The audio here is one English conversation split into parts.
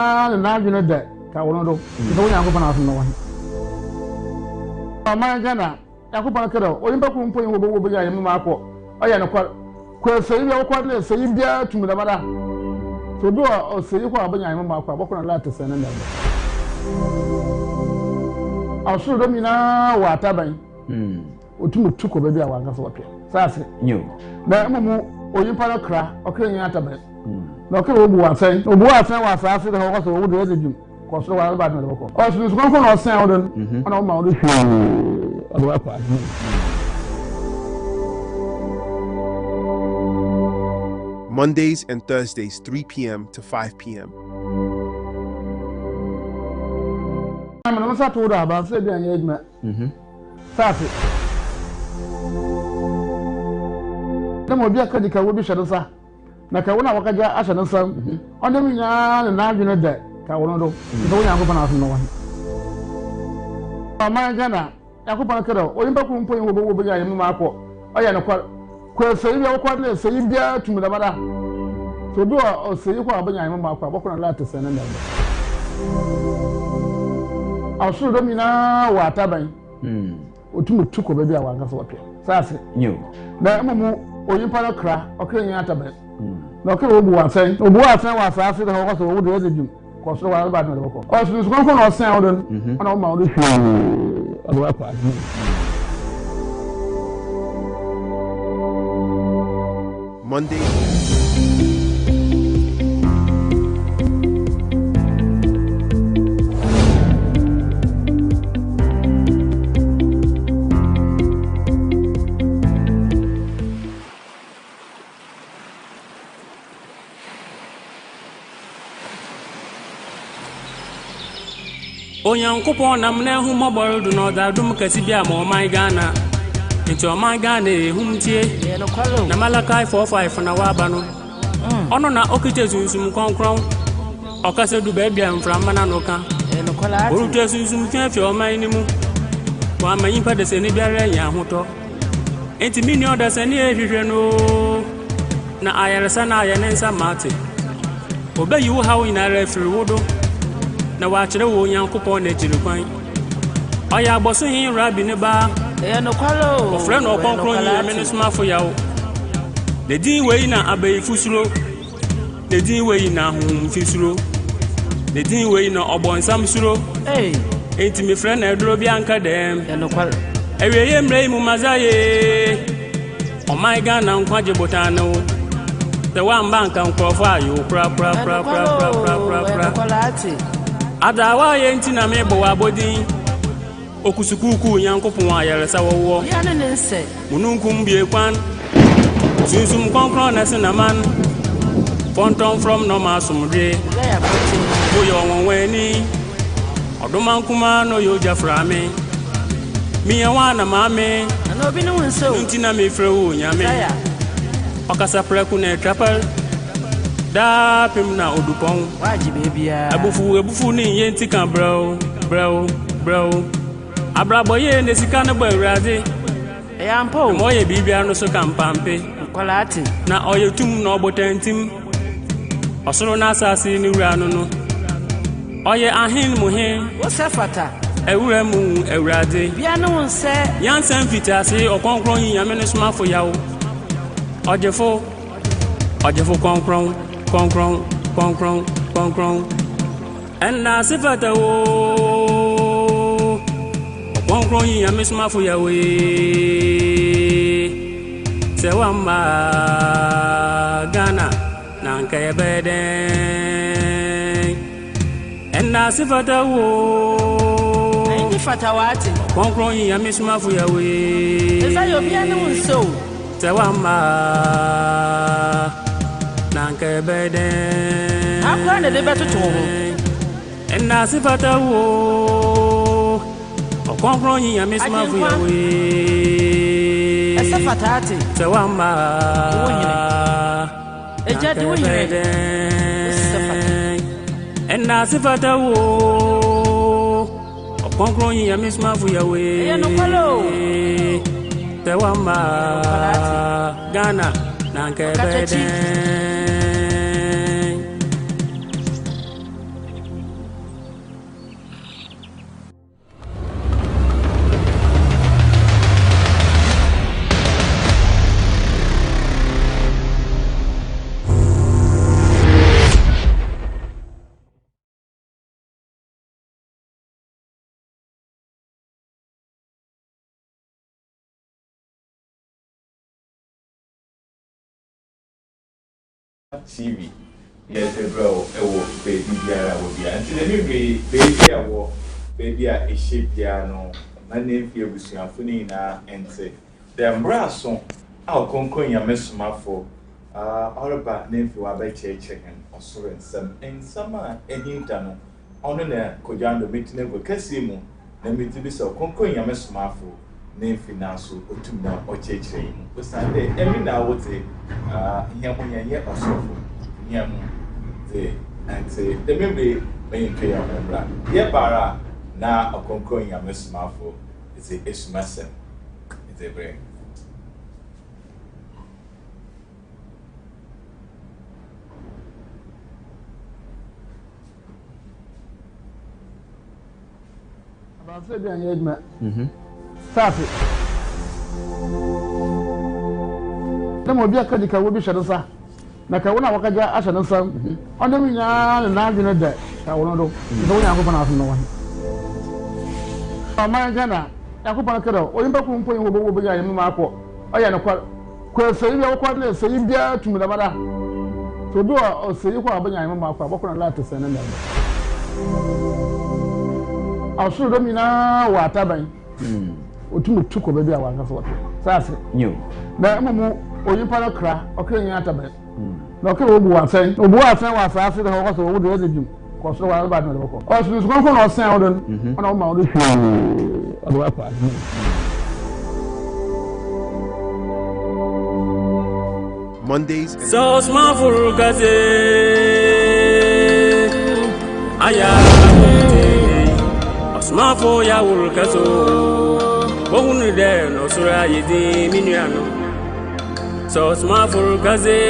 na adwene da ka wono do so Nyankopɔn aso no wahi ama Ghana Nyankopɔn kero oyimba ko mpo yin wo ya yemu akọ oya ne kwa seyi bia ko na seyi bia tum da bada so do o seyi ko abanya yemu akọ aboko na lati sene na awsuru do mina wa taban otum tuko ba bia wa nka so wapia sase nyo na mumu oyimpa na kra okre nya taban na okre obu wa sen wa sase da ko so wo do edum ko so wa ba na boko o so ko na sen o don ona o ma o do hwe kwa Mondays and Thursdays, 3 p.m. to 5 p.m. I'm not sure to about said the engagement. Safi. The mobile Kadika will be Shadosa. Nakawuna Wakaja Ashanasam. On the Mina and Narjuna deck. Kawono. No Yakopan no one. Ghana. Yakopan Kero. Oyimba kumpo yin wo ya yemu akọ oya ne kwa seyi bia ko na seyi bia tum da bada so do o seyi ko abanya yemu akọ aboko na lati sene na awsuru do mina wa taban otum tuko ba bia wa nka so wapia sase nyo na mumu oyimpa na kra okre nya taban na okre obu wa sen wa sase da ko so wo do edum ko so wa ba na boko o so ko na sen o don ona o ma o do hwe kwa Monday. Onyankopɔn nam na hu mobile do no da dum kasi bia ma my Ghana into my Ghana humtie na Malakai 45 na waba no ono na okite sunsum konkron okase du ba bia mframa na no ka orute sunsum fiafi o man ni mu wa manyi pa de se ni biara nya hoto enti mini oda se ni ehwehwe no na ayaresa na ayenensa mate obayi wo hawo ina refri wodo na wa kire wo Nyankopɔn na kire kwan oya aboso hin rabi ne ba no kwalo ofre no konkron NYAMESOMAFOYAWOH the din we na abai fusuro the din we na hum fisuro the din we na obonsam suro enti me friend na edro bi anka dem no kwalo ewiye mrei mu mazaye o my God na nkwaje botano the one bank nkrofo ayo pra adawa ye enti na me bo abodin okusukuku Nyankopɔn ayaresa wowo ya ne nse mununkum bie kwan susum konkron na senaman fonton from no masumde bo yo wonweni odomankuma no yo jaframe mi yawa na mame na obi ne wonso ntina me frewo nyame okasa preku na trapel da pim na odupon wajibe bia ebufu ni yenti kan bro abraboye ne sika ne gbawrade eyampo moye bibia no so kampampe kolati na oyetum na obotantim osoro na asase ni wura no oye ahin muhin wosafata ewura mu ewrade bia no wonse yansan fitase okonkron NYAMESOMAFOYAWOH ojefo konkron enna sifata wo konkron NYAMESOMAFOYAWOH sewamba Ghana nanka yebede enna sifata wo ayi fata wati konkron NYAMESOMAFOYAWOH eza yo bia ne wonso sewamba nanka yebede akwa ne de betutu ho enna sifata wo konkron NYAMESOMAFOYAWOH esafatati sewamba ejadi woyire enna sifata wo konkron NYAMESOMAFOYAWOH no kwalo sewamba Ghana nanka bede TV. Yes, bro, baby, dear, will be until the baby, baby, a ship piano, my name here with Sunafuna and say, the embrace song, I'll conquer NYAMESOMAFO, all about name for our chicken or so and some, any tunnel, on the Kojando meeting with Cassimo, and me to be so conquer NYAMESOMAFO. Name finance or tumna or church. But Sunday, every now would say, Yamunya or so. Yam, and say, the memory may pay a member. Yabara, now a conquering NYAMESOMAFO is a Esumasem. It's a brain. About the engagement. Start it. The mobile Kadika will be shut aside. Nakawuna Wakaja Ashan and some. On the Minan and Nagina debt. I will not do. Don't have no one. My Ghana, Yakupakado, Olimbakum will be a Marco. I am a quite say you are quite say you bear to the mother. So do or say you are being a Marco, what can I like to send them? I'll show them now what happened. Otumu tuko baby awa nka so sase nyo na mumu oyimpa na kra okrenye atabe na okre obu afen wa sase de ho so wo de edum ko so wa ba no de ko o so so ko no sen odon ona o ma o de hwe odo apa Mondays so small for gaze aya SUMAFOYAWOH kaso Won't there no sura yedi minuano so SUMAFO gaze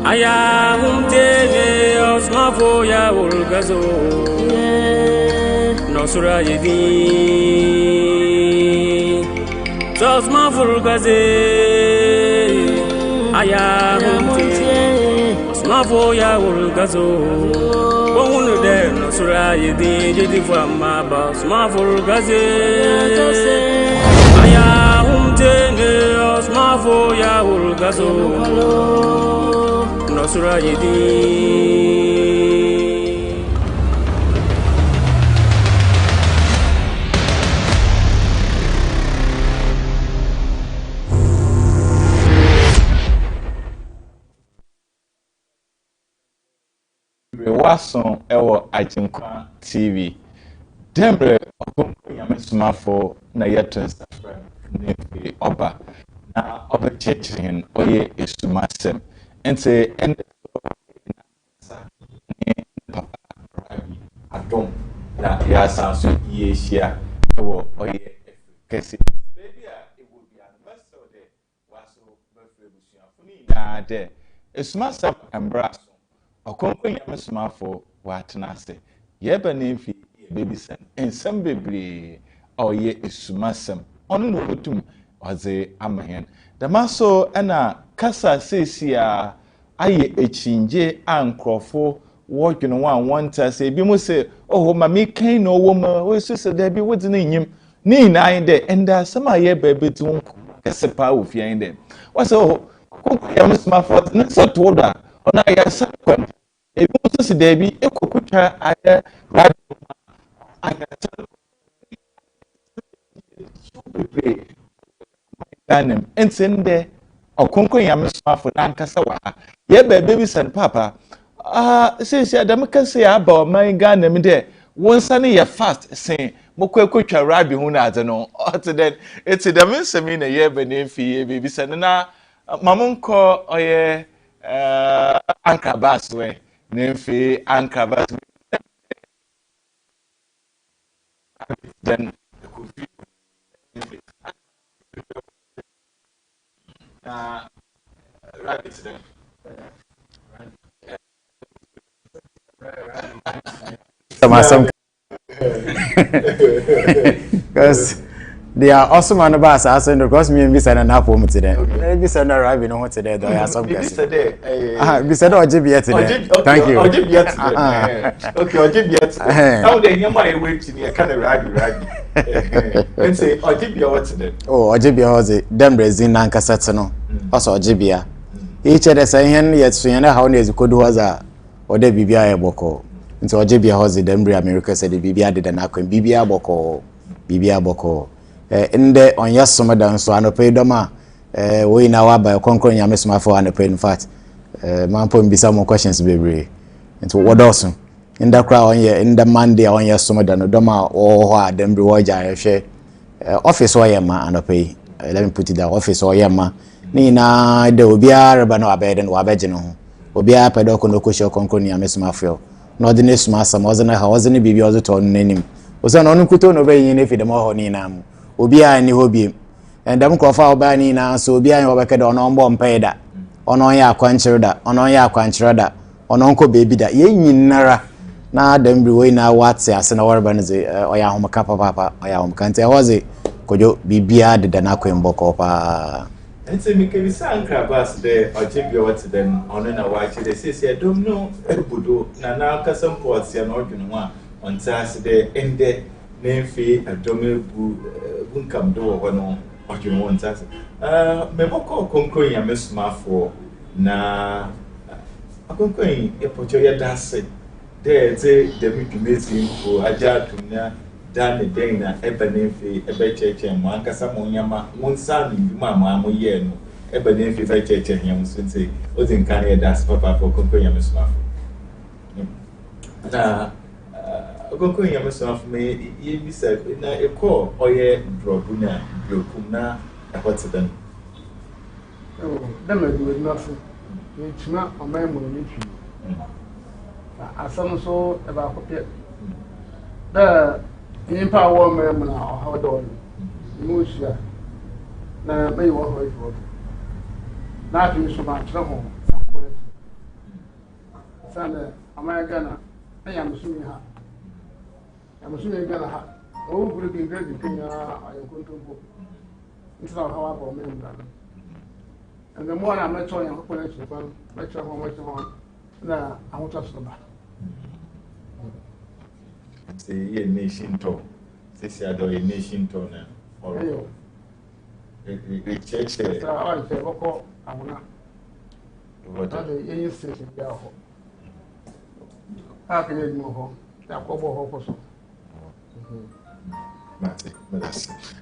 aya humte SUMAFOYAWOH kaso no sura yedi so SUMAFO gaze aya humte SUMAFOYAWOH kaso Won't there no sura yedi jedi from my boss SUMAFO gaze aya humtene SUMAFOYAWOH gazo no sura yedi Wason ewo AGYENKWA TV. Dembre NYAMESOMAFO na yetensa ne oba na oba churchin oye Esumasem. Ente ende papa Rabi adom na ya sanso yeshia ewo oye kesi. Baby it would be an ambassador there waso birthday busuafuni na de Esumasem embrace Okonkwo NYAMESOMAFO watenase yeba nemfi baby sen ensem bebre oye Esumasem onu no otum oze amahen damaso na kasa sesia aye echinje ankrofo wodwene wan wanta se bi mu se oh mami kan no wo ma we so se da bi wodi na nyim ni na de enda sama ye baby tun kase pa ofia de wase oh NYAMESOMAFO na so toda ona ya sakon e bi so se da bi ekokutwa aya radio aya ganem ensende okonkwo NYAMESOMAFO na nkasa wa ye baby sen papa sisi adam kase ya ba o man ganem de wonsa ne ye fast sen mokwekotwa rabi hu na ade no otden eti dem nsemi na ye ba ne fi ye baby sen na mamonko oye ankabas we ne fi ankabas then rabbits then SUMASEM because they are awesome on the bus as and because me and Bisa and half home today. Bisa and arriving on today though I some guys. Bisa do OGB today. Thank you. OGB okay, OGB. Now they hear my way to the kind of raggy. And say, Ojibia, what's it? Oh, Ojibia was it, them resin and cassette, also Ojibia. Each other saying, yet, so you know how near could was a or the Bibia Boko. Into Ojibia was the Dembri America said the Bibia did an aqua Bibia Boko, Bibia Boko. In the on yes, summer down so I no pay doma. We now by conquering NYAMESOMAFO and pay in fact. Man put be some more questions, baby. Into what also? In the crowd on here, in the Monday on your summer down, Doma or them reward share office or yama and pay. Let me put it down office or yama. Nina, there will be a rabano abed and wabegino. Will be a pedoco no cushion conquering NYAMESOMAFO. Not the Esumasem wasn't a house in the baby other to name. Was an onkuto no way in if the more honey. Obi a ni hobi endam krofa obani na so obi a obeke da ono mbo mpa da ono ya akwankyere da ono ya akwankyere da ono nko bebi da ye nyinara na dem bi we na wate ase na warba ne ze oya homka papa oya homka nte hoze kojo bibia de na kwemboko pa nte mi ke bisa ankra bas de Ojibia wate den ono na wache de sese dom no ebudo na kasam port ya no odwunu ho a onta ase de ende Nemfi adome bunkam do wono odwon won tase me boko konkon NYAMESOMAFO na akonkon e pocho ya dance de dem dumezi ko aja tumna dan den na ebe nemfi ebe cheche mo ankasa mo nyama won sa ni duma mo amoye no ebe nemfi fe cheche nyam so nti o tin kan ya dance papa for konkon NYAMESOMAFO na Ogonko NYAMESOMAFO me ye bisa na eko oye drobu na blokum na what's then dem do nothing ye tuna amay mo ni twi asam so e ba kopie da impa wo me mo na ho do mu sia na me wo ho ifo na fi so ba tra ho sana amay gana NYAMESOMAFO ha NYAMESOMAFO gana ha o buru bi ngadi kenya ayokontombo ntina ha wa bo me ndana and the more I'm not trying to put it on, make sure how much on. Nah, I want us to buy. Say, ye nation tour. Say, I do a nation tour now. Or the church. I say, what I want to. What are the years since you are home? How can you move home? That couple of also.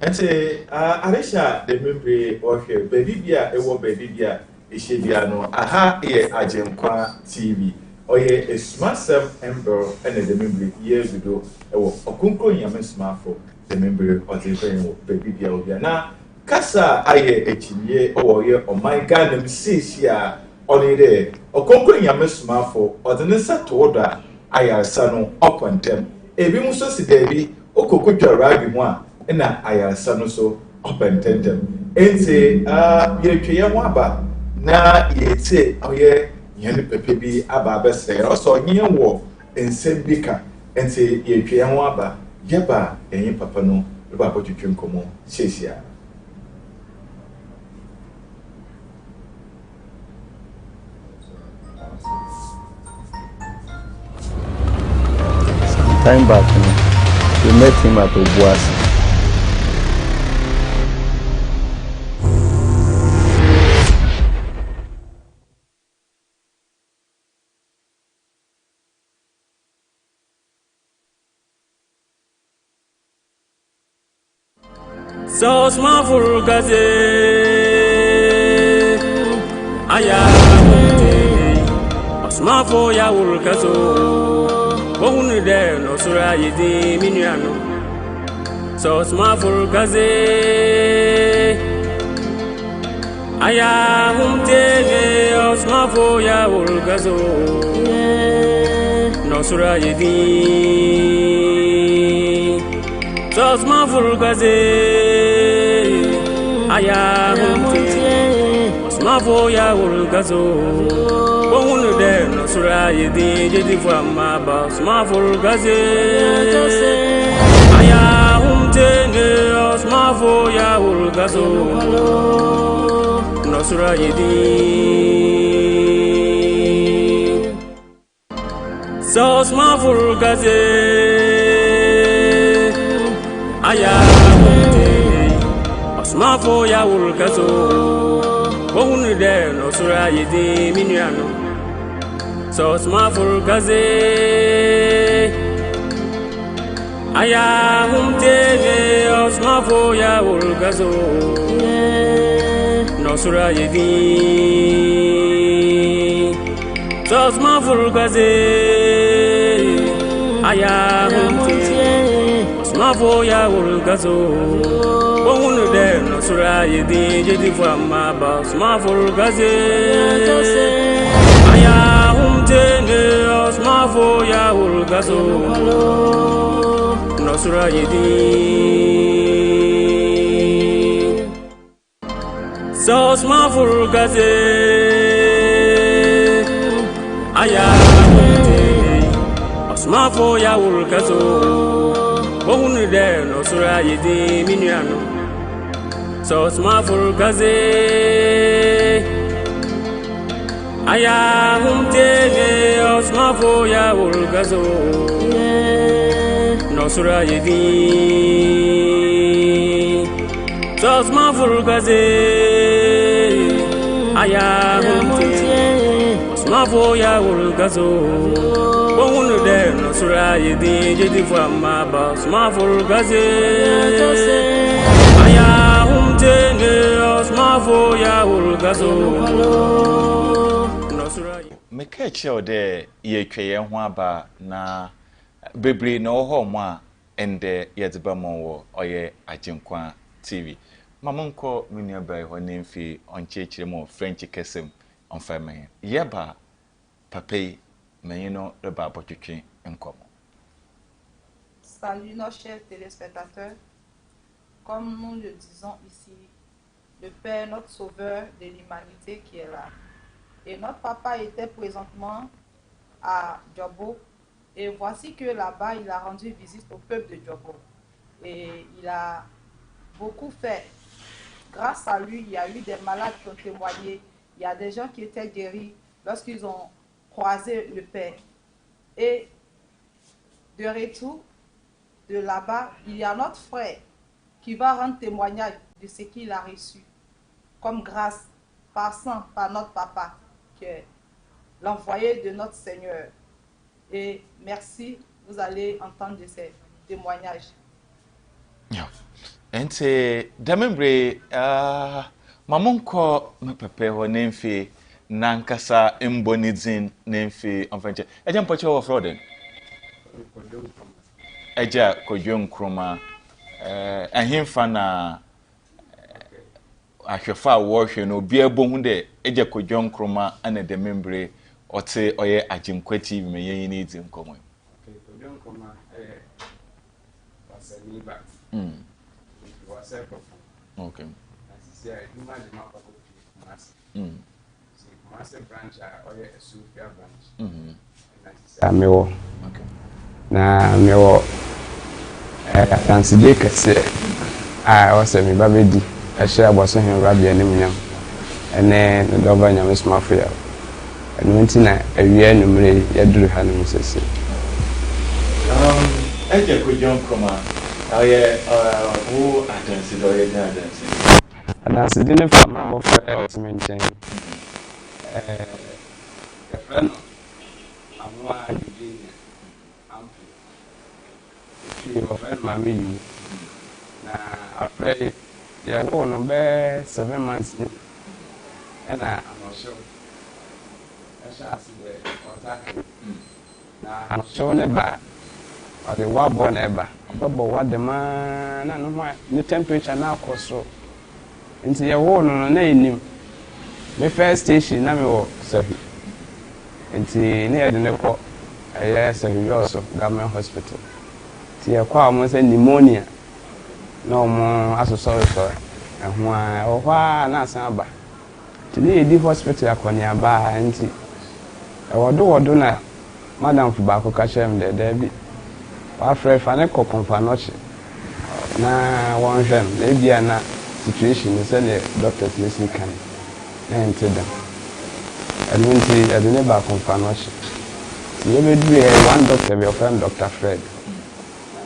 And say, Arisha, the memory of here, Bedibia, a war Bedibia, Ishidiano, aha, ye AGYENKWA TV, or ye Esumasem Ember, and the memory years ago, a Okunko NYAMESOMAFO, the memory of the Bedibia. Now, Kasa, aye, a chinye, or ye, or my garden, sees ya, only there, Okunko NYAMESOMAFO, or the Nessa to order, Aya Sano, up on them, a bimuso si debi. Okokutwa rabi mwa na ayarsa no so opententem ente ye tweye ho aba na ye tie oye yene pepe bi aba abese also nye wo ensem bika ente ye tweye ho aba yeba enyi papa no ba akotwetwe nkomo hyehyia time back we met him at Obuasi. So small for Gaze, Aya, small for YAWOH Gazo. Won't there no sura yidi miniano. So small for Gaze. Aya humte o small for YAWOH Gazo. No sura yidi. So small for Gaze. Aya humte small for YAWOH Gazo. Won't there no sura yidi jedi for my boss small for Gaze. Aya humte ne small for YAWOH Gazo. No sura yidi. So small for Gaze. ASUMAFOYAWOH kaso wohunu de no sura yedi minuano so ASUMAFO kaze aya humte ASUMAFOYAWOH kaso no sura yedi so ASUMAFO kaze aya humte ASUMAFOYAWOH kaso wohunu de no sura yedi jedi fama ba ASUMAFO kaze aya humte ASUMAFOYAWOH kaso no sura yedi so ASUMAFO kaze aya humte ASUMAFOYAWOH kaso wohunu de no sura yedi minuano so ASUMAFO kaze aya humte ASUMAFOYAWOH kaso no sura yedi so ASUMAFO kaze aya humte ASUMAFOYAWOH kaso wohunu de no sura yedi jedi fama ba ASUMAFO kaze aya humte ASUMAFOYAWOH kaso no sura me ka che de ye twe ho aba na bebre na ho mo a ende yedeba mo wo oye Agyenkwa TV mamonko menua bai ho nemfi onchechire mo French kesem on femme yeba papay menino le ba botwetwe enkomo. Salut nos chers téléspectateurs. Comme nous le disons ici, le Père, notre Sauveur de l'humanité qui est là. Et notre papa était présentement à Djobo. Et voici que là-bas, il a rendu visite au peuple de Djobo. Et il a beaucoup fait. Grâce à lui, il y a eu des malades qui ont témoigné. Il y a des gens qui étaient guéris lorsqu'ils ont croisé le Père. Et de retour, de là-bas, il y a notre frère qui va rendre témoignage de ce qu'il a reçu comme grâce, passant par notre papa, qui est l'envoyé de notre Seigneur. Et merci, vous allez entendre de ces témoignages. Ente damembre mamonko me pepe ho nemfi nankasa embonizin nemfi onfenche eja mpache wo froden eja kodwonkroma ahemfa na ahwefa wo hwe no bia bohu de eja kodwonkroma ana damembre ote oye Agyenkwa TV me yen ni di nkomo kodwonkroma pasani ba okay. Branch or Amewo. Okay. Na Amewo Tanside kese ose mi babedi ehye aboso hen rabia nim nyam ene no doba NYAMESOMAFOYAWOH eno nti na awie numre yaduru hanim sese eje kodwonkroma aye who adansi do ye adansi adansi de ne fama mo fa ultimate friend amwa Eugenia ample she of mama you na after ya go no be 7 months and I'm not sure na so ne ba or the wa born eba babo wa de man na no the temperature na akoso nti ye wo no na enim me first station na me wo Safi nti ne ye de ne ko eye Safi also government hospital ti ye kwa mo say pneumonia no mo asosoro so ehun a o kwa na asan aba ti ne di hospital akoni aba nti e wodo na madam fu ba ko ka chem de bi wa frɛ fa ne ko konfanoche na won hwem na bia na situation ne say the doctors listen kan na nteda adwonti adene ba konfanoche ye be du one doctor be friend Dr. Fred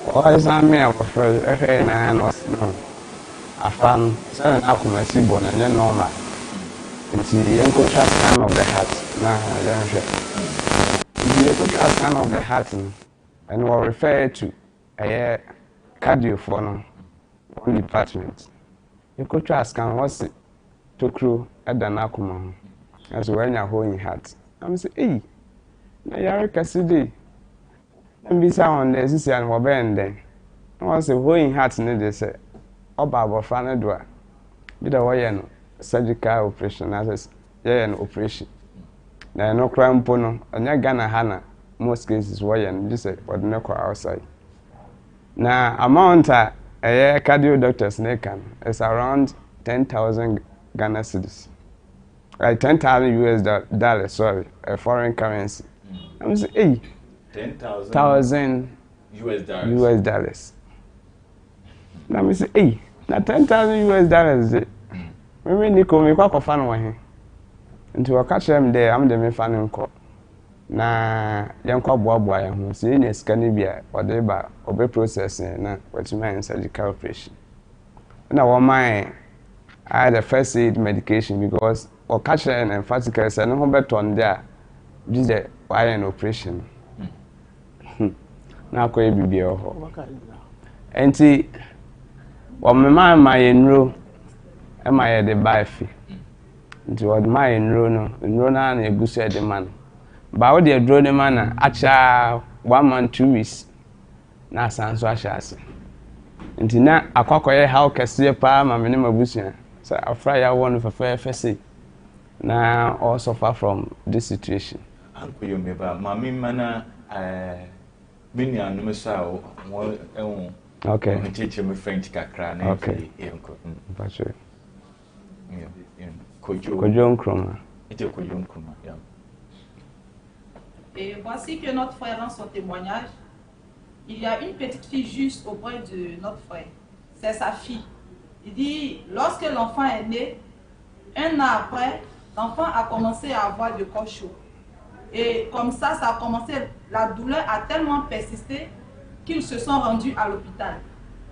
Why is me a prefer and I found seven accuracy born and then normal. It's the uncle scan of the hat. Now, the uncle scan of the hat and will refer to a cardio for one department. You could scan what's it to crew at the Nakuma as when you're holding hat. I'm saying, hey, Nayari Cassidy. And be sound as is and bend then. Once a holding hat in it, say, oh, Baba Fanadua. Did a way surgical operation as an operation. There no crime pono, and you're gonna hana. Most cases, why and this or the no outside. Now, amount a cardio doctor's neck is around 10,000 Ghana cedis. Like 10,000 US dollars, sorry, a foreign currency. I'm saying, hey, 10,000 US dollars. Let me say, hey, now 10,000 US dollars. Maybe Nico, me quite fan with him. Until I catch him there, I'm the me fan in court. Na YAWOH boy, who see in a Scandinavia or they by obey processing, na what's my surgical operation. Now, my I had a first aid medication because or catch an emphatic say no better on there. This is why an operation. Now ko bibi oho. Enti o me my enro e my the buy fee. Nti o my enro no na egusu e de man. Ba o de dro de man acha 1 month 2 weeks na sanso ashase. Nti na akwakoye how kese pa ma me ne mabusu. So after YAWOH for first now all suffer from this situation. Uncle you meba mami mana mini anumesa o okay. Teacher me French kakra na okay. Pacho. Kojo Nkrumah. Ete Kojo Nkrumah. Et voici que notre frère rend son témoignage. Il y a une petite fille juste auprès de notre frère. C'est sa fille. Il dit, lorsque l'enfant est né, 1 an après, l'enfant a commencé à avoir le corps chaud. Et comme ça a commencé, la douleur a tellement persisté qu'ils se sont rendus à l'hôpital.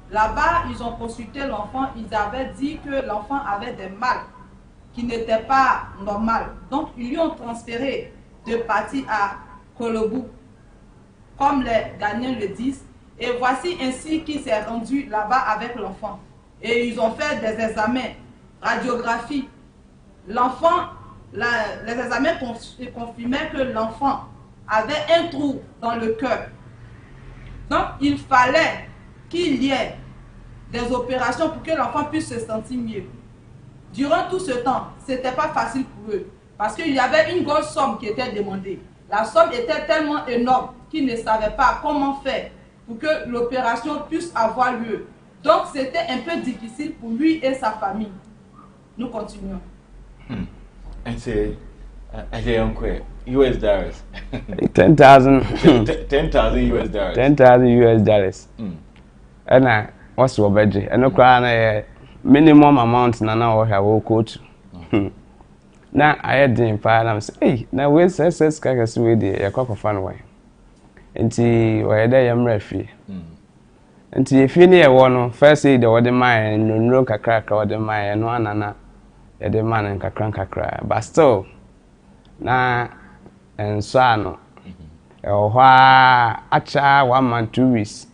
Là-bas, ils ont consulté l'enfant, ils avaient dit que l'enfant avait des mal qui n'étaient pas normales. Donc, ils lui ont transféré de partir à Kolobou, comme les Ghanéens le disent. Et voici ainsi qu'il s'est rendu là-bas avec l'enfant. Et ils ont fait des examens, radiographie. L'enfant, les examens confirmaient que l'enfant avait un trou dans le cœur. Donc, il fallait qu'il y ait des opérations pour que l'enfant puisse se sentir mieux. Durant tout ce temps, ce n'était pas facile pour eux. Parce qu'il y avait une grosse somme qui était demandée. La somme était tellement énorme qu'ils ne savaient pas comment faire pour que l'opération puisse avoir lieu. Donc, c'était un peu difficile pour lui et sa famille. Nous continuons. And say, AGYENKWA, US dollars. 10,000 US dollars. 10,000 US dollars. And what's your budget? And no cry minimum amount na we have quote. Now I had the empire and say, hey, now we say kaka we the yakoko fan way. Nti we there yam refi. Nti if you near one first say the word mine no kakra ka word mine no anana e de man kakra but still na ensano e hwa acha 1 month 2 weeks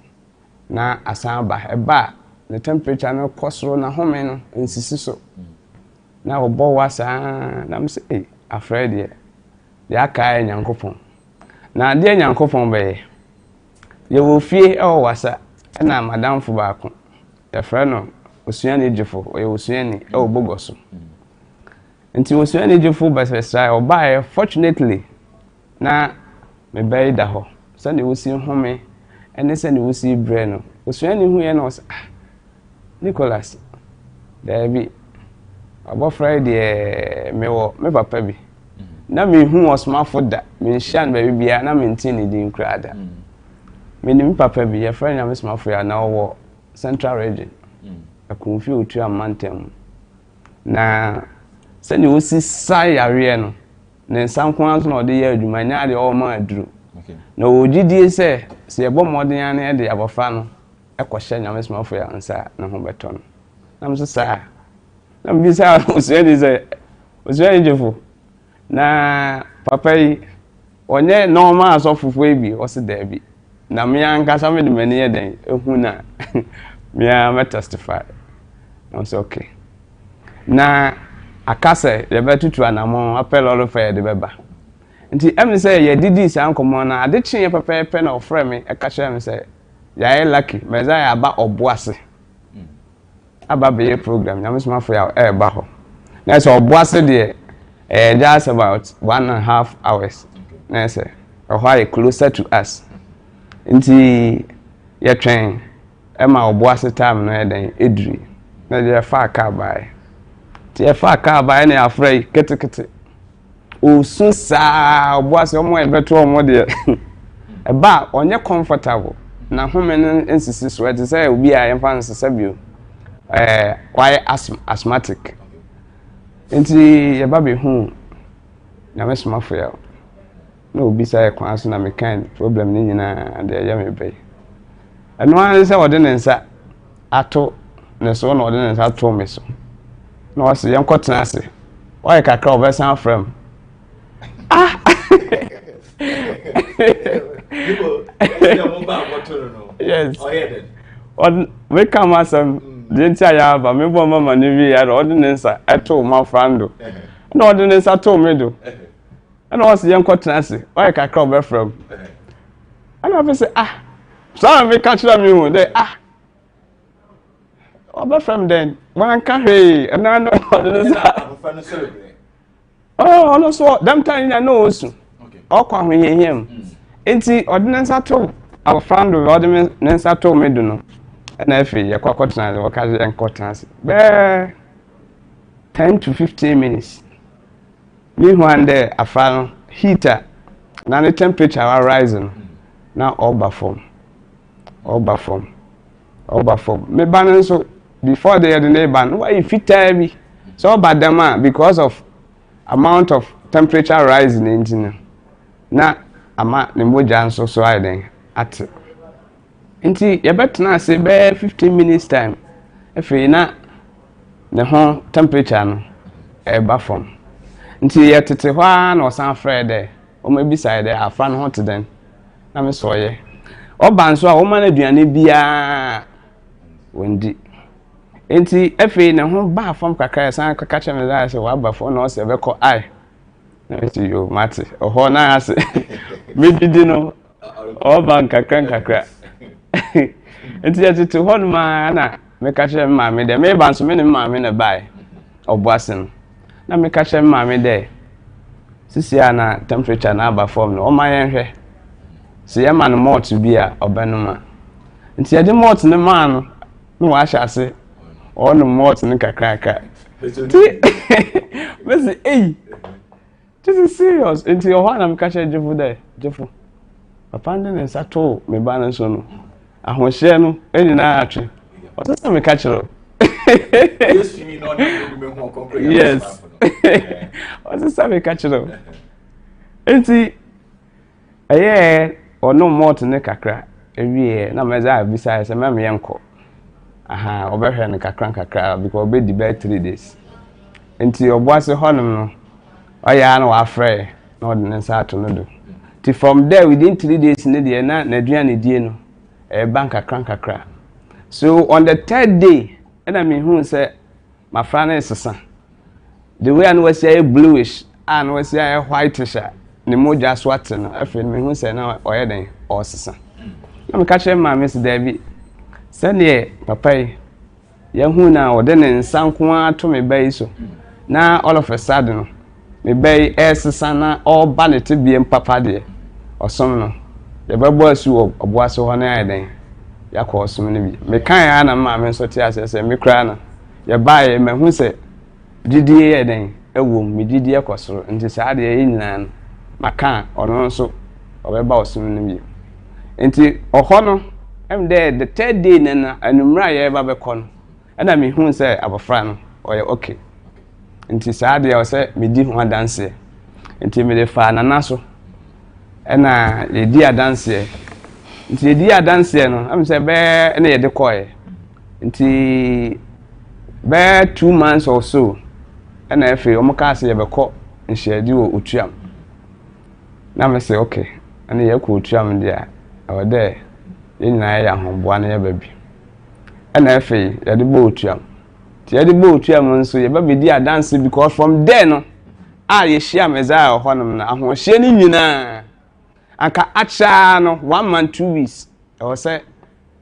na asamba eba the temperature no kosoro na home no nsisi so na obo wasa na me say eh afraid ye ya kai nyankopon na de nyankopon be ye wo fie e wasa na madam fo ba ko ya frano osuani jefo o ye osuani e obogoso nti osuani jefo ba se oba fortunately na me bai da ho so ne wosi home ene se ne wosi bre no osuani hu ye no Nicholas there be about Friday me papa bi na me hu osmafo da me shan ba bia na me ntini din krada me ni papa bi ya friend NYAMESOMAFO ya na wo Central Region akunfi otu amantem na se ni wosi sai yare no ne nsankwan so na ode ya adwuma nya de o ma aduru No GDA say a bomb modern and the abafano, a question NYAMESOMAFOYAWOH and say, no beton. I'm so sad. I'm bizarre, was very joyful. Na papa, when ye normal as of baby, was a debby. Na me and Cassam the many a day, who na me I testify. I'm so okay. Na akase ye betu to anamo apel all of the beba. Nti em say ye didi san komo na ade chin ye papa na ofre me e ka share me say ya lucky mezaya aba oboase. Aba be program NYAMESOMAFOYAWOH e ba ho. Na so oboase de just about 1.5 hours. Na say why closer to us. Nti ye train e ma oboase time no e den edri. Na je fa car by. Ti e fa car by na afrey ketekete. O sun sa oboase omo e beto omo de e ba onye comfortable na home nsisi so e say obi a yemfa nsese bio why asthmatic. Nti ye ba be hu NYAMESOMAFOYAWOH no obi say kwan so na me kind problem ni nyina de ya me be eno an say ode ne nsa ato ne so na ode ne nsa ato me so na o se yenkotena ase why kakra obesan from yes on we come as didn't I ba me bo mama ni wi ya ode ne nsa ato ma frando na ode ne nsa to me do and was young cotton ase why kakra obe from and I say so me catch me there obe from then one can hey and I know oh no so them time I know so okay okwa hwen yem enti ordinance ato our friend ordinance ato me do no na afi yakwa cotton ase waka young cotton ase be 10 to 15 minutes me one day afan heater na the temperature are rising now all perform me ban so before the ban why you fit tell me so bad them because of amount of temperature rising engine na ama ne moja so I then at nti you better na say be 15 minutes time if na the whole temperature no e perform nti ye tete hwa na osan frɛ de o ma bi side de afa no hot den na me so ye oban so a o ma na aduane bia wondi nti efe na ho ba fam kakra san kaka che me da se wa ba fo na o se be ko ai na eti yo mate o ho na ase me didi no oban kakra nti ye tete hɔ no ma na me ka che ma me de me ban so me ne ma me na bai oboasen na me ka che ma me de sisi na temperature na aba form no o ma yen hwɛ se ye ma no malt bi a obenuma nti ye de malt ne ma no no wa hya ase o no malt ne kakra me say hey this is serious nti o na me ka che jefu de jefu papa ndene sato me ba na so no ahohye no eni na atwe o tsa me ka che yes you mean not me ho concrete yes what's the me catch it enti ono malt ne kakra ewie na meza bisa se me yenko aha obehwe ne kakra because obe di be 3 days enti oboase honum no oya na wa frɛ na ordinance ato no do ti from there within 3 days ne de na aduane die no bank kakra so on the 3rd day and I mean who say my friend is son the way I know say bluish and we say whitish the moja swat no afei me who say na oye den o sesa na me catch ma miss David send ye papa ye hu na ode ne nsanko ato me bai so na all of a sudden me bai sesa na all banete biem papa de osom no ye babo asu oboaso ho na den yakọ osum ne bi me kan ya na ma me so ti asese me kra na ye bae me hu se didie ye den ewo me didie kosoro nti sa de ye nyina no maka ono so obeba osum ne bi nti oho no em de the 3rd day na anumra ye ba be kono na me hu se abofra no oye okay nti sa de o se me di ho dance nti me de fa na so ena ye di adanse nti ye di adanse no am say be na ye de koye nti be 2 months or so ena efe o mka ase ye be ko nhyiadi wo otuam na me say okay ena ye ko otuam dia o de ye nyina ya homboa na ye ba bi ena efe ye de bo otuam ti ye de bo otuam nso ye ba be di adanse because from there no ye shia meza honum na ahohye ni nyina aka acha no 1 month 2 weeks e wo say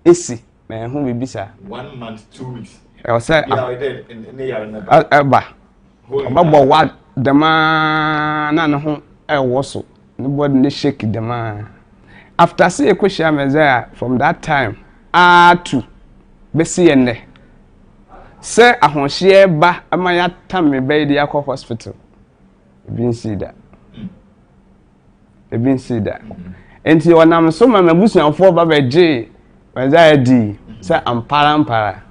esi me hu bibisa 1 month 2 weeks e wo say ne yare na ba obabo wa dema na no ho e wo so ne body ne shake dema after say ko shia meza from that time to besi enne say ahohye ba amaya tamme be dey akọ hospital been see that. Been see that. Enti wanam so ma mabusuanfo ba beje weza edi say ampara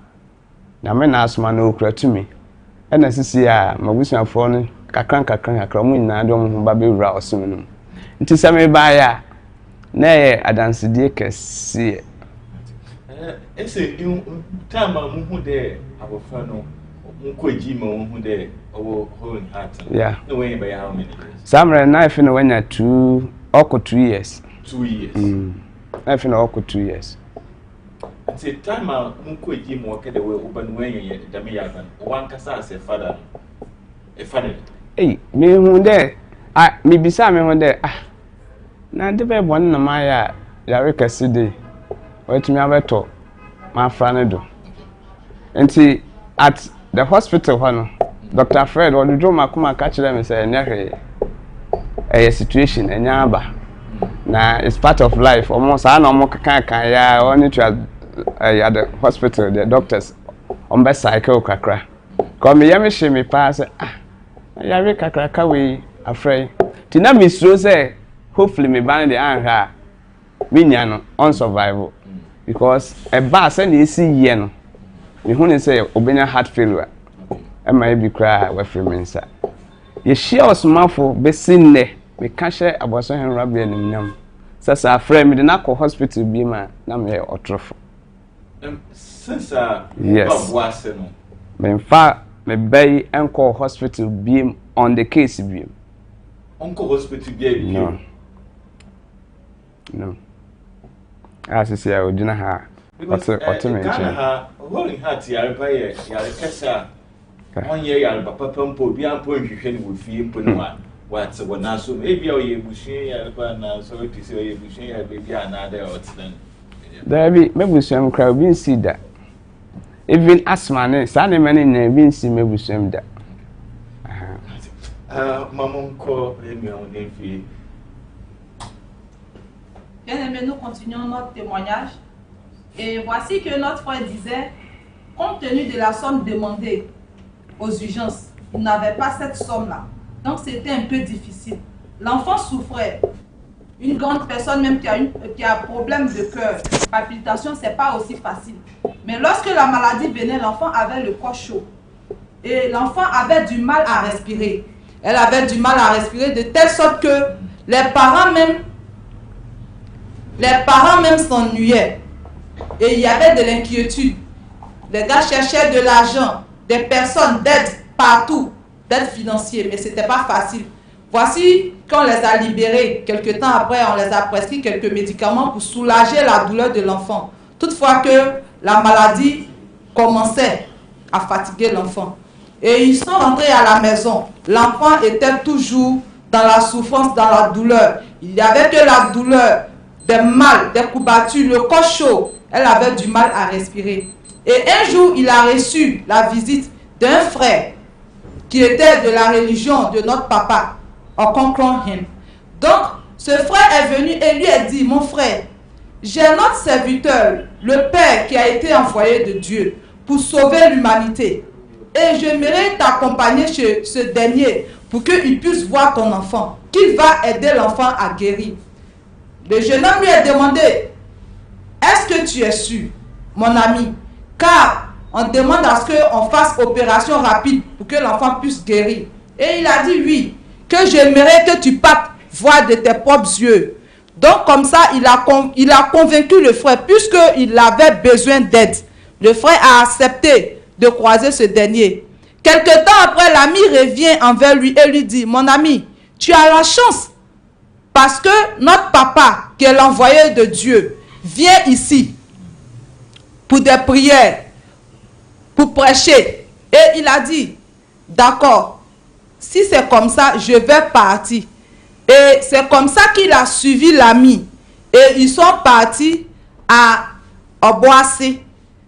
na me na asoma na okura tumi ena sisi a mabusuanfo no kakran mu nyina de omo ba be wura osum no nti se me ba ya na ye adansedie kese ese time mu hu de abofa no nko ejima wo hu de owo whole heart yeah no way by how many years samre knife no when 2 years 2 years knife no 2 years say time nko ejima wo kede we oban when ye dame ya ban one kasa as a father a father me hu de me bisa me hu de na de be bon na ma ya yare kase de wetumi abeto ma fra ne do enti at the hospital hano Dr. Fred or the drama kuma catch them and say a situation aba na it's part of life almost I know more kan ya only to at the hospital the doctors on be cycle kakra come me she me pass ya re kakra ka we afraid tina me sure say hopefully me ban the anha me nya no on survival because a ba say na esi ye no me hu ne say obenya heart failure ema ebi kra we free mensa ye share osmafo besinne me ka hye aboso henra bia nimnyam sasa afra me de na ko hospital bi ma na me otrofo since yes no me fa me bay enko hospital bi on the case bi onko hospital bi no asisi ya odina ha ote mention holding heart yare pa ye yare kasa on ye yare papa pampo bi ampo nhwehwe ni wo fie mpo no what wona so e bia o ye bushie yare pa na so ti se o ye bushie yare be bia na da otden there be mebusuam kra bi nsi da even asthma ne sa ne mane na bi nsi mebusuam da mamonko emi on den fie. Bien-aimés, nous continuons notre témoignage. Et voici que notre frère disait, compte tenu de la somme demandée aux urgences, il n'avait pas cette somme-là. Donc c'était un peu difficile. L'enfant souffrait. Une grande personne même qui a un problème de cœur, palpitation, c'est pas aussi facile. Mais lorsque la maladie venait, l'enfant avait le corps chaud. Et l'enfant avait du mal à respirer. Elle avait du mal à respirer de telle sorte que les parents même s'ennuyaient. Et il y avait de l'inquiétude. Les gars cherchaient de l'argent, des personnes d'aide partout, d'aide financière, mais ce n'était pas facile. Voici qu'on les a libérés. Quelque temps après, on les a prescrit quelques médicaments pour soulager la douleur de l'enfant. Toutefois que la maladie commençait à fatiguer l'enfant. Et ils sont rentrés à la maison. L'enfant était toujours dans la souffrance, dans la douleur. Il n'y avait que la douleur, des mal, des courbatures, le corps chaud. Elle avait du mal à respirer. Et un jour, il a reçu la visite d'un frère qui était de la religion de notre papa, Donc, ce frère est venu et lui a dit, mon frère, j'ai notre serviteur, le Père qui a été envoyé de Dieu pour sauver l'humanité. Et j'aimerais t'accompagner chez ce dernier pour qu'il puisse voir ton enfant, qu'il va aider l'enfant à guérir. Le jeune homme lui a demandé, est-ce que tu es sûr, mon ami? Car on demande à ce qu'on fasse opération rapide pour que l'enfant puisse guérir. Et il a dit oui, que j'aimerais que tu partes voir de tes propres yeux Donc comme ça, il a convaincu le frère, puisqu'il avait besoin d'aide. Le frère a accepté de croiser ce dernier. Quelque temps après, l'ami revient envers lui et lui dit, mon ami, tu as la chance, parce que notre papa, qui est l'envoyé de Dieu, vient ici pour des prières, pour prêcher. Et il a dit, d'accord, si c'est comme ça, je vais partir. Et c'est comme ça qu'il a suivi l'ami. Et ils sont partis à Oboissé.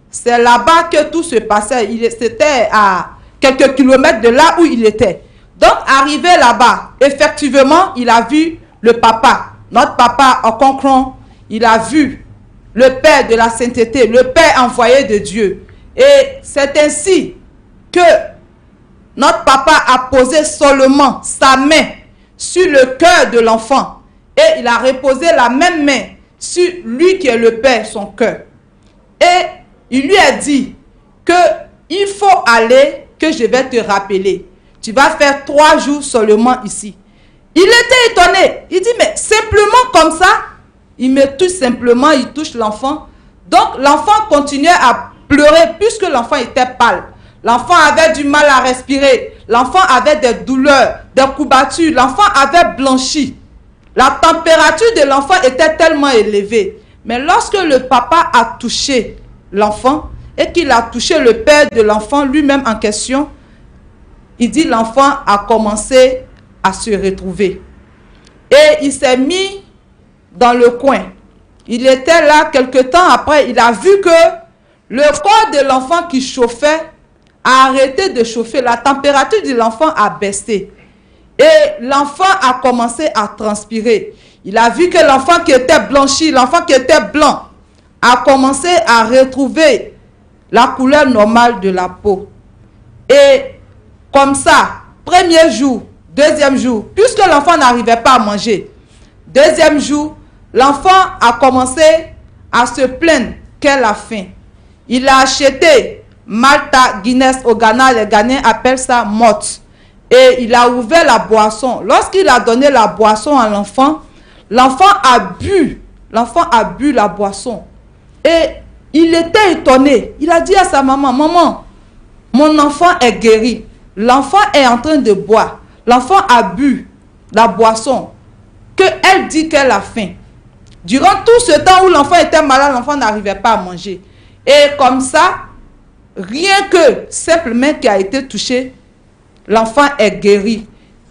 C'est là-bas que tout se passait. C'était à quelques kilomètres de là où il était. Donc, arrivé là-bas, effectivement, il a vu le papa. Notre papa, au concron, il a vu le Père de la sainteté, le Père envoyé de Dieu. Et c'est ainsi que notre papa a posé seulement sa main sur le cœur de l'enfant. Et il a reposé la même main sur lui qui est le Père, son cœur. Et il lui a dit que il faut aller, que je vais te rappeler. Tu vas faire 3 jours seulement ici. Il était étonné. Il dit, mais simplement comme ça, il me touche simplement, il touche l'enfant. Donc l'enfant continuait à pleurer puisque l'enfant était pâle. L'enfant avait du mal à respirer. L'enfant avait des douleurs, des courbatures. L'enfant avait blanchi. La température de l'enfant était tellement élevée. Mais lorsque le papa a touché l'enfant et qu'il a touché le père de l'enfant lui-même en question, il dit l'enfant a commencé à se retrouver. Et il s'est mis dans le coin. Il était là quelque temps après. Il a vu que le corps de l'enfant qui chauffait a arrêté de chauffer. La température de l'enfant a baissé. Et l'enfant a commencé à transpirer. Il a vu que l'enfant qui était blanchi, l'enfant qui était blanc, a commencé à retrouver la couleur normale de la peau. Et comme ça, premier jour, deuxième jour, puisque l'enfant n'arrivait pas à manger, deuxième jour, l'enfant a commencé à se plaindre qu'elle a faim. Il a acheté Malta Guinness au Ghana, les Ghanéens appellent ça motte. Et il a ouvert la boisson. Lorsqu'il a donné la boisson à l'enfant, l'enfant a bu la boisson. Et il était étonné. Il a dit à sa maman, maman, mon enfant est guéri. L'enfant est en train de boire. L'enfant a bu la boisson qu'elle dit qu'elle a faim. Durant tout ce temps où l'enfant était malade, l'enfant n'arrivait pas à manger. Et comme ça, rien que simplement qui a été touché, l'enfant est guéri.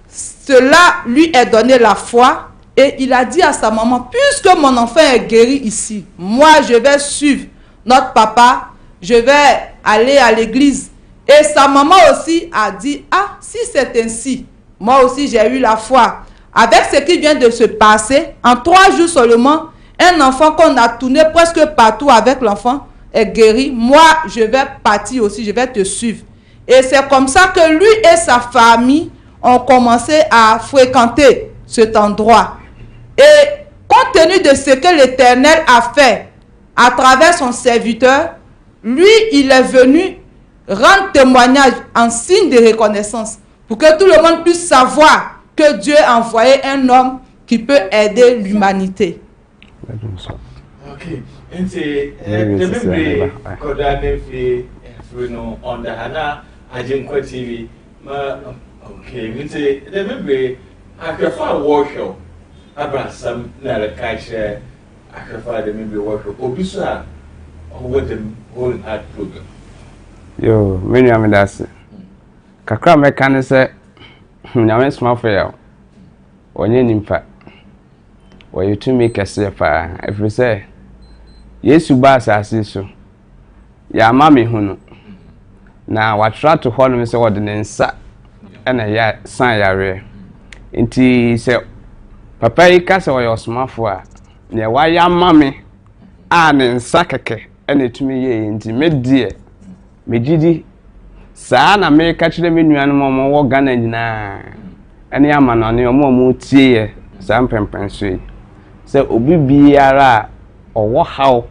Cela lui est donné la foi et il a dit à sa maman, puisque mon enfant est guéri ici, moi je vais suivre notre papa, je vais aller à l'église. Et sa maman aussi a dit, ah, si c'est ainsi, moi aussi j'ai eu la foi. Avec ce qui vient de se passer, en 3 jours seulement, un enfant qu'on a tourné presque partout avec l'enfant est guéri. Moi, je vais partir aussi, je vais te suivre. Et c'est comme ça que lui et sa famille ont commencé à fréquenter cet endroit. Et compte tenu de ce que l'Éternel a fait à travers son serviteur, lui, il est venu rendre témoignage en signe de reconnaissance pour que tout le monde puisse savoir que Dieu a envoyé un homme qui peut aider l'humanité. Ok. Nti bebree koda ne fi no on the Hana AGYENKWA TV ma okay nti bebree akrefa worship abrasam na le kache akrefa de bebree worship obi so a with the whole heart program yo menu amedase kakra meka ne se NYAMESOMAFOYAWOH onye nimpa wayetumi kese pa every say Yesu ba asase so ya mame hunu na watra to ho no se wode ne nsa ena ya san yare nti se papa yi ka se wo osomafo a ne wa ya mame a ne nsa keke ena etumi ye nti medie megidi saa na me ka kire me nuanu mo wo Ghana nyina ene ama no ne mo tie ye saa mpempenso yi se obi biara owo haw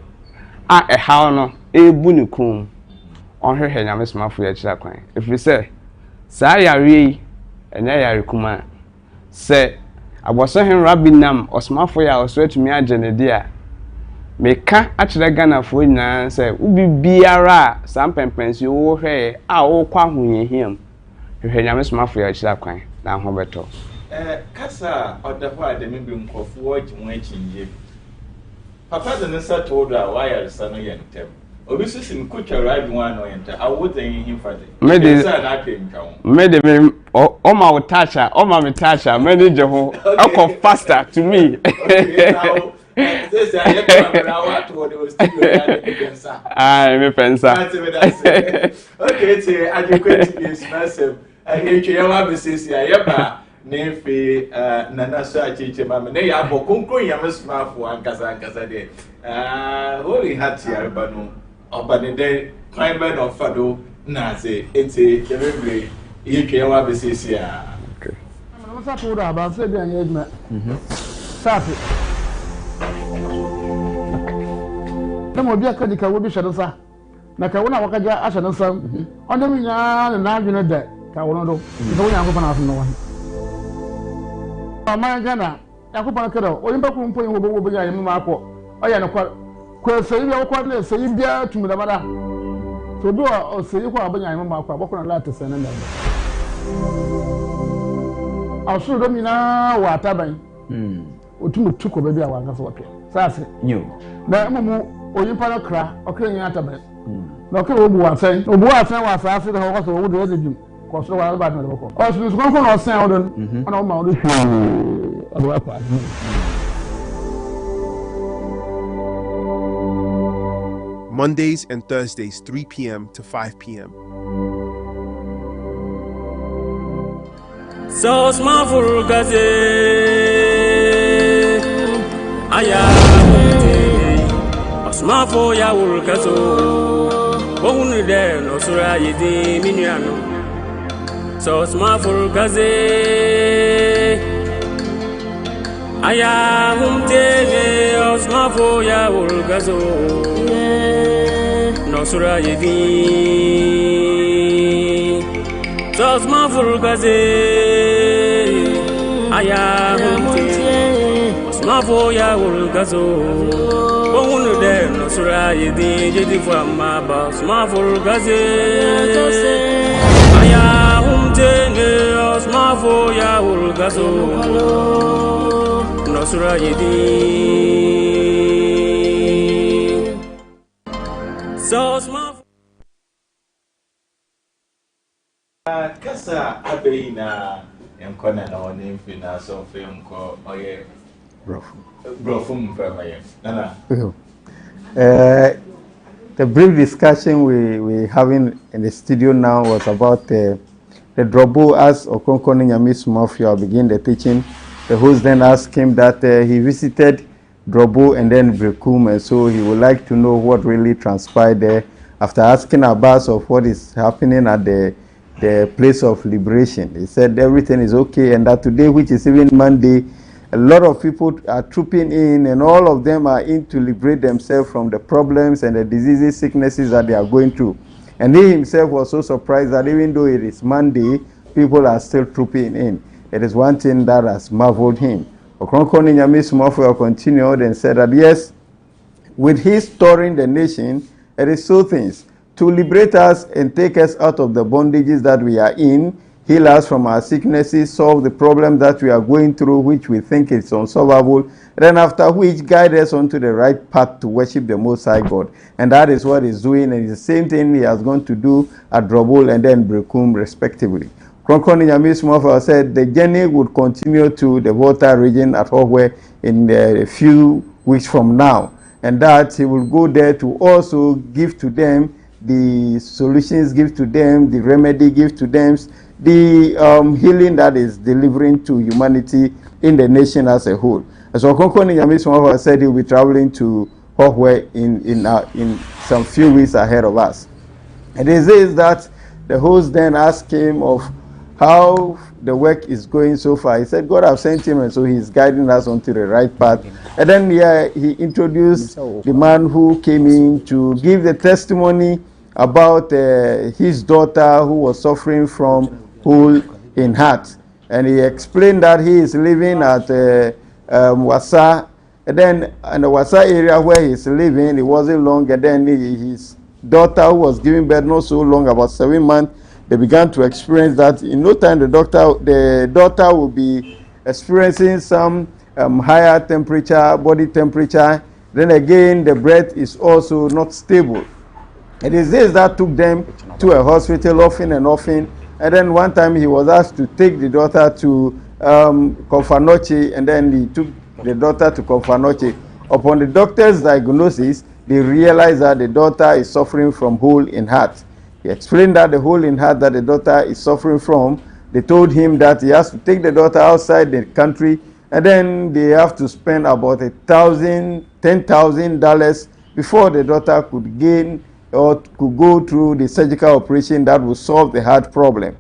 a haw no ebu ne kum onhwehwe NYAMESOMAFO ya kira kwan efiri se saa yare yi enya yare kuma se abosohen rabinam osmafo ya oswetumi agenede meka achire Ghana fo nyina se ubi biara sam pempensi wo hwe a wo kwa hoyehiam hwe nyamesomafo ya chira kwan na ho beto kasa odaho ademi bi nkofo wo gimwa chinje papa de nsa todo a wire sano yentem obi sisi mkutwa ride one no yenta awodhen hin fade me sa na atwentwa me de o ma wo tacha o ma me tacha me ni je ho akọ faster to me okay now this I have to what was studio ah me pensa okay it's adequate Esumasem NYAMESOMAFOYAWOH yeba nefe nana so achiche mama ne ya bokonkron yamesomafo ankasa de holy heart ya banu obanede climate of fado na say enti yebebre NYAMESOMAFO okay I'm not sure about say be an safi na obi aka dika wo bi hwe nsa na ka wo na wakaja ahwe nsa onde mi nya na adwene da ka wo no do so wo nyanko na aso no wa ama Ghana yakko pa kero oyimba ku mpo yin wo bo nya yim ma akọ oya no kwa seyi bi akọ na seyi bia tumi da bada so bi o seyi ko abanya yim ma akọ aboko na lati se na nda aso do mi na wa taban otumu tuko ba bia wa ngasa woke sase nyo na mumu oyimpa no kra okrenye ataban na okre obu wa sen wa asase de ho ko so wo de edum ko so wa ba de ko o so so ko no sen o don ona o ma o de ado apa Mondays and Thursdays, 3 p.m. to 5 p.m. So small for gaze aya SUMAFOYAWOH kaso ohunu de no sura yedi minuano so SUMAFO gaze aya humtele SUMAFOYAWOH kaso no sura yedi so SUMAFO gaze aya humtele SUMAFOYAWOH kaso ohunu de no sura yedi jedi fo amaba SUMAFO gaze aya humtele SUMAFOYAWOH kaso no sura yedi so SUMAFO kasa abeina enkona na onim fina so film ko oye brofum famaye nana the brief discussion we having in the studio now was about the Drobo as Okonkoni NYAMESOMAFOYAWOH begin the teaching. The host then asked him that he visited Drobo and then Brekum, and so he would like to know what really transpired there. After asking Abbas of what is happening at the place of liberation, he said everything is okay, and that today, which is even Monday, a lot of people are trooping in, and all of them are in to liberate themselves from the problems and the diseases, sicknesses that they are going through. And he himself was so surprised that even though it is Monday, people are still trooping in. It is one thing that has marveled him. Okonkoni NYAMESOMAFOYAWOH continued and said that yes, with his touring the nation, it is so things to liberate us and take us out of the bondages that we are in, heal us from our sicknesses, solve the problem that we are going through, which we think is unsolvable, then after which guide us onto the right path to worship the Most High God. And that is what he's doing, and it's the same thing he has gone to do at Drobo and then Brekum respectively. Okonkoni NYAMESOMAFOYAWOH said the journey would continue to the Volta region at YAWOH in a few weeks from now, and that he will go there to also give to them the solutions, give to them the remedy, give to them the healing that is delivering to humanity in the nation as a whole. And so Okonkoni NYAMESOMAFOYAWOH said he will be traveling to YAWOH in some few weeks ahead of us. And it says that the host then asked him of how the work is going so far. He said God has sent him, and so he's guiding us onto the right path. And then he introduced the man who came in to give the testimony about his daughter who was suffering from hole in heart. And he explained that he is living at Wasa. And then in the Wasa area where he's living, it wasn't long. And then his daughter, who was giving birth not so long, about 7 months, they began to experience that in no time the daughter will be experiencing some higher temperature, body temperature. Then again, the breath is also not stable. It is this that took them to a hospital often and often. And then one time he was asked to take the daughter to Confanoche, and then he took the daughter to Confanoche. Upon the doctor's diagnosis, they realized that the daughter is suffering from hole in heart. He explained that the hole in heart that the daughter is suffering from, they told him that he has to take the daughter outside the country, and then they have to spend about $10,000 before the daughter could gain or could go through the surgical operation that will solve the heart problem.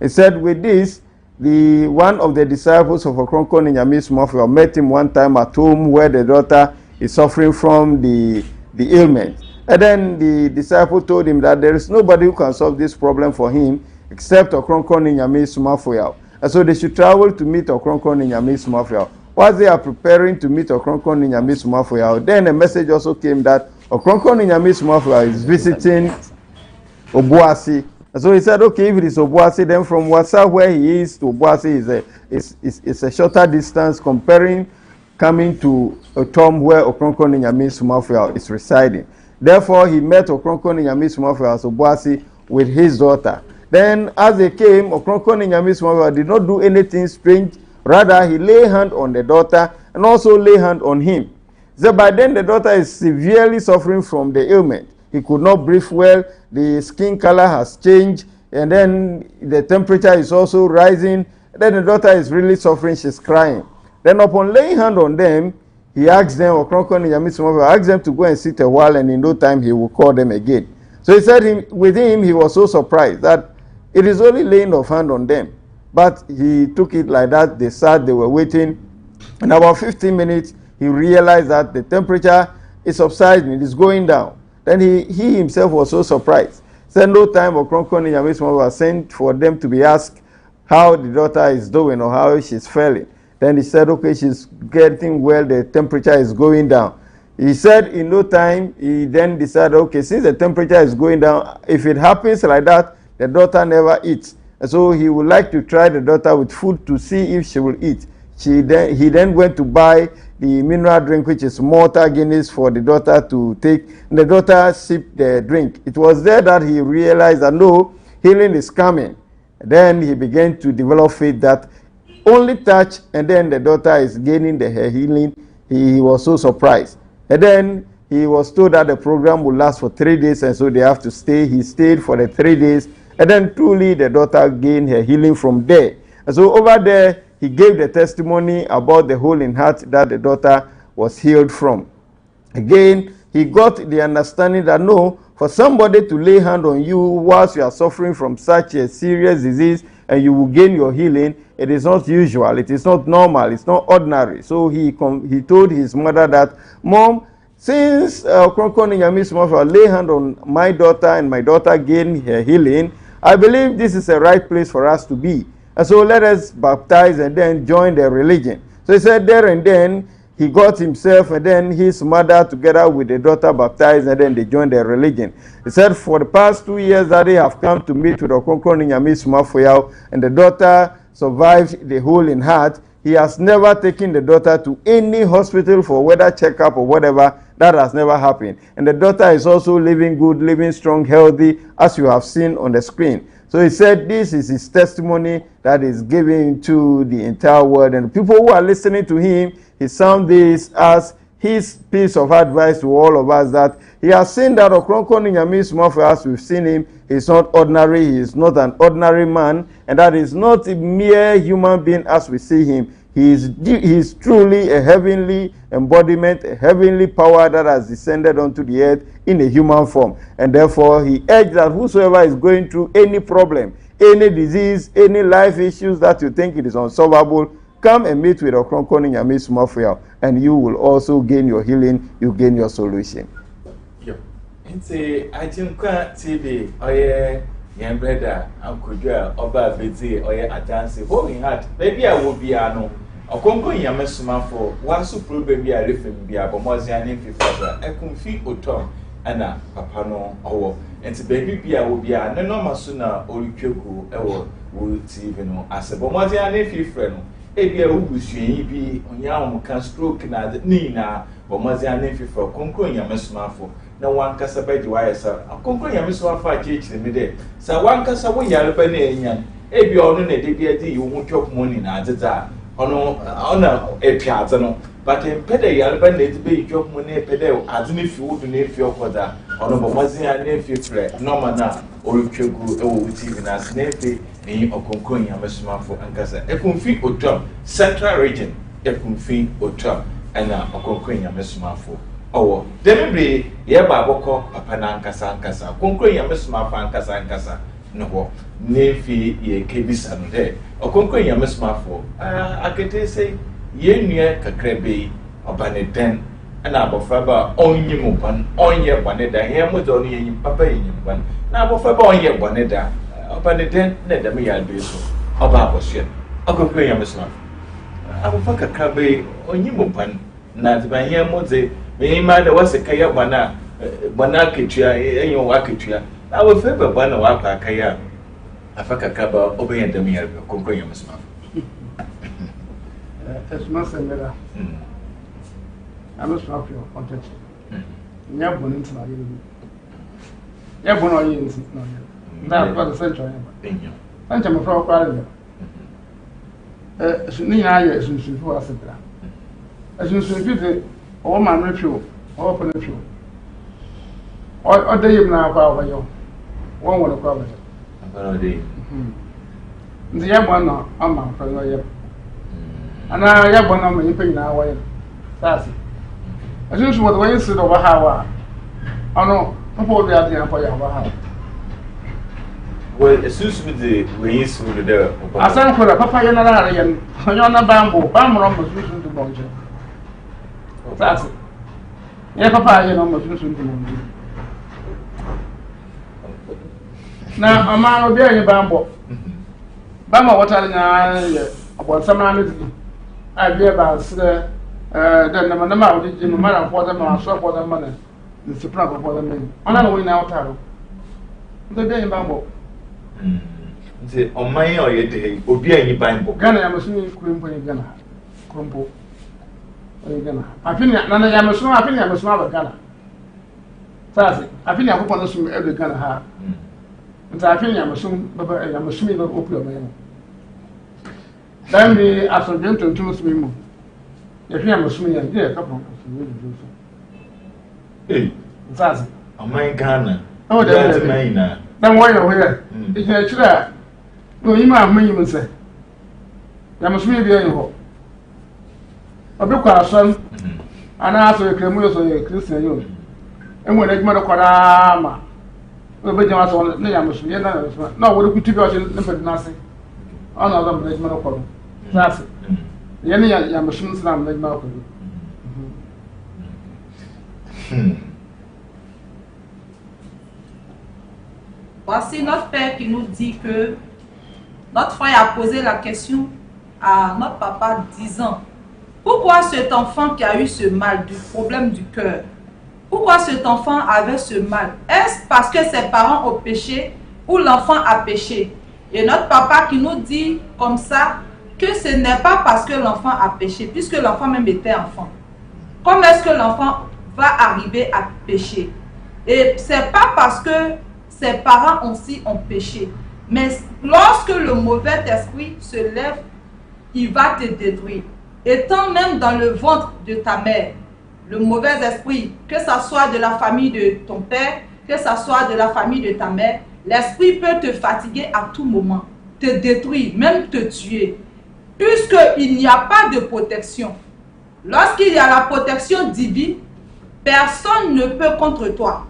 He said with this, one of the disciples of Okronkwo NYAMESOMAFOYAWOH met him one time at home where the daughter is suffering from the ailment. And then the disciple told him that there is nobody who can solve this problem for him except Okronkwo NYAMESOMAFOYAWOH. And so they should travel to meet Okronkwo NYAMESOMAFOYAWOH. Whilst they are preparing to meet Okronkwo NYAMESOMAFOYAWOH, then a message also came that Okronkwo NYAMESOMAFOYAWOH is visiting Obuasi. And so he said, okay, if it is Obuasi, then from Wasa where he is to Obuasi is a shorter distance comparing coming to a tomb where Okronkwo NYAMESOMAFOYAWOH is residing. Therefore, he met Okronkwo NYAMESOMAFOYAWOH Obuasi with his daughter. Then as they came, Okronkwo NYAMESOMAFOYAWOH did not do anything strange. Rather, he lay hand on the daughter and also lay hand on him. So by then, the daughter is severely suffering from the ailment. He could not breathe well. The skin color has changed. And then the temperature is also rising. Then the daughter is really suffering. She's crying. Then upon laying hand on them, he asked them, Okronkwo NYAMESOMAFOYAWOH asked them to go and sit a while, and in no time he will call them again. So he said with him, he was so surprised that it is only laying of hand on them. But he took it like that. They sat, they were waiting. In about 15 minutes, he realized that the temperature is subsiding, it is going down. Then he himself was so surprised. Said no time, Okronkwo NYAMESOMAFOYAWOH sent for them to be asked how the daughter is doing or how she's feeling. Then he said, okay, she's getting well, the temperature is going down. He said in no time, he then decided, okay, since the temperature is going down, if it happens like that, the daughter never eats. And so he would like to try the daughter with food to see if she will eat. He then went to buy the mineral drink, which is Malta Guinness, for the daughter to take. And the daughter sipped the drink. It was there that he realized that no, healing is coming. Then he began to develop faith that only touch, and then the daughter is gaining her healing. He was so surprised. And then he was told that the program will last for 3 days, and so they have to stay. He stayed for the 3 days, and then truly the daughter gained her healing from there. And so over there, he gave the testimony about the hole in heart that the daughter was healed from. Again, he got the understanding that no, for somebody to lay hand on you whilst you are suffering from such a serious disease and you will gain your healing, it is not usual, it is not normal, it's not ordinary. So he told his mother that, Mom, since Okronkwo NYAMESOMAFOYAWOH lay hand on my daughter and my daughter gained her healing, I believe this is the right place for us to be. And so let us baptize and then join the religion. So he said there and then he got himself and then his mother together with the daughter baptized, and then they joined the religion. He said for the past 2 years that they have come to meet with Okronkwo NYAMESOMAFOYAWOH, and the daughter survived the hole in heart. He has never taken the daughter to any hospital for whether checkup or whatever. That has never happened. And the daughter is also living good, living strong, healthy, as you have seen on the screen. So he said this is his testimony that is given to the entire world. And people who are listening to him, he sounds this as his piece of advice to all of us, that he has seen that Okronkwo NYAMESOMAFOYAWOH, as we've seen him, he's not ordinary, he is not an ordinary man, and that is not a mere human being as we see him. He is truly a heavenly embodiment, a heavenly power that has descended onto the earth in a human form. And therefore, he urged that whosoever is going through any problem, any disease, any life issues that you think it is unsolvable, come and meet with Okronkwo NYAMESOMAFOYAWOH, and you will also gain your healing, you gain your solution. It's AGYENKWA TV, Young brother, Uncle Joel, Oba Bezi, or your adansi, holding heart, baby, I will be a no. A congo Nyamesomafo, one super baby, I live in Bia, but was your name for I can feel Otom, and a papano, or and to baby Bia will be a no sooner or you will see even as a bomb, your name friend. Ebi a ubusuyi bi onyawo kan stroke na ni na bomazi anefi for konko Nyamesomafo na wankasa baji wayesa konko Nyamesomafo achichire mi de sa wankasa wo yare ba na enyan ebi ono na de bia di yu chop money na adza ona epiaze no but empede yare ba na de be chop money empede adze ne fi wudu na efi okoda ono bomazi anefi fre normal na orutwegu ewo TV na snefi ni okonko Nyamesomafo ankasa ekumfi otom central region ekumfi otom ana okonko Nyamesomafo owo delivery ye ba boko papa na ankasa okonko Nyamesomafo ankasa no ho nefi ye kebisa no de okonko Nyamesomafo akete say ye nua kakrabe obane den ana abofra ba onyimu ban onye bane da he mo do no ye papa ye nyim ban na abofra ba onye bane da obane den na da me ya be so oba abosye okonko Nyamesomafo abofra kakrabe onyimu ban na de ban he mo de me ma da wasika ya bana ketua enyo wa ketua na abofra ba bana wa ka kaya afaka kaba oben da me ya be okonko Nyamesomafo Esumasem mera Nyamesomafo content nya bonu ntuna ye ni ya bonu oye nti no ya na kwa central ya ba anja mo fra kwa ya ni ya ye sunsunfu asebra sunsunfu de o ma no twu o pa no twu o de yim na kwa ba yo won won kwa ba abana de ndi ya bonu ama fra no ye ana ya bonu ma yipa nyina wa ye sasi asunsu mo de wan si do ba ha wa ano po de ade an pa ya ba ha well esusu de we yin su de asan ko la papa ye na la ye onyo na bambo bamro mo susu de bonje sasi ye papa ye no mo susu de bonje na ama obi anyi bambo wata nya ye abonsama na di abi ba sire then na ma odi ji ma na for them ma so for them na ni supra for them ni ona no we na otaro ndo bi anyi bambo nti oman oye de obi anyi bambo Ghana ya masumi kurumpo ni Ghana kurumpo ni Ghana afini na ya masumi afini ya masumi ba Ghana sasa afini akopɔ no sum ebe Ghana ha nta afini ya masumi ba opio ma yemo dan bi asodwen tonton sumi mu ya fi ya masumi ya de ka pon sumi du so sasa oman Ghana o de mai na dan woyo hoye ije chira no yima amanyi mu se ya masumi bi ayi ho obi kwa asan ana aso ekremu yo so ye Christian yo enwe na ejuma do kwara ma obi jama so ne ya masumi ye na wo de kutu bi o se ne pedi na se ana da mo ejuma do kwara sasa ye ne ya masumi slam na ejuma kwara Voici notre père qui nous dit que notre frère a posé la question à notre papa disant: pourquoi cet enfant qui a eu ce mal, du problème du cœur, pourquoi cet enfant avait ce mal? Est-ce parce que ses parents ont péché ou l'enfant a péché? Et notre papa qui nous dit comme ça que ce n'est pas parce que l'enfant a péché, puisque l'enfant même était enfant. Comment est-ce que l'enfant va arriver à pécher? Et c'est pas parce que ses parents aussi ont péché. Mais lorsque le mauvais esprit se lève, il va te détruire. Étant même dans le ventre de ta mère, le mauvais esprit, que ça soit de la famille de ton père, que ça soit de la famille de ta mère, l'esprit peut te fatiguer à tout moment, te détruire, même te tuer. Puisqu'il n'y a pas de protection. Lorsqu'il y a la protection divine, personne ne peut contre toi,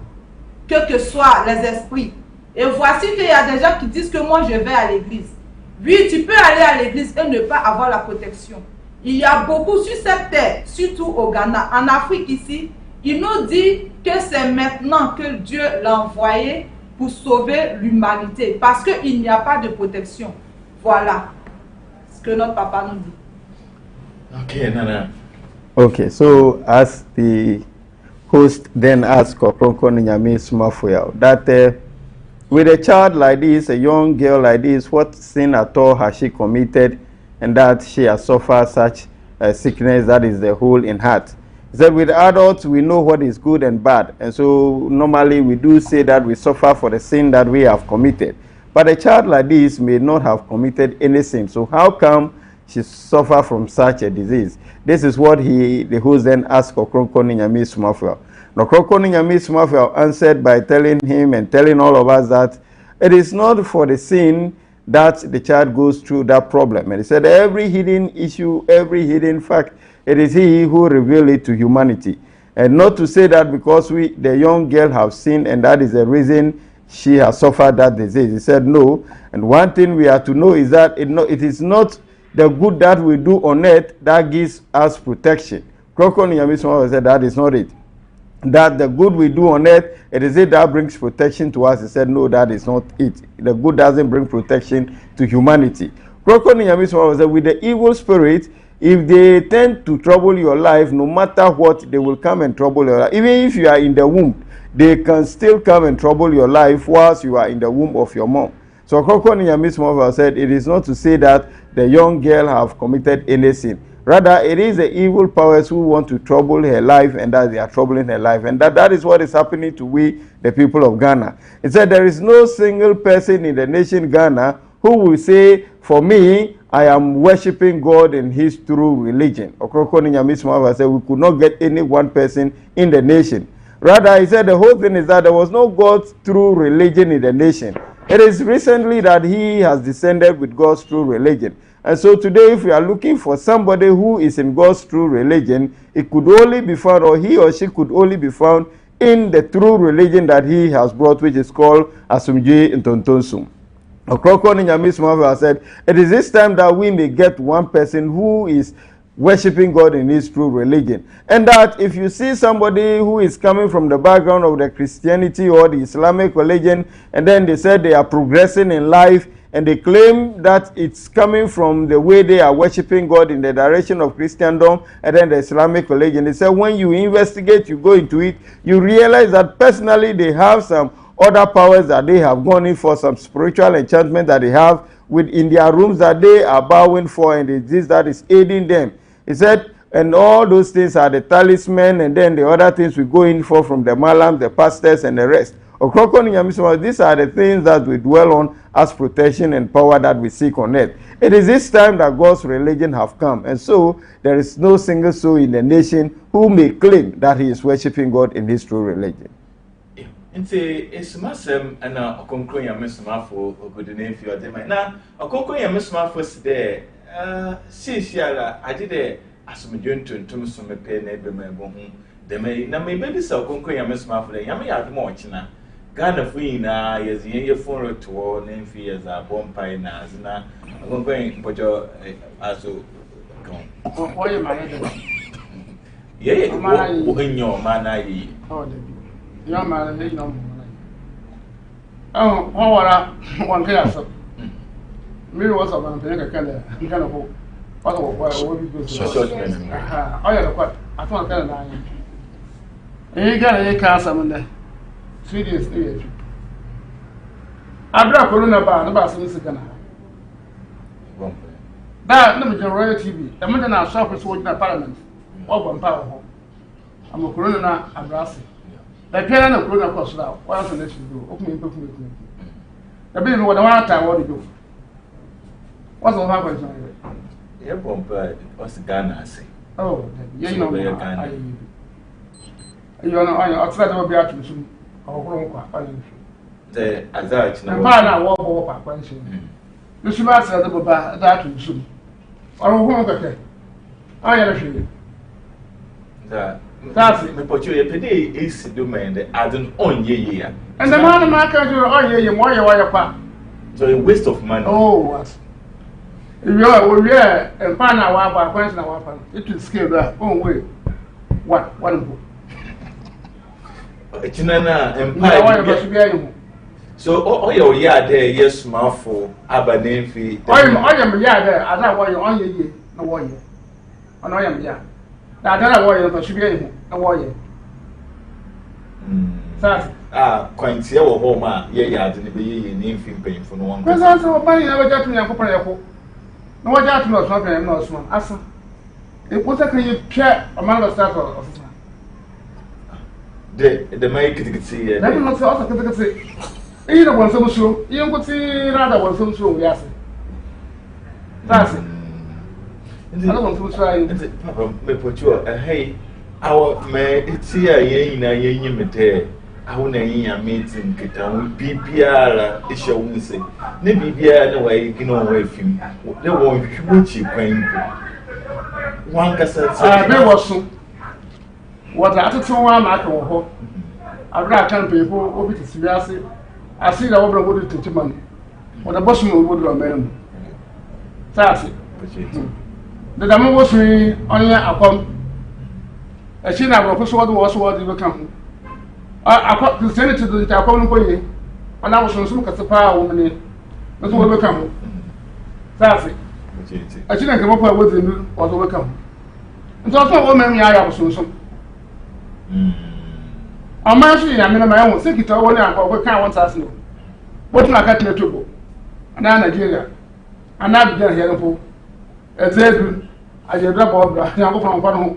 que soient les esprits. Et voici qu'il y a des gens qui disent que moi je vais à l'église. Oui, tu peux aller à l'église et ne pas avoir la protection. Il y a beaucoup sur cette terre, surtout au Ghana, en Afrique ici, il nous dit que c'est maintenant que Dieu l'a envoyé pour sauver l'humanité parce qu'il n'y a pas de protection. Voilà ce que notre papa nous dit. Okay, Nana. Okay, so as the host then asked NYAMESOMAFOYAWOH that with a child like this, a young girl like this, what sin at all has she committed, and that she has suffered such a sickness that is the hole in heart? He said, with adults, we know what is good and bad, and so normally we do say that we suffer for the sin that we have committed. But a child like this may not have committed any sin, so how come she suffer from such a disease? This is what the host then asked NYAMESOMAFOYAWOH. Now, NYAMESOMAFOYAWOH answered by telling him and telling all of us that it is not for the sin that the child goes through that problem. And he said, every hidden issue, every hidden fact, it is he who revealed it to humanity. And not to say that because the young girl have sinned and that is the reason she has suffered that disease. He said, no. And one thing we have to know is that it is not the good that we do on earth that gives us protection. NYAMESOMAFOYAWOH said that is not it. That the good we do on earth, it is it that brings protection to us. He said, no, that is not it. The good doesn't bring protection to humanity. NYAMESOMAFOYAWOH said, with the evil spirit, if they tend to trouble your life, no matter what, they will come and trouble your life. Even if you are in the womb, they can still come and trouble your life whilst you are in the womb of your mom. So NYAMESOMAFOYAWOH said, it is not to say that the young girl have committed any sin. Rather, it is the evil powers who want to trouble her life, and that they are troubling her life. And that is what is happening to we, the people of Ghana. It said there is no single person in the nation Ghana who will say, for me, I am worshiping God in his true religion. NYAMESOMAFOYAWOH said we could not get any one person in the nation. Rather, he said the whole thing is that there was no God's true religion in the nation. It is recently that he has descended with God's true religion. And so today, if we are looking for somebody who is in God's true religion, it could only be found, or he or she could only be found in the true religion that he has brought, which is called ASUMASEM. NYAMESOMAFOYAWOH said, it is this time that we may get one person who is worshiping God in his true religion. And that if you see somebody who is coming from the background of the Christianity or the Islamic religion, and then they said they are progressing in life, and they claim that it's coming from the way they are worshiping God in the direction of Christendom and then the Islamic religion. They said when you investigate, you go into it, you realize that personally they have some other powers that they have gone in for, some spiritual enchantment that they have in their rooms that they are bowing for, and it is that is aiding them. He said, and all those things are the talisman, and then the other things we go in for from the malams, the pastors, and the rest. These are the things that we dwell on as protection and power that we seek on earth. It is this time that God's religion have come, and so there is no single soul in the nation who may claim that he is worshiping God in his true religion. Nti Esumasem ana okonkron NYAMESOMAFO ogodene fi odema na okonkron NYAMESOMAFO side sisiala agide asomdwontontom somepe na ebemebo hu deme na me bebi sa okonkron NYAMESOMAFO de yame yadoma ochina Ghana fu yina ye phone to na mfi ye za bompai na azina okonkron mpojo aso kon oye ma ye ye wo enyo ma na yi ya ma ne no mo wara wan ka yaso mi wo so ban pe ka kala ka na ko wa so wo bi go so aha o ya ko aton ka na yin ga na ka sa mun da serious serious abra corona ba na ba so ni sigana da na me Royal TV da mun da na so ko so na parliament o bon pa ho am corona na abrasi the piano na corona course now why so let you go open me the be no one time what do what's all happen to yeah bomba what's Ghana say oh yeah you know you know I try to be at you or kwa the azach na ba na wo bo pa kwanshi you should not say the baba that you or who ka ke aya na shi that's it. Me pocho ye pede isi do man the adon on ye ya. And the man market on ye more ye pa. So a waste of money. Oh what? If you are and pan our ba kwansi na wa pan. It will scale that. Oh wait. What go? Echina na empire. Na wa ye ba su bia you. So oh yeah there yes SUMAFO abanefi. Oh yeah there ada wo ye on ye na wo ye. Ono yam ya. Da da wo ye to shibie mu na wo ye. Sa kwantie wo ho ma ye ya de ne be ye ne mfi mpanyimfo no won. Kwesa so bani na waja tu nyankopon yako. Na waja tu no so kan na so asa. E ko ta kan ye twa amanga start office. The mai kitikiti ye. Na no so kitikiti. E na won so so, e nko ti na da won so so wi ase. That's it. Ana won so so ayi. Papa me pocho hey awo me ti a ye nyina ye nyimete. Awo na yin meeting kita won bibiara e hye won se. Ne bibiara na wa yi gina won afim. Ne won hwibochi kwan ko. Wan kasa be woso. What atete won ma ka wo ho. Abra kan pe ko obi ti sibiase. Asi da wo bra wo ti man. Wo da bosu mo wo do men. Sasi. The damo was me only upon a chin. I was what you come. I got to send it to the Japon Boy, and I was on some Casapa woman. That's what we come. Sassy. I shouldn't come up with the or the welcome. And so I woman, I was on some. I'm actually, I mean, my own think it all now, what kind of us know. What I got to go. And I'm Nigeria. And I began here for. Exactly. I just drop off the young from Pano.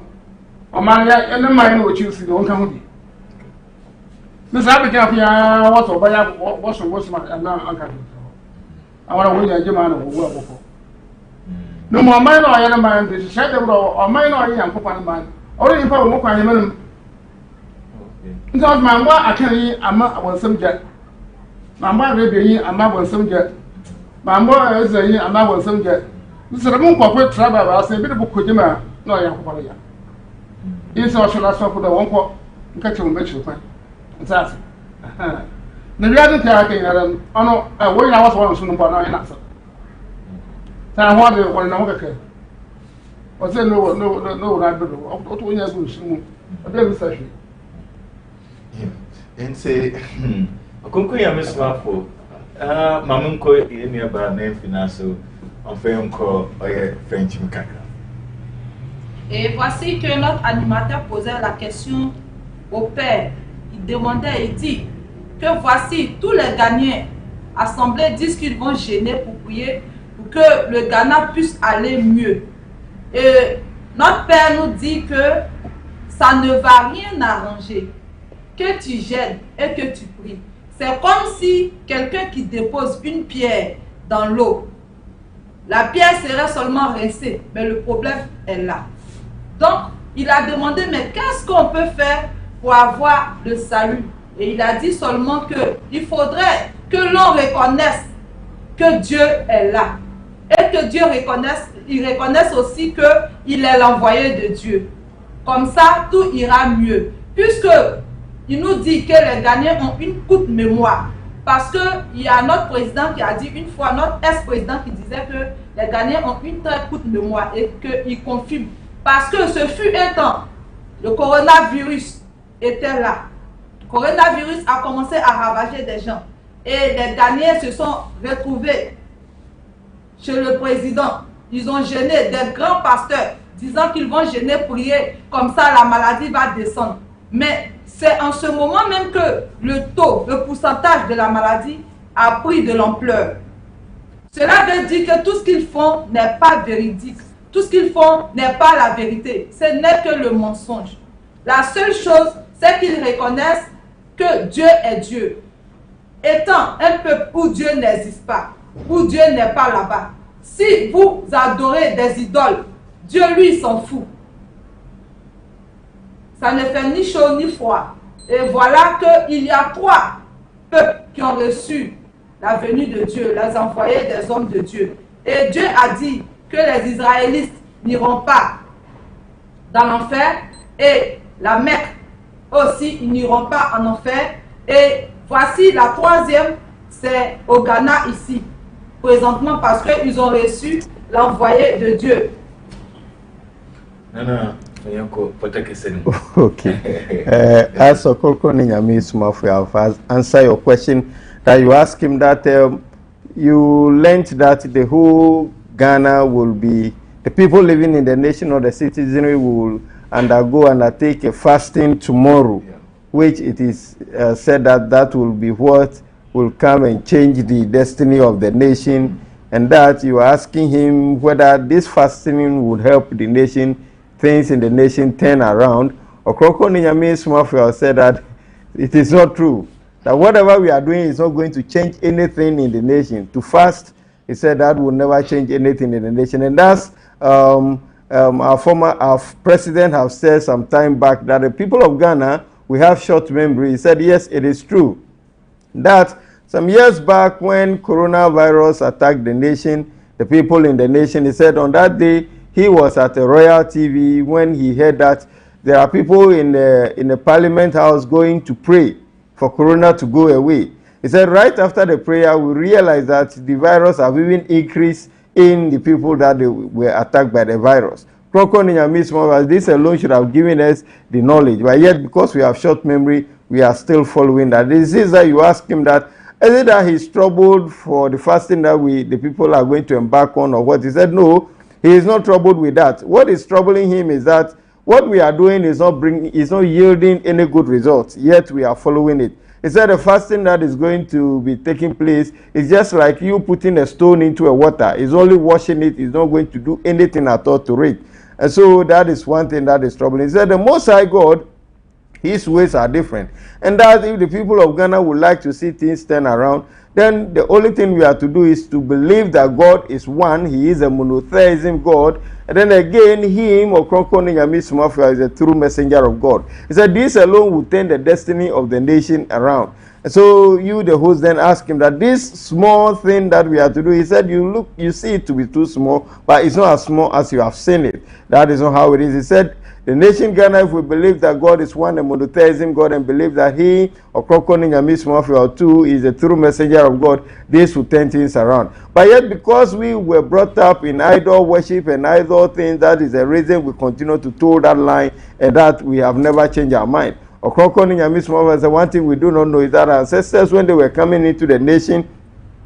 A man, and the mind which you see don't come. Miss Abigail, what's over? What's my uncle? I want to win a German who will work. No more minor or young man, this is shadow or minor or young papa man. Only if I walk on him. Because my mother, I can't eat a mother was some jet. My mother will be a mother was some jet. My mother is a mother was some jet. This is a moon corporate travel. I say, bit of Kujima, no young Papaya. It's also last for the one quote, catch you make your point. That's it. The reality I don't know, when I was one soon upon an answer. I wanted one longer. Was there no, I don't know. What when you're good, a very session. And say, I couldn't miss SUMAFO. Mamunko in nearby name financial. On fait encore French Mkaka. Et voici que notre animateur posait la question au père. Il demandait, il dit que voici tous les Ghanéens assemblés disent qu'ils vont gêner pour prier pour que le Ghana puisse aller mieux. Et notre père nous dit que ça ne va rien arranger, que tu gênes et que tu pries. C'est comme si quelqu'un qui dépose une pierre dans l'eau. La pierre serait seulement rincée, mais le problème est là. Donc, il a demandé, mais qu'est-ce qu'on peut faire pour avoir le salut? Et il a dit seulement qu'il faudrait que l'on reconnaisse que Dieu est là. Et que Dieu reconnaisse aussi qu'il est l'envoyé de Dieu. Comme ça, tout ira mieux. Puisque il nous dit que les Ghanéens ont une courte mémoire. Parce qu'il y a notre président qui a dit une fois, notre ex-président qui disait que les Ghanéens ont une très courte mémoire et qu'il confirme. Parce que ce fut un temps, le coronavirus était là. Le coronavirus a commencé à ravager des gens. Et les Ghanéens se sont retrouvés chez le président. Ils ont gêné des grands pasteurs disant qu'ils vont gêner, prier, comme ça la maladie va descendre. Mais c'est en ce moment même que le pourcentage de la maladie a pris de l'ampleur. Cela veut dire que tout ce qu'ils font n'est pas véridique. Tout ce qu'ils font n'est pas la vérité. Ce n'est que le mensonge. La seule chose, c'est qu'ils reconnaissent que Dieu est Dieu. Étant un peuple où Dieu n'existe pas, où Dieu n'est pas là-bas, si vous adorez des idoles, Dieu lui s'en fout. Ça ne fait ni chaud ni froid. Et voilà qu'il y a 3 peuples qui ont reçu la venue de Dieu, les envoyés des hommes de Dieu. Et Dieu a dit que les Israélites n'iront pas dans l'enfer. Et la Mecque aussi, ils n'iront pas en enfer. Et voici la 3e, c'est au Ghana ici, présentement, parce qu'ils ont reçu l'envoyé de Dieu. Non. Okay. As Okolko NYAMESOMAFOYAWOH has answered your question, that you ask him that you learned that the whole Ghana will be, the people living in the nation or the citizenry will undertake a fasting tomorrow, which it is said that will be what will come and change the destiny of the nation, and that you are asking him whether this fasting would help the nation, things in the nation turn around. Okroko NYAMESOMAFOYAWOH said that it is not true, that whatever we are doing is not going to change anything in the nation. To fast, he said that will never change anything in the nation. And that's our president have said some time back that the people of Ghana, we have short memory. He said, yes, it is true that some years back when coronavirus attacked the nation, the people in the nation, he said on that day he was at a Royal TV when he heard that there are people in the Parliament House going to pray for corona to go away. He said right after the prayer we realized that the virus have even increased in the people that they were attacked by the virus. This alone should have given us the knowledge, but yet because we have short memory, we are still following that. This is that you ask him that, is it that he's troubled for the fasting that the people are going to embark on, or what? He said no, he is not troubled with that. What is troubling him is that what we are doing is not yielding any good results, yet we are following it. He said the fasting that is going to be taking place is just like you putting a stone into a water. It's only washing it. It's not going to do anything at all to it. And so that is one thing that is troubling. He said the Most High God, his ways are different. And that if the people of Ghana would like to see things turn around, then the only thing we have to do is to believe that God is one. He is a monotheism God. And then again, him, Okroko NYAMESOMAFOYAWOH, is a true messenger of God. He said this alone will turn the destiny of the nation around. And so you, the host, then ask him that this small thing that we have to do, he said you see it to be too small, but it's not as small as you have seen it. That is not how it is. He said the nation Ghana, if we believe that God is one, a monotheism God, and believe that he, Okroko NYAMESOMAFOYAWOH too, is a true messenger of God, this will turn things around. But yet because we were brought up in idol worship and idol things, that is the reason we continue to toe that line, and that we have never changed our mind. Okroko NYAMESOMAFOYAWOH said one thing we do not know is that our ancestors, when they were coming into the nation,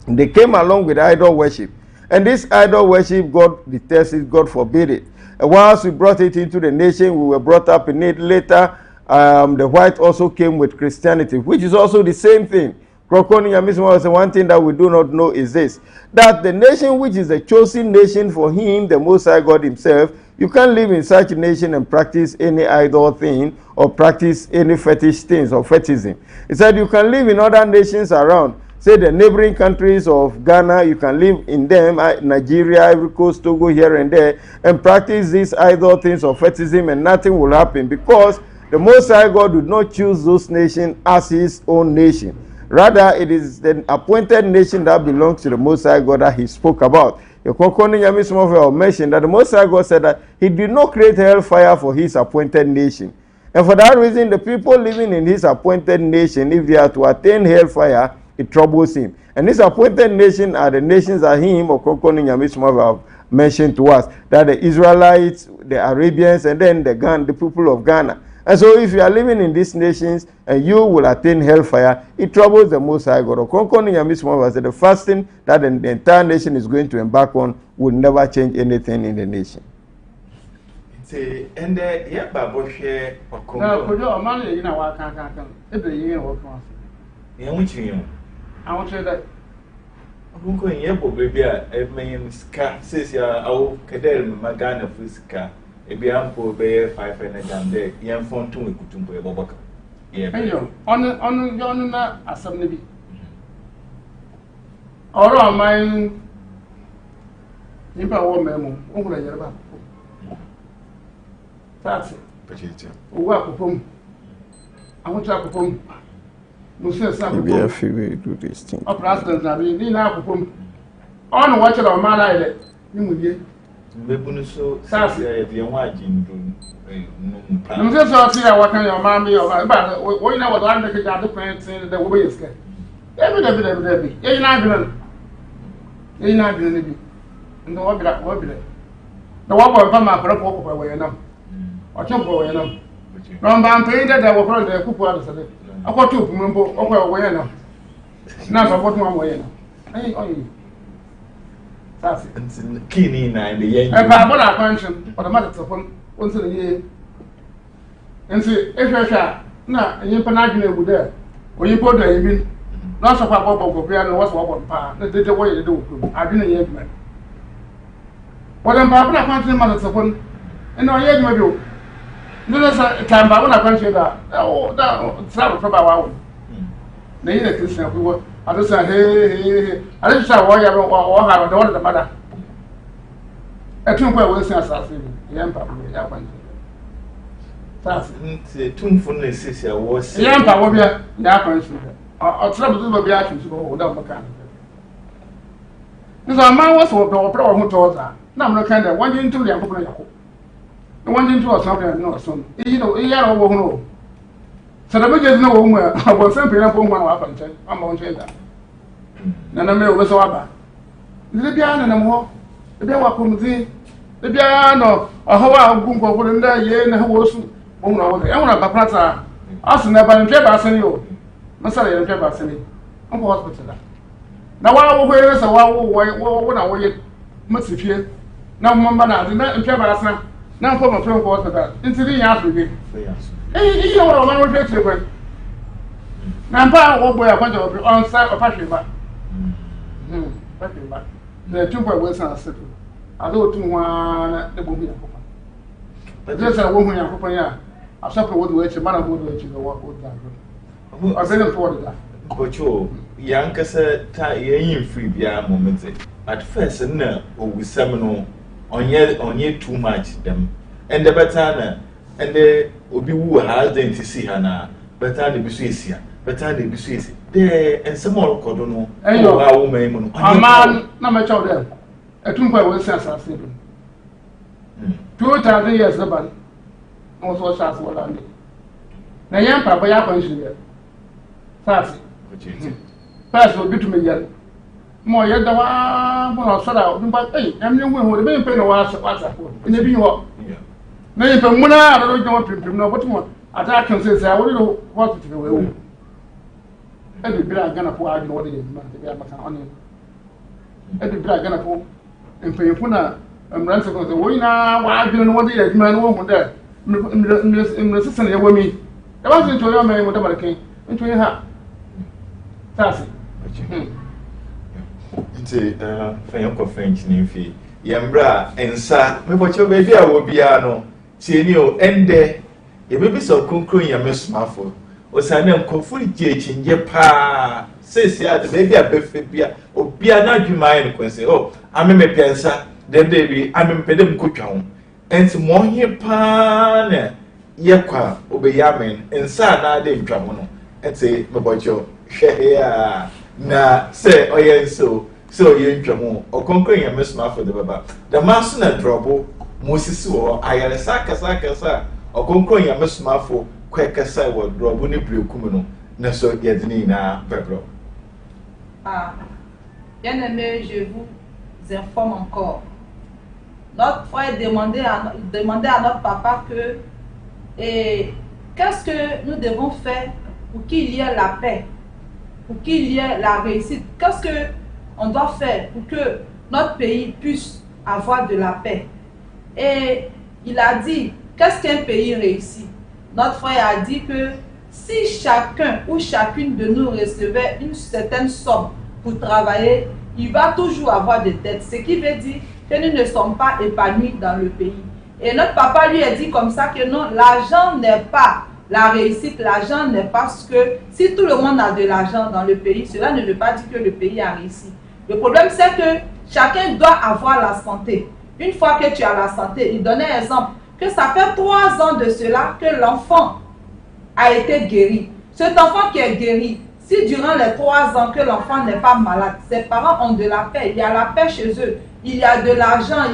they came along with idol worship. And this idol worship, God detests it, God forbid it. And once we brought it into the nation, we were brought up in it. Later, the white also came with Christianity, which is also the same thing. Okroko NYAMESOMAFOYAWOH said one thing that we do not know is this, that the nation which is a chosen nation for him, the Most High God himself, you can't live in such a nation and practice any idol thing or practice any fetish things or fetishism. He said you can live in other nations around, say the neighboring countries of Ghana, you can live in them, Nigeria, Ivory Coast, Togo, here and there, and practice these idol things or fetishism, and nothing will happen, because the Most High God did not choose those nations as his own nation. Rather, it is the appointed nation that belongs to the Most High God that he spoke about. Okroko NYAMESOMAFOYAWOH mentioned that the Most High God said that he did not create hellfire for his appointed nation. And for that reason, the people living in his appointed nation, if they are to attain hellfire, it troubles him. And his appointed nation are the nations that him, Okroko NYAMESOMAFOYAWOH, mentioned to us, that the Israelites, the Arabians, and then the people of Ghana. And so if you are living in these nations and you will attain hellfire, it troubles the Most High God. Okroko NYAMESOMAFOYAWOH said the fasting that the entire nation is going to embark on will never change anything in the nation. And yeah, Babo share or now, could your money, you know, I can't. Every year, what was it? Which you? I want to say that. I'm going here, baby. I mean, Ska says, I will Cadel Magana Fusca. A biampo bear 5 and a damn day, young phone to Kutumbo Boboka. Yeah, on John Assembly. All of mine. Nipa woman, over a that's it. Work home. I want to have a home. Maybe I feel we do this thing. Up president, I mean, in our home. On watch it on my life. You will get. So, Sassy, if you're watching, I'm just sorry, what kind of mammy or about what know what I'm the different thing that will be scared. Every day. You're not going to be. And the work that. The work of my purple away enough. Or jump away enough. From Bam painted that were from the Cooper. I got 2 remember away enough. Now support one way. Hey, that's it. Kini na the yen. And I want a pension for the matter upon once a year. And see, if you're sure, now, and you panagin with there. When you put the even, not so far about piano was what part, the way you do. I didn't hear me. What I'm probably a pension matter upon, and I hear you. No, there's a time I want to pension that. Oh, that travel from our own. They need a Christian who I just say, hey, I just say, why I don't have a daughter, the mother. I think I will say, assassin, young papa, I went. That's it. Two fullness was young papa, I'll trouble to be actions to go without mechanic. This man was what the problem who told her. Now, I'm not kind of 1 into the uncle. 1 into or something, no, son. You know, no. So the budget no where I was simply up on one happened. I'm on that. None of me was over. The piano no more. The Biawako, the piano, or how I won't go for the year and who was one of the owner of the plaza. Us never in Jabba Senio. Masala in Jabba Senio. I'm hospital. Now, I will wear a while when I wait. Must be here. Now, Mamba, the man in Jabba. Now, for my friend was that. Into the house with you. You know what I want to do. Now, I'm going to go on site of Patrick. The 2 boys are settled. I don't do one the movie. But there's a woman in Pupania. I suffer with which a man who would the work with that. I said for that. But you, young said, tie free beer moment. At first, no, or with seminal on ye too much them. And the better. And the Obi who has them to see her now, but I be Swiss, but I be Swiss. There and some more cordono, and you are woman. A man, no much of them. A 2 boys are sleeping. 2,000 years the band also starts well on me. Now, young papa, ya pension yet. Fancy. First will be to me yet. More yet the one or sort out, but hey, I'm young woman who have been paying a while, so what's up? In the being what? Nay, from Muna, I don't know what you want. I can say, I will know what to do. Every bit I'm going to pour out what it is, man. Every bit I'm going to pour and pay Puna and Ransom goes away now. Why I don't know what it is, man. Woman there. In the system, you with me. I was into your man, whatever came into your hat. That's it. Into Fayoko French, Nymphy. Yambra and Sa, me what your baby I will be ano. Senio ende ye baby so konkro NYAMESOMAFO o sanem kofuri jechi nje pa sesi ade baby abefe bia obia na adwuma yen kwense oh ameme pensa dem baby ameme pedem kotwa ho enti mo hie pa na ye kwa obeyamen ensa na ade ntwa ho no enti mebocho hwe ya na se oyenso so ye ntwa ho o konkro NYAMESOMAFO de baba the master na drobo Moses wo ayaresa kasa okonkron NYAMESOMAFO kwekasa wo drobo ne brekum no na so yedini na pebro. Bien aimé, je vous informe encore. Notre frère demandait à notre papa que qu'est-ce que nous devons faire pour qu'il y ait la paix, pour qu'il y ait la réussite. Qu'est-ce que on doit faire pour que notre pays puisse avoir de la paix? Et il a dit, qu'est-ce qu'un pays réussit? Notre frère a dit que si chacun ou chacune de nous recevait une certaine somme pour travailler, il va toujours avoir des dettes. Ce qui veut dire que nous ne sommes pas épanouis dans le pays. Et notre papa lui a dit comme ça que non, l'argent n'est pas la réussite, l'argent n'est pas ce que... Si tout le monde a de l'argent dans le pays, cela ne veut pas dire que le pays a réussi. Le problème c'est que chacun doit avoir la santé. Une fois que tu as la santé, il donnait un exemple que ça fait 3 ans de cela que l'enfant a été guéri. Cet enfant qui est guéri, si durant les 3 ans que l'enfant n'est pas malade, ses parents ont de la paix, il y a la paix chez eux, il y a de l'argent,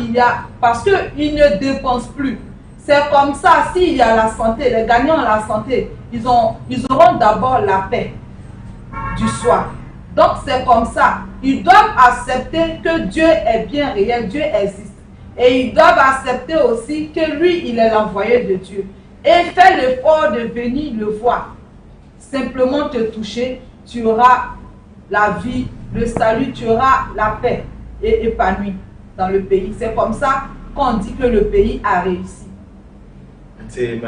parce qu'ils ne dépensent plus. C'est comme ça, s'il y a la santé, les gagnants ont la santé, ils auront d'abord la paix du soir. Donc c'est comme ça. Ils doivent accepter que Dieu est bien réel, Dieu existe. Et ils doivent accepter aussi que lui, il est l'envoyé de Dieu. Et fais l'effort de venir le voir. Simplement te toucher, tu auras la vie, le salut, tu auras la paix et épanouie dans le pays. C'est comme ça qu'on dit que le pays a réussi. Okay.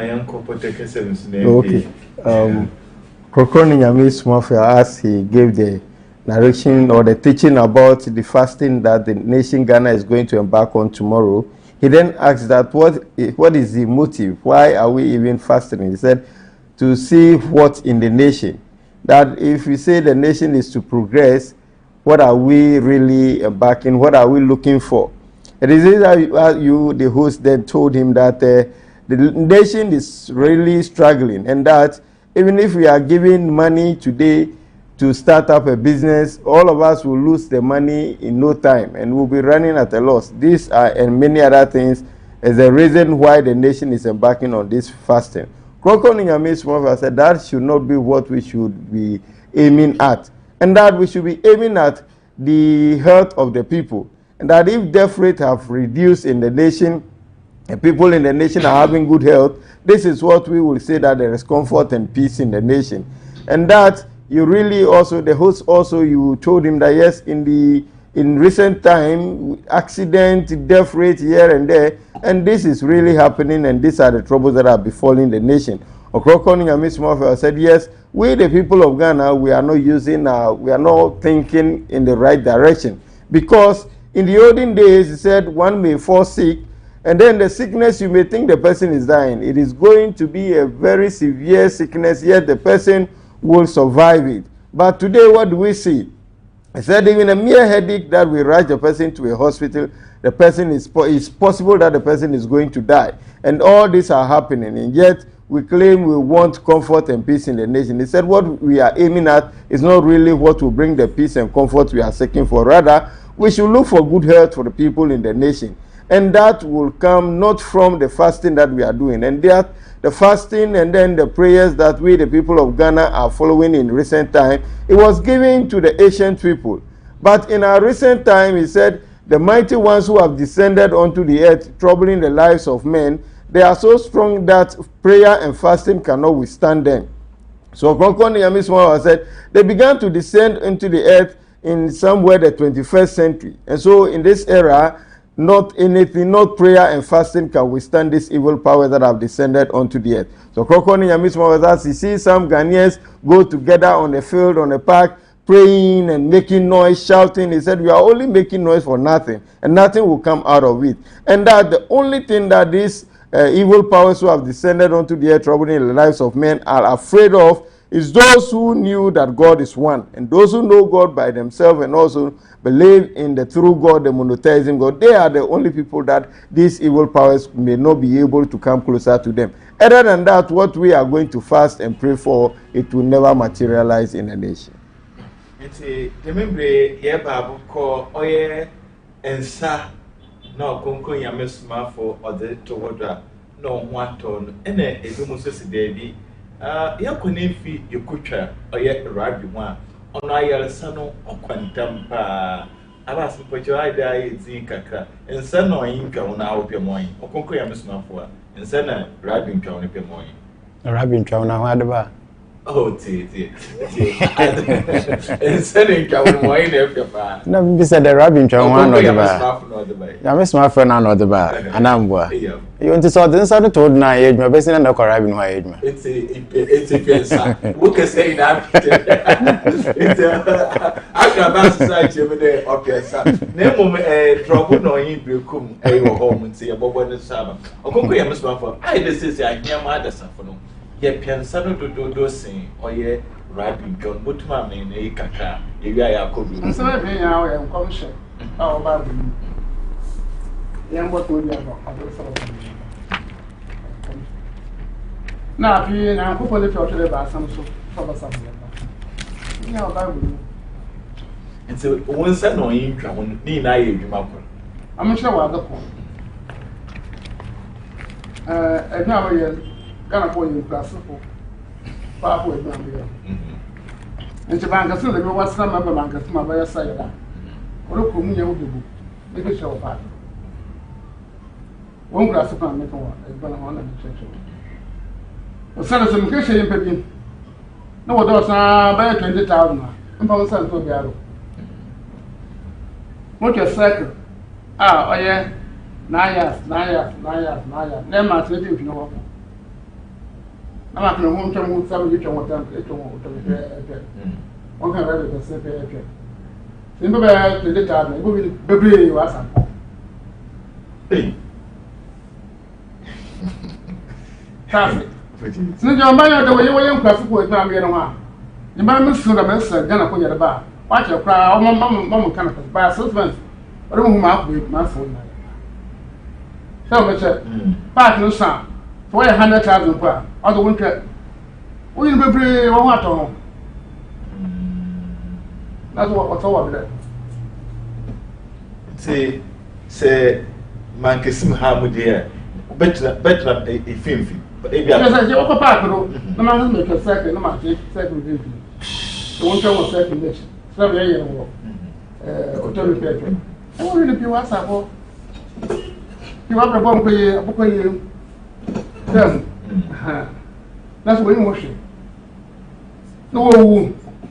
Kokoni NYAMESOMAFOYAWOH, as he gave the narration or the teaching about the fasting that the nation Ghana is going to embark on tomorrow, he then asked that what is the motive? Why are we even fasting? He said to see what in the nation. That if we say the nation is to progress, what are we really embarking? What are we looking for? It is that you, the host, then told him that the nation is really struggling, and that even if we are giving money today to start up a business, all of us will lose the money in no time and will be running at a loss. These are and many other things is the reason why the nation is embarking on this fasting. Kokoni NYAMESOMAFOYAWOH said that should not be what we should be aiming at, and that we should be aiming at the health of the people, and that if death rate have reduced in the nation, and people in the nation are having good health, this is what we will say that there is comfort and peace in the nation. And that you really also, the host also, you told him that yes, in recent time, accident, death rate here and there, and this is really happening, and these are the troubles that are befalling the nation. Kokoni NYAMESOMAFOYAWOH said yes, we the people of Ghana, we are not we are not thinking in the right direction, because in the olden days, he said one may fall sick, and then the sickness, you may think the person is dying. It is going to be a very severe sickness, yet the person will survive it. But today, what do we see? I said even a mere headache that we rush the person to a hospital, the person it's possible that the person is going to die. And all these are happening, and yet we claim we want comfort and peace in the nation. He said what we are aiming at is not really what will bring the peace and comfort we are seeking for. Rather, we should look for good health for the people in the nation. And that will come not from the fasting that we are doing. And that the fasting and then the prayers that we, the people of Ghana, are following in recent time, it was given to the ancient people. But in our recent time, he said, the mighty ones who have descended onto the earth, troubling the lives of men, they are so strong that prayer and fasting cannot withstand them. So Kokoni NYAMESOMAFOYAWOH said, they began to descend into the earth in somewhere the 21st century. And so in this era, not anything, not prayer and fasting can withstand this evil power that have descended onto the earth. So Kokoni NYAMESOMAFOYAWOH, as you see some Ghanaians go together on the field, on the park, praying and making noise, shouting. He said, we are only making noise for nothing, and nothing will come out of it. And that the only thing that these evil powers who have descended onto the earth, troubling the lives of men, are afraid of is those who knew that God is one, and those who know God by themselves and also believe in the true God, the monotheism God. They are the only people that these evil powers may not be able to come closer to them. Other than that, what we are going to fast and pray for, it will never materialize in the nation. Remember, yeah, Babu call Oye and Sa no Konko Yamesumafo or the Towoda no one ton, and a Esumasem baby. Yakunifi Yukucha or yet Rabbi one on Ayala Sano or Quantampa. I was in Pojoida Zinkaka and San or Inca on our Piamoy or Konko Yamesumafo and Sana Rabbi Town Piamoy. Rabbi Town, I had Oh, and sending Kawaii every bar. No, we said the Rabbi Town or the bar. NYAMESOMAFOYAWOH or the bar, and I'm what you want to sort this other told my age, my best and a Rabbi my age. It's a piece. Who can say that? It's a society over there. Okay, name a trouble no in Bukum, a home and say about when the summer. Or Konko Yamesomafo, I just say I hear my other suffer. Ye piansano do sing or ye Rabbi John Butman in a kaka, if I could be. And so I am conscious. Oh, Babu. Young, what would you have? Now, if you and Uncle Polly to the bar, some sort of something. Yeah, Babu. And so one son or in Crown, need I you, Malcolm. I'm sure what the point. And now we're Ghana boy in classical. Papa will be here. And the bank, so there was some member bank at my by side. Or look, me, you will do. Make it show back. One glass of pan, make one, and one and the church. The son of some case in Pepin. No, those are by 20,000. Mpam san to biaro. What your circle? Ah, oh yeah. 9 years. Then my 20 if you know. I'm not going to move some which one time one can read the same pay. Simple to the time, it will be baby you ask. Hey. Traffic. So your man the way you young classic with me on. The man Miss Sundayservice Ghana for your bar. Watch your crowd, mom kind of by assessment. I don't know with my phone. So much part no sound. For 100,000 per other winter. We will be one water. That's what's over there. Say, man, kiss him, how would you better a film? Yes, I say, what part no man make a second, no man take second video. The one time was second nation. 7 years ago. Hotel paper. I want to be what's up. You have a bomb pay a book on you. That's what you motion. No,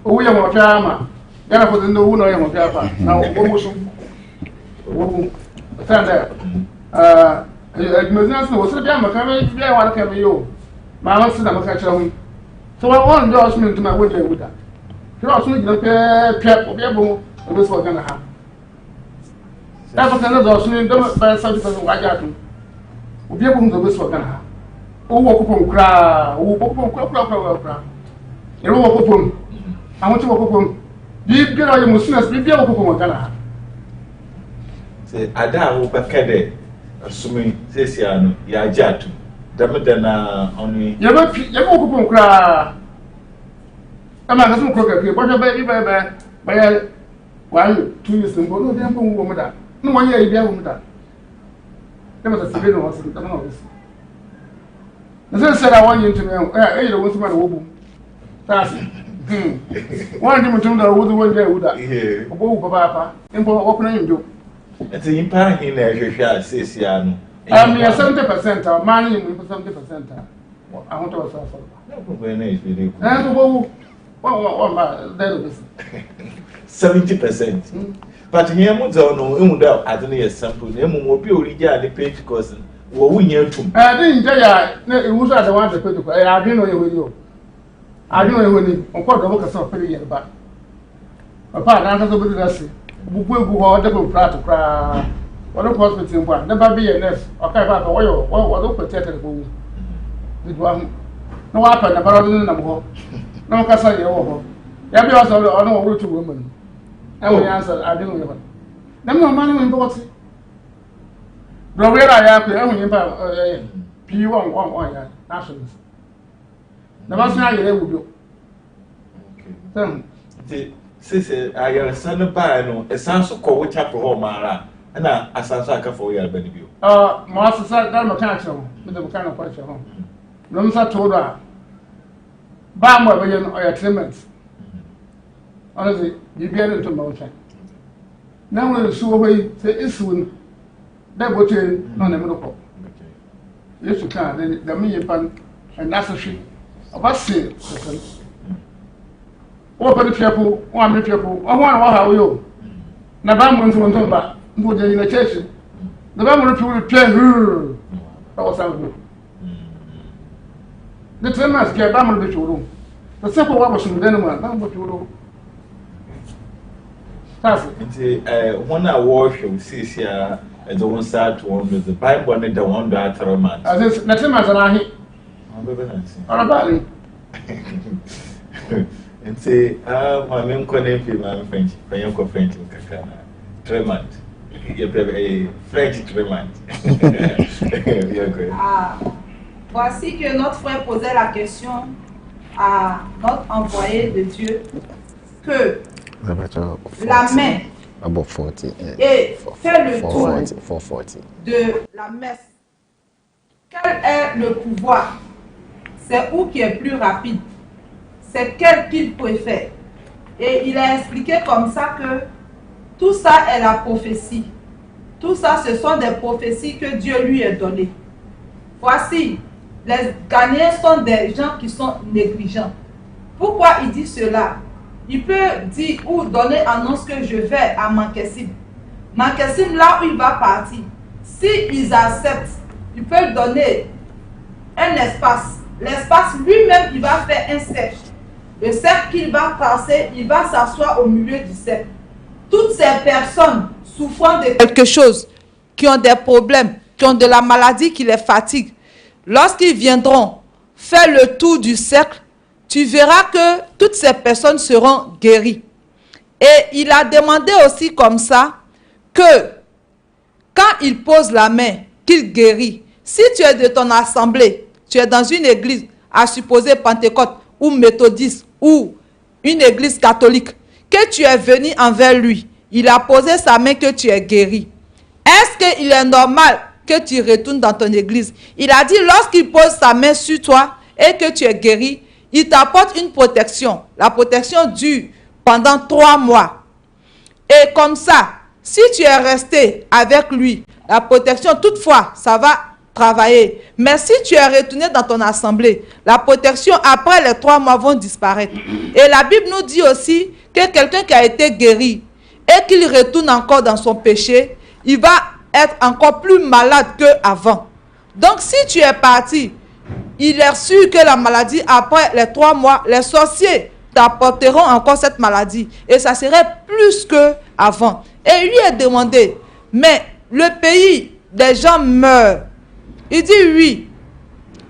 we are more drama. Ghana for the no one or your papa. Now, motion. Stand there. Was a damn coming. I want to come you. My husband, I'm a catcher. So I want to ask me to my window with that. You also need to pay or be able to this was going to happen. That's what I was doing. Don't buy 70% white jacket. We'll be able to this was going to happen. Oh, walk upon cry. Oh, walk upon cry. You walk upon. I want to walk upon. You get all your Muslims, be able to walk upon. Say, I don't walk a assuming this year, Yajatu. Damadana only. You walk upon cry. I'm not going to cook a but baby by 1 2 years ago. No, damn woman that. No 1 year, you be a woman that. There was a civilian or something. As I said, I want you to know, I don't want to know. That's it. One of them to would one day would I? Oh, Papa, and for opening you. It's the impact in there, says Yano. I'm 70% of money, 70%. I want to also. That's 70%. But here, no, I don't need a sample. Name will be original page because we knew too. I didn't tell you, it was the one that put I didn't know you with you. I don't know when you got the work of some pretty year back. Apart, I don't know what we go out double flat to cry. What a hospital in one, never be a nurse, or kind of oil, what protected the did one no happen about no Cassa. There be also no 2 women. And we answered, I didn't know. Then no money in Bossy. But where I have to own P1 nationals. The most now you will do. The sister, I am a son of Bino, a son of call which happened home, Mara, and I saka for your benefit. Master said that mechanical with the mechanical question home. Rumsa told her, Bam, or your treatments. Honestly, you get into motion. Now we'll show away the issue that would change on the middle. Yes, you can, the million and that's a sheet. About say, open the people, 1 minute people, or 1 hour, how you. Nabam went to Antomba, who did in the church. The Bam people play her. That was how the 10 months get Bam with your room. The simple one was from Denmark, not what you do. One hour show, see here, and the one start to one with the Bible and the one that romance. As it's nothing as I hit. About it. And say, my main connect my French, my French in Kakana. Tremont. A French tremont. Voici que notre frère posait la question à notre envoyé de Dieu que la main et fait le tour de la messe. Quel est le pouvoir? C'est où qui est plus rapide? C'est quel qu'il préfère? Et il a expliqué comme ça que tout ça est la prophétie. Tout ça, ce sont des prophéties que Dieu lui a données. Voici, les Ghanéens sont des gens qui sont négligents. Pourquoi il dit cela? il peut dire ou donner annonce que je vais à Mankessim. Mankessim, là où il va partir, s'ils acceptent, il peut donner un espace. L'espace lui-même, il va faire un cercle. Le cercle qu'il va tracer, il va s'asseoir au milieu du cercle. Toutes ces personnes souffrant de quelque chose, qui ont des problèmes, qui ont de la maladie qui les fatigue, lorsqu'ils viendront faire le tour du cercle, tu verras que toutes ces personnes seront guéries. Et il a demandé aussi comme ça que quand il pose la main, qu'il guérit. Si tu es de ton assemblée, tu es dans une église, à supposer Pentecôte ou méthodiste ou une église catholique, que tu es venu envers lui, il a posé sa main que tu es guéri. Est-ce qu'il est normal que tu retournes dans ton église? Il a dit lorsqu'il pose sa main sur toi et que tu es guéri, il t'apporte une protection. La protection dure pendant 3 mois. Et comme ça, si tu es resté avec lui, la protection, toutefois, ça va travailler. Mais si tu es retourné dans ton assemblée, la protection après les 3 mois vont disparaître. Et la Bible nous dit aussi que quelqu'un qui a été guéri et qu'il retourne encore dans son péché, il va être encore plus malade qu'avant. Donc si tu es parti, il est sûr que la maladie, après les 3 mois, les sorciers t'apporteront encore cette maladie. Et ça serait plus qu'avant. Et lui a demandé, mais le pays, des gens meurent. Il dit oui,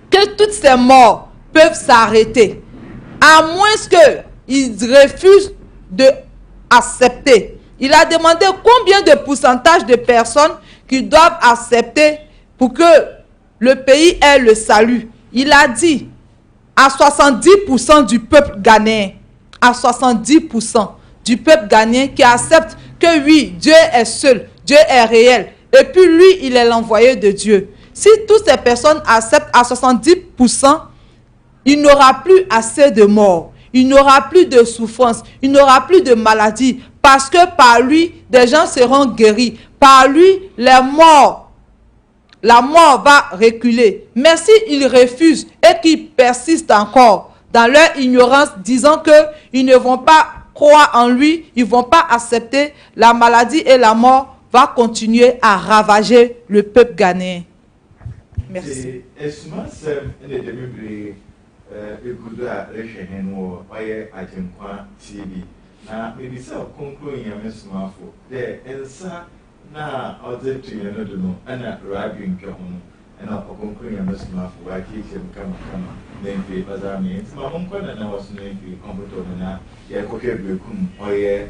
que toutes ces morts peuvent s'arrêter. À moins qu'ils refusent d'accepter. Il a demandé combien de pourcentage de personnes qui doivent accepter pour que le pays ait le salut. Il a dit à 70% du peuple ghanéen, à 70% du peuple ghanéen qui accepte que oui, Dieu est seul, Dieu est réel. Et puis lui, il est l'envoyé de Dieu. Si toutes ces personnes acceptent à 70%, il n'aura plus assez de morts. Il n'aura plus de souffrance. Il n'aura plus de maladie. Parce que par lui, des gens seront guéris. Par lui, la mort va reculer. Mais s'ils refusent et qu'ils persistent encore dans leur ignorance, disant qu'ils ne vont pas croire en lui, ils ne vont pas accepter, la maladie et la mort va continuer à ravager le peuple ghanéen. Merci. Esumasem NDMB Ekuda Reshenu Oye AGYENKWA TV. Na medisa okonkro nyamesomafo de ensa na odze tuyeno do no ana radio nkwe ho no na okonkro nyamesomafo wa kike kama nempe bazami ntima monko na waso nempe komputo na ya kokwe bekum oye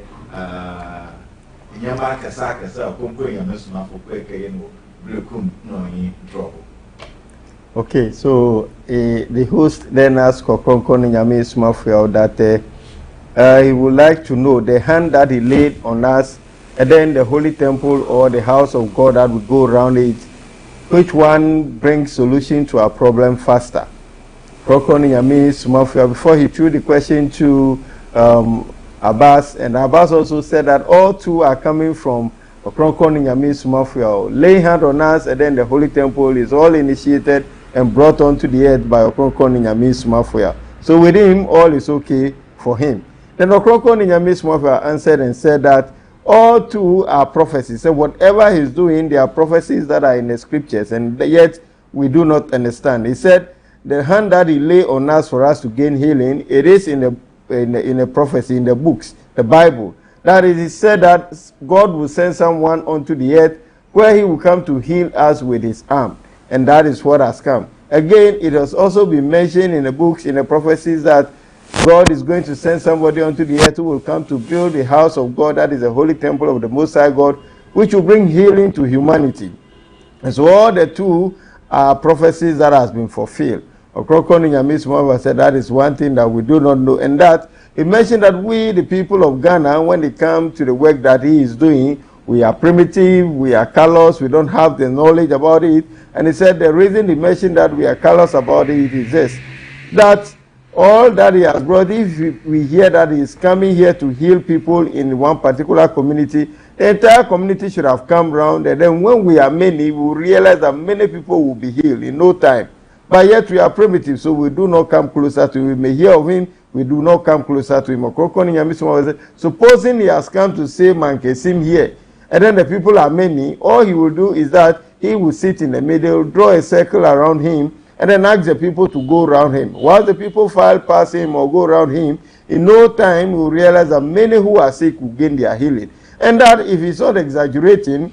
nyama kasa okonkro nyamesomafo kweke no bekum no yi trouble. Okay, so the host then asked Okonkwo NYAMESOMAFOYAWOH that he would like to know the hand that he laid on us, and then the Holy Temple or the house of God that would go around it, which one brings solution to our problem faster? Okonkwo NYAMESOMAFOYAWOH, before he threw the question to Abbas, and Abbas also said that all two are coming from Okonkwo NYAMESOMAFOYAWOH. Laying hand on us, and then the Holy Temple is all initiated and brought onto the earth by Okonkwo NYAMESOMAFOYAWOH. So with him, all is okay for him. Then Okonkwo NYAMESOMAFOYAWOH answered and said that all two are prophecies. So whatever he's doing, they are prophecies that are in the scriptures, and yet we do not understand. He said the hand that he lay on us for us to gain healing, it is in a prophecy, in the books, the Bible. That it is said that God will send someone onto the earth where he will come to heal us with his arm. And that is what has come. Again, it has also been mentioned in the books, in the prophecies, that God is going to send somebody onto the earth who will come to build the house of God, that is the holy temple of the Most High God, which will bring healing to humanity. And so all the two are prophecies that has been fulfilled. Okonkwo NYAMESOMAFOYAWOH said that is one thing that we do not know. And that he mentioned that we, the people of Ghana, when they come to the work that he is doing, we are primitive, we are callous, we don't have the knowledge about it. And he said the reason he mentioned that we are callous about it is this, that all that he has brought, if we hear that he is coming here to heal people in one particular community, the entire community should have come round, and then when we are many, we will realize that many people will be healed in no time. But yet we are primitive, so we do not come closer to him. We may hear of him, we do not come closer to him. Okoko ni Nyamesomafo, supposing he has come to save Mankesim here, and then the people are many, all he will do is that he will sit in the middle, draw a circle around him, and then ask the people to go around him. While the people file past him or go around him, in no time he will realize that many who are sick will gain their healing. And that, if he's not exaggerating,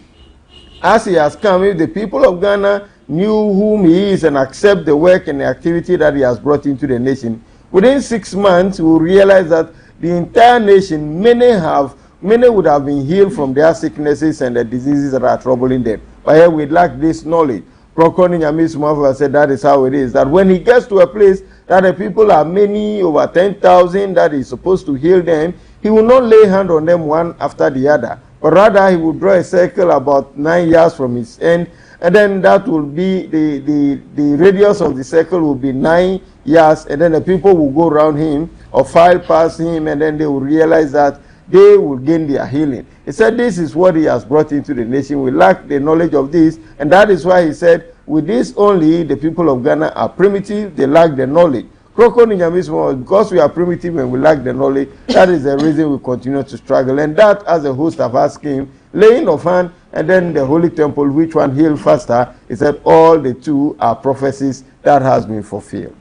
as he has come, if the people of Ghana knew whom he is and accept the work and the activity that he has brought into the nation, within 6 months we will realize that the entire nation, many would have been healed from their sicknesses and the diseases that are troubling them. But here we lack this knowledge. Okoko ni Nyamesomafo said that is how it is. That when he gets to a place that the people are many, over 10,000, that he's supposed to heal them, he will not lay hand on them one after the other. But rather he will draw a circle about 9 yards from his end, and then that will be the radius of the circle will be 9 yards, and then the people will go around him or file past him, and then they will realize that they will gain their healing. He said this is what he has brought into the nation. We lack the knowledge of this, and that is why he said with this only the people of Ghana are primitive, they lack the knowledge. Okoko ni Nyamesomafo, because we are primitive and we lack the knowledge, that is the reason we continue to struggle. And that, as a host of asked him, laying of hand and then the Holy Temple, which one healed faster, he said all the two are prophecies that has been fulfilled.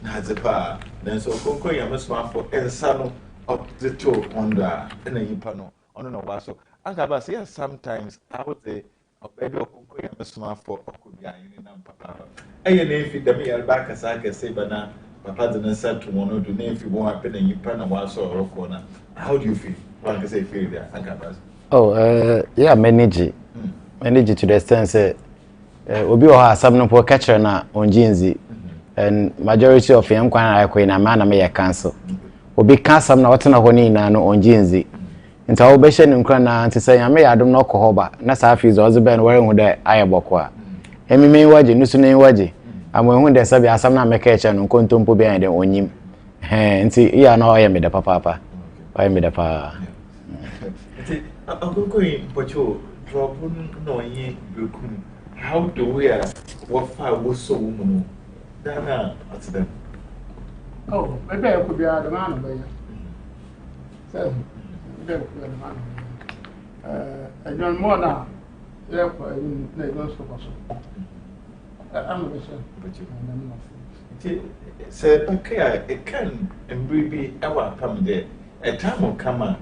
Nazepa, then so Okoko Nyamesomafo and son of the two on the Yipano on no waso. Ankaba say sometimes I would say a baby Okoko Nyamesomafo or could be in Papa. I name fit the me albaca saka say bana, Papa didn't say to one to name if you won't happen in Yipana waso or corner. How do you feel? One can say feel there, Ankaba. Oh, yeah, manage to the extent obi oha asam no po catcher na on jinzi. And majority of young kwana akwe na man me cancel obi cancel na wotena ho ni na no onjinzi nta wo be hye ne nkra na nti say yame yadom no kohoba na sa afi zo ze ben wore hu de ayeboko a emime waje nusu ne waje amo hu de sabi asam na meka eche no kontompo be ande onyim nti ya na oye me de papa oye me de pa nti Okoko Pocho drop no yin bekum how do we what far was so woman Dana, what's them? Oh, maybe I could be out of the man. So, maybe I could be out of the man. I don't more now. Therefore, they don't stop us. I'm going to say, said, okay, it can and be our come there. A time will come on.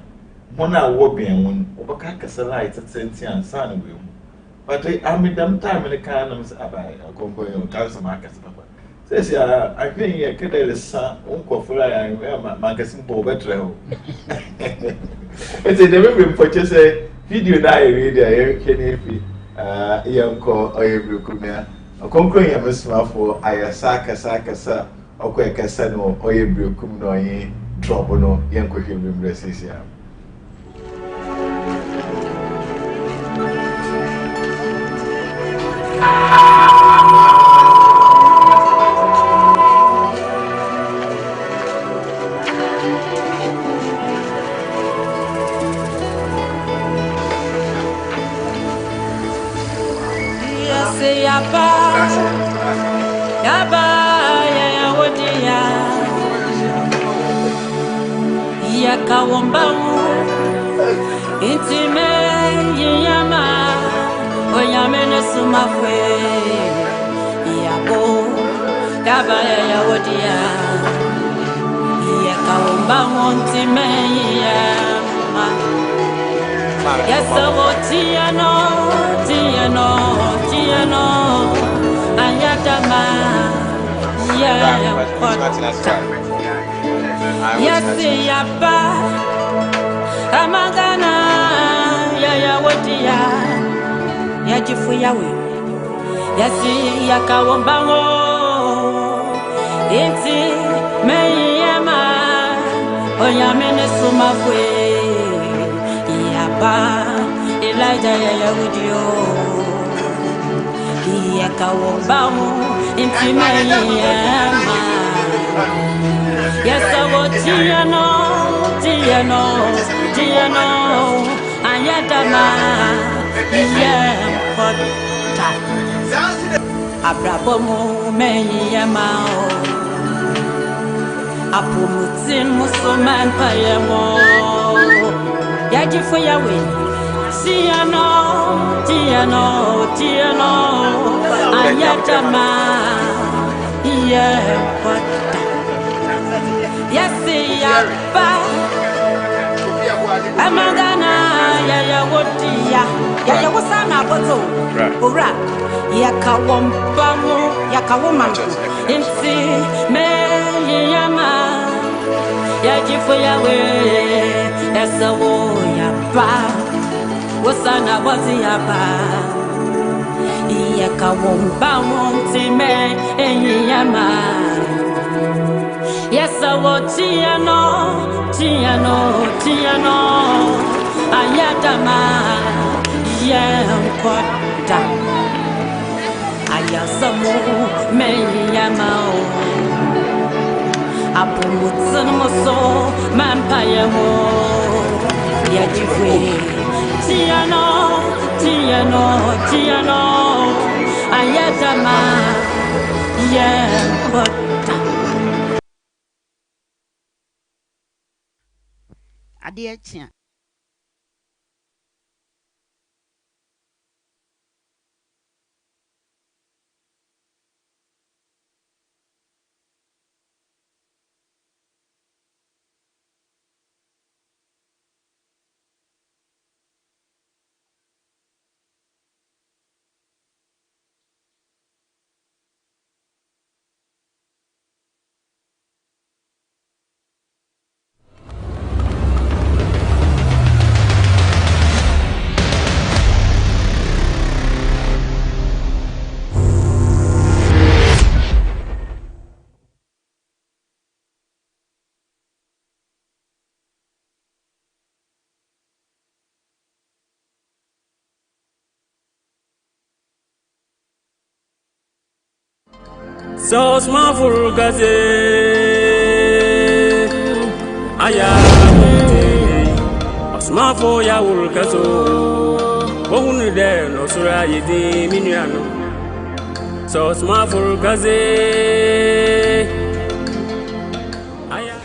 One hour being one, Obakaka light at Sentia Sun will. But I made them time in the canons about a comboy or thousand markets. Says, I think you could have a son, Uncle Fly, and Marcus Bobetrell. It's a delivery for just a video diary there, Kenny, Yanko, or every Kumia. A conquering of a Nyamesomafo, Ayasaka, Saka, or Quakasano, or every Kumno, Trobono, Yanko, him, Resisia. Yakawombamu intime yama Nyamesomafo yabo kabaya yawodia yakawombamu intime yama yasawotiano anyatama Yasi yapa amagana yawodia yajifu yawe yasi yakawombango inti meyema Nyamesomafo yapa Elijah yawodio yakawombango inti meyema Yes, I want Tiano, Tiano, Tiano. Ayadama, yeah, but Abrabomo, me, Yamao. Apumutin musuman payawo. Yaji for Yahweh. Tiano, Tiano, Tiano. Ayadama, yeah, but yes, Yapa. Amagana, Yayawotia, Yayawasana, Boto, Ura, Yakawambamu, Yakawoman, Insi, Meyama, Yaji for Yahweh, Esawo, Yapa, Wasana, Wasiapa, Yakawambamu, Time, Yama. Yes, I want Tiano, Tiano, Tiano. Ayadama, YAWOH. Ayasamu, Meyamao. Apumutsun moso, Mampayawo. Yajifwe. Tiano, Tiano, Tiano. Ayadama, YAWOH. Adiachia. So small for Gaze. Aya. Small for Yawol Caso. Won't there no Sura Yedi Miniano. So small for Gaze. Aya.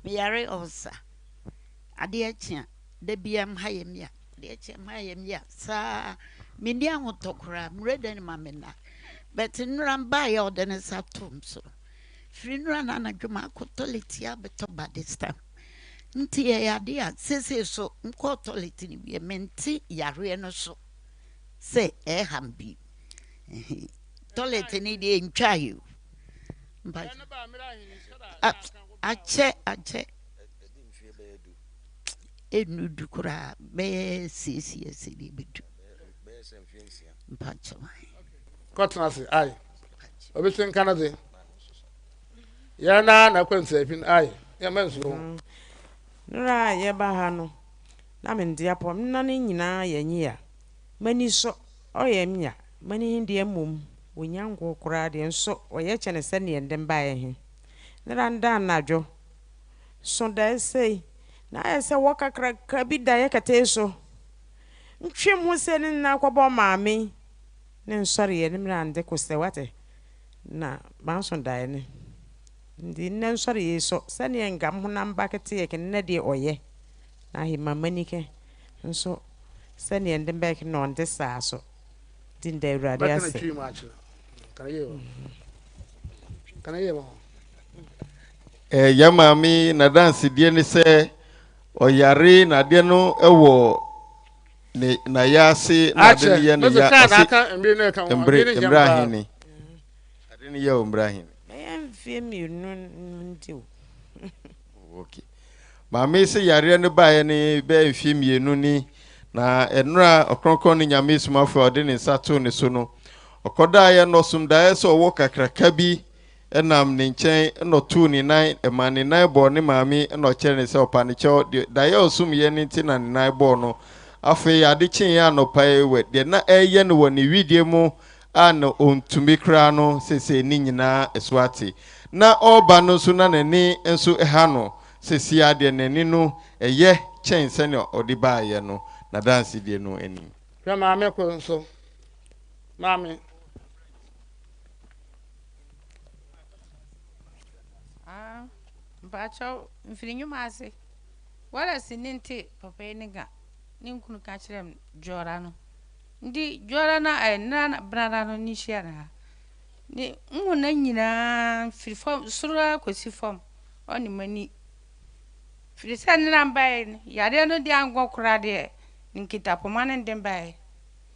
Yare osa adiachia de biam hayemia adiachia hayemia sa mindia ngotokra mreden mamena but nramba ya odene satum so frinra na adwuma akotolitia beto badista nti ya dia sese so nkotoliti ni bi menti yare no so se hambi toliti ni de ntwayo mba ache enudu kura be sisi sidi bitu mpacho Cottonasi, aye. Obising Canada. Yana na kwensepin aye. Yamensu. Nra yeba ha no. Na me ndi apom na ne nyina yanyi a. Mani so oyemnya. Mani hindi emum. Wonyango kura de nso oye chene se ne ndem bae he. Nra nda anadwo. SUNDAYSERVICE na ese wakakra kabida yakate so. Ntwem ho se ne na kwabo maame. Ne nsori ye ne mra nde kose wate. Na ma SUNDAYSERVICE ne. Ndi ne nsori ye so se ne ngam ho na mbakete ye ken ne de oye. Na hi mamanike nso se ne ndem ba ke no nde sa so. Din da urade ase. Can I hear? Yamami na dance die ni se oyare na de no ewo ne na yase na de ye ne ya Ibrahim ade ni ye Ibrahim okay Mami se yare no bae ni be mfie mienu ni na enura okronkron ni Nyamesomafo ode ni sato ni so no okoda ye no sumdae so wo kakraka bi enam ne nchen no tu ni nan emane nan bo ne mami no kire ne se opane che da ye osum ye ni ti na nan bo no afi ade chen ya no pae we de na eye no woni widie mu an ontumi kra no sese ni nyina eswati na oba no so na nani enso eha no sese ade nani no eye chen se ne odi ba ye no na dance die no eni ya mami ko nso mami Bacho mfirinyu mase wala sininte papa eniga ninkunu ka kirem jora no ndi jora na na brada no ni shiara ni nguna nyina firfom sura kwesi fom oni mani firisa ni rambaye yare no di ango kurade nkita pomane ndembaye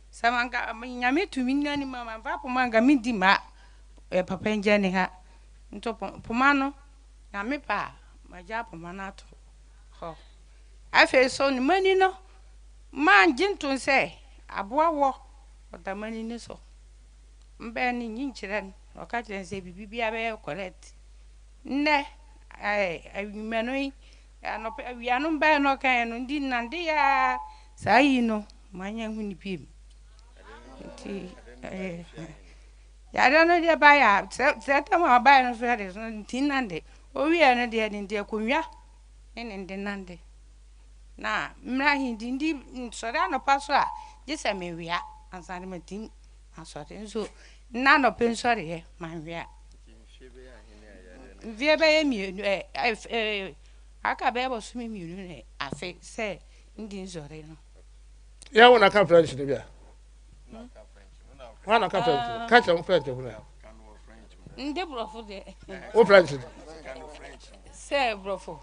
samanga nyame tumi nani mama va pomanga mindi ma papa njani ha nto pomano nyame pa maja pomana to ho afi so ni mani no man jintun se aboa wo otamani ni so mbe ni nyinchiren okachen se bibia be correct nne menoi ano wianu mbe no kan no ndi nande ya sai no manya huni pim ti ya no dia ba ya se ma ba no so ya so tinande o wi ene de ndi akonwa ene ndi nande na mra hindi sore no paso a jese me wia ansane matin asore nso na no pensore ye man wia vie be mi aka be bo sumi mi ne afi se ndi nzore no ya wona ka French de bia wana ka French ka cha French wona ndi brofo de o French se brofo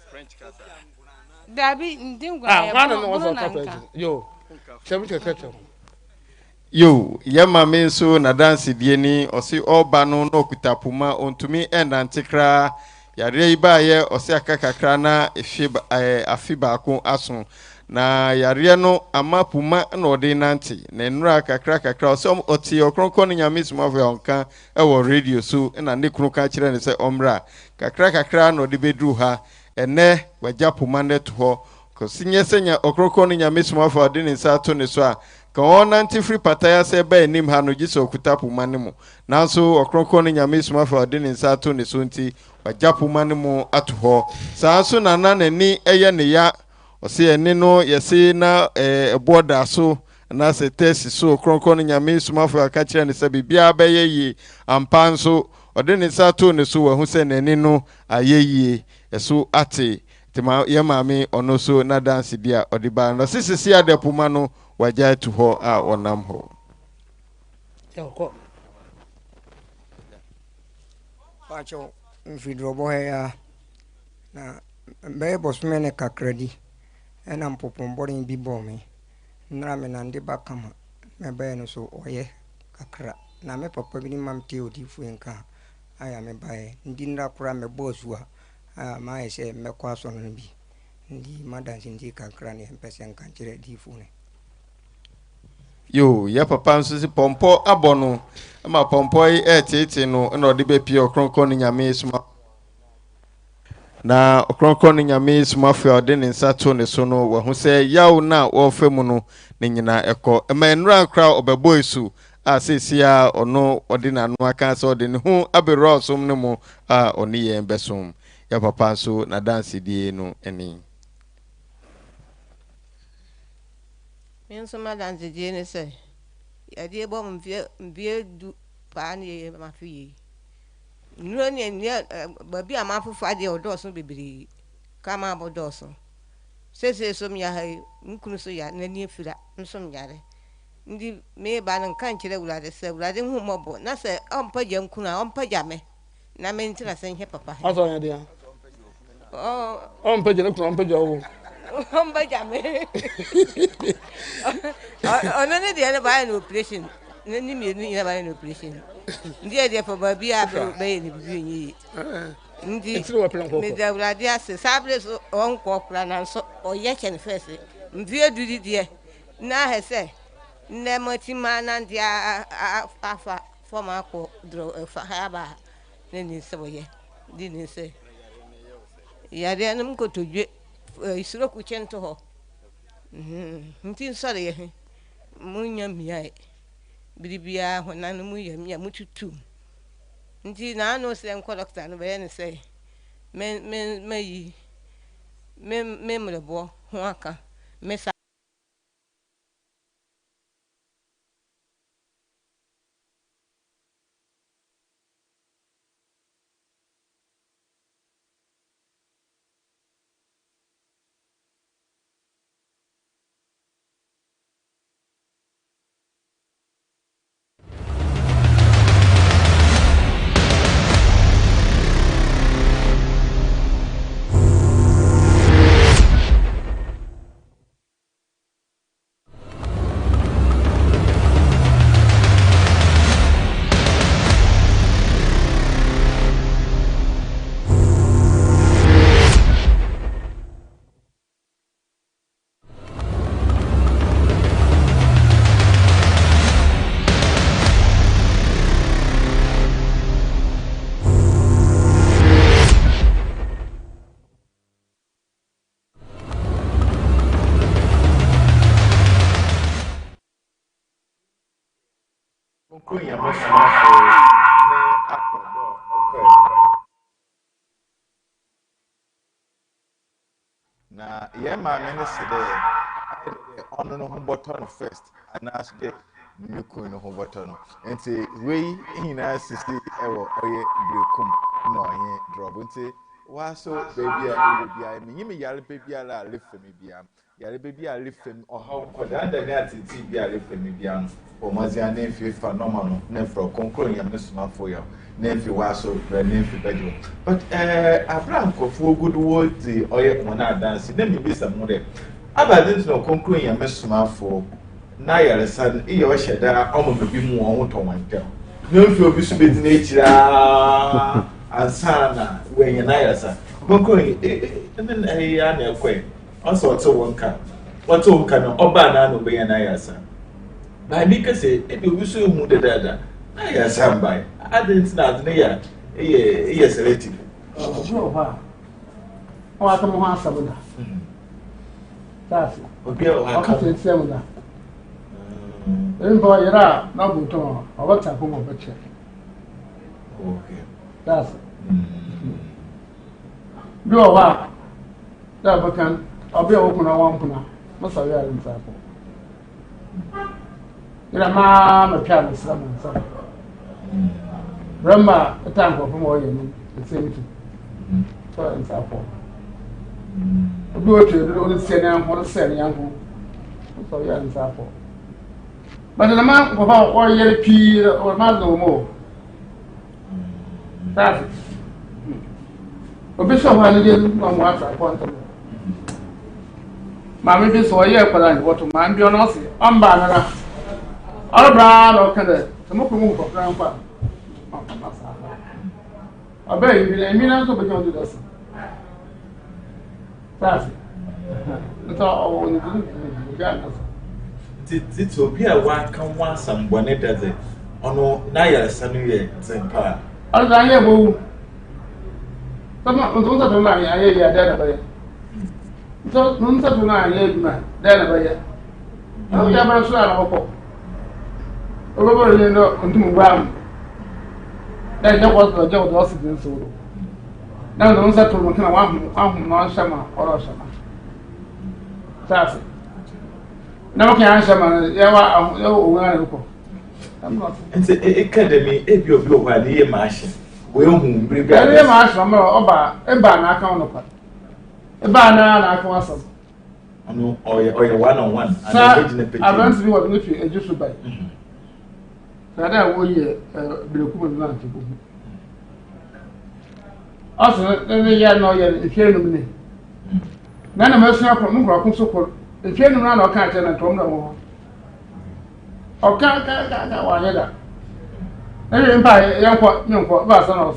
French kasa Dabi ndingwa ya wana no so ka French yo chebu che kacha yo yamame nso na dance die ni osi oba no no kutapuma ontumi enantikra yare iba ye osi akakakra na afiba ko aso na yare no amapuma na ode nanti na nura kakra osi oti okronkon Nyamesomafo onka ewo radio so na ne kunu ka kire ne se omra kakra na ode bedru ha ene wajapuma net ho ko sinye senya okronkon Nyamesomafo ode ne sato ne so a ka onanti free pataya se ba enim ha no gise okutapuma ne mu nanso okronkon Nyamesomafo ode ne sato ne so nti wajapuma ne mu ato ho saa so na nani eye ne ya osi eni no yesi na border so na se test so kronkron Nyamesomafo aka kire ne se bibia ba yeyi ampanso ode ne sato ne so wahu se nani no ayeyi eso ate tema ye maami ono so na dance bia ode ba no sisisi adepuma no waja to ho a onam ho yoko pacho mfidrobo ya na mbe bosmene kakredi ena mpopombori bi bomi nra me na ndi bakama me be no so oye kakra na me papa bi ni mamte odifu enka aya me bae ndi nra kura me bosua ma ese me kwaso no bi ndi madansi ndi kakra ne mpese enka kire difu ne yo ya papa nso si pompo abono ma pompo tete no na odi be pie okronkon Nyamesomafo na okronkon Nyamesomafo ode ne sato ne so no wahu se yawo na wo femu no ne nyina eko ma enura kra obebo esu a sesia ono ode na no aka se ode ne hu abero som ne mu a oni ye besom ya papa nso na dance die no eni Menso madanze die ne se ya die bo mvie du pa ne mafi nuro ne babi amafufa de odoso bebiri kama bodoso sese som ya hay nkunu so ya nani efira nsom yare ndi me ba nan kan kire wulade se wulade hu mobo na se ompa je nkunu ompa jame na me ntira se nhye papa aso nya dia on peje no kro peje o on peje me ono ne dia na ba na operation na ni me ni na ba na operation ndi dia for ba bia be ni bi nyi ndi me da urade ase sabre so on kokra na so oye chen first mvie dudi die na hese nne motima na ndi afa forma ko dro fa ha ba ne ni se boye di ni se ya de anum ko todwe isuro ku chento ho ntin sore ye munya miai biribia ho na no mu ye mia mututu nti na no se enko doctor no be ne se me mrebo ho aka me sa na ye ma me ne se de ono no ho bottom first and as de miku no ho bottom enti we hina sisi ewo oye brekum no oye drop enti wa so baby a me yimi yale baby ala lefemi bia yale baby ala lefemi o ha ko da ne atiti bia lefemi bia o mazia ne fifa normal no ne fro konkron NYAMESOMAFOYAWOH Nemfi waso nemfi bejo but Abraham kofu good word the oye mona dance na mi bisa mu de abadin no konkron NYAMESOMAFO na yare san e yo sheda omo bi mu won to wantel nemfi obi su bedi na echira ansana wenye na yare san konkron enen ya na ekwe also to wonka wato wonka no oba na no be na yare san na mi kase e bi su mu de dada na yare san bai I didn't know that. Yes, selective. Oh, I come on, Sabuna. That's okay. I'll say similar. Then, boy, you're out, no good to what's a home of a check. Okay. That's do a while. That can I'll be open on one corner. Most of you are in Sapo. You're a man, a child, someone. Remember the time for more than the same thing. So it's up. Do it to only say them what to say, young. So you're in Sapo. But the man about all year P or man no more. That's it. A bishop and again, one once I want to. Mammy, this way, what to man be on us. I'm banana. All brown or can the move of grandpa. I beg you, I mean, I'm so beyond this. That's it. That's all we do. It will be a one can want some bonnet as it. Oh no, Naya Samuel, St. Paul. As I am, some of those that marry, I hear dead away. So, none such an idea, man, dead away. I never saw a hope. Over, you know, continue well. That was the job of the solo. Now, the ones that will come one non summer or summer. That's it. Now, can I summon Yawa? I'm not. It's a academy, if you go by the machine. We won't bring a marsh from Oba, a banana account. A banana account. Or your one on one. I want to be what you just buy. That I will be a good man to go. Also, the year no year, if you know. None of us have from Mukra Kunsuko. If you run or can't tell and Tom no. Or can't one other. Every empire, young pot, young pot, Basson of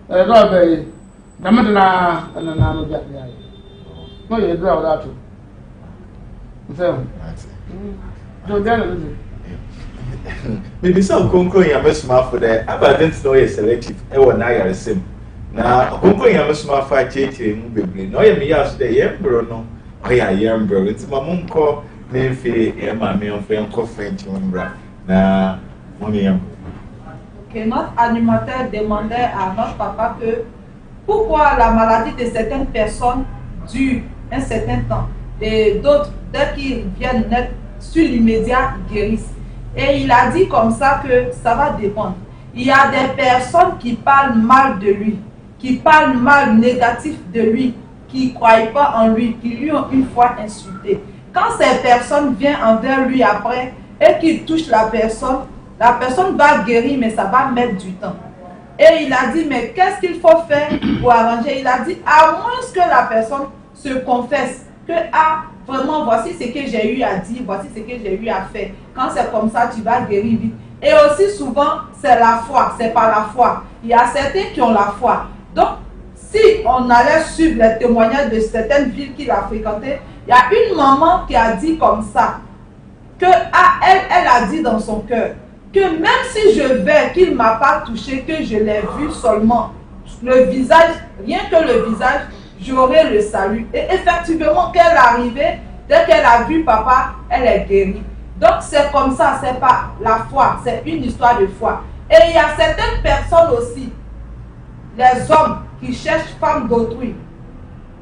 the Lord, the Madonna and the Nano Jack. No, you draw that too. So, don't get it. Maybe some Kunko Yamesoma for the abundance no selective. NYAMESOMAFOYAWOH. Na Kunko Yamesoma cheating, baby. No, you may ask the Yambro, no. Oh, yeah, Yambro. It's my monko, Memphis, Emma, me on Franco French, na Moniam. Que notre animateur demandait à notre papa que pourquoi la maladie de certaines personnes dure un certain temps et d'autres, dès qu'ils viennent naître sur l'immédiat, guérissent. Et il a dit comme ça que ça va dépendre. Il y a des personnes qui parlent mal de lui, qui parlent mal négatif de lui, qui ne croient pas en lui, qui lui ont une fois insulté. Quand ces personnes viennent envers lui après et qu'ils touchent la personne va guérir, mais ça va mettre du temps. Et il a dit, mais qu'est-ce qu'il faut faire pour arranger? Il a dit, à moins que la personne se confesse que, ah, vraiment, voici ce que j'ai eu à dire, voici ce que j'ai eu à faire. Quand c'est comme ça, tu vas guérir vite. Et aussi souvent, c'est la foi, c'est pas la foi. Il y a certains qui ont la foi. Donc, si on allait suivre les témoignages de certaines villes qu'il a fréquentées, il y a une maman qui a dit comme ça, que ah, elle a dit dans son cœur, que même si je vais, qu'il ne m'a pas touché, que je l'ai vu seulement, le visage, rien que le visage, j'aurai le salut. Et effectivement, qu'elle est arrivée, dès qu'elle a vu papa, elle est guérie. Donc c'est comme ça, c'est pas la foi, c'est une histoire de foi. Et il y a certaines personnes aussi, les hommes qui cherchent femmes d'autrui.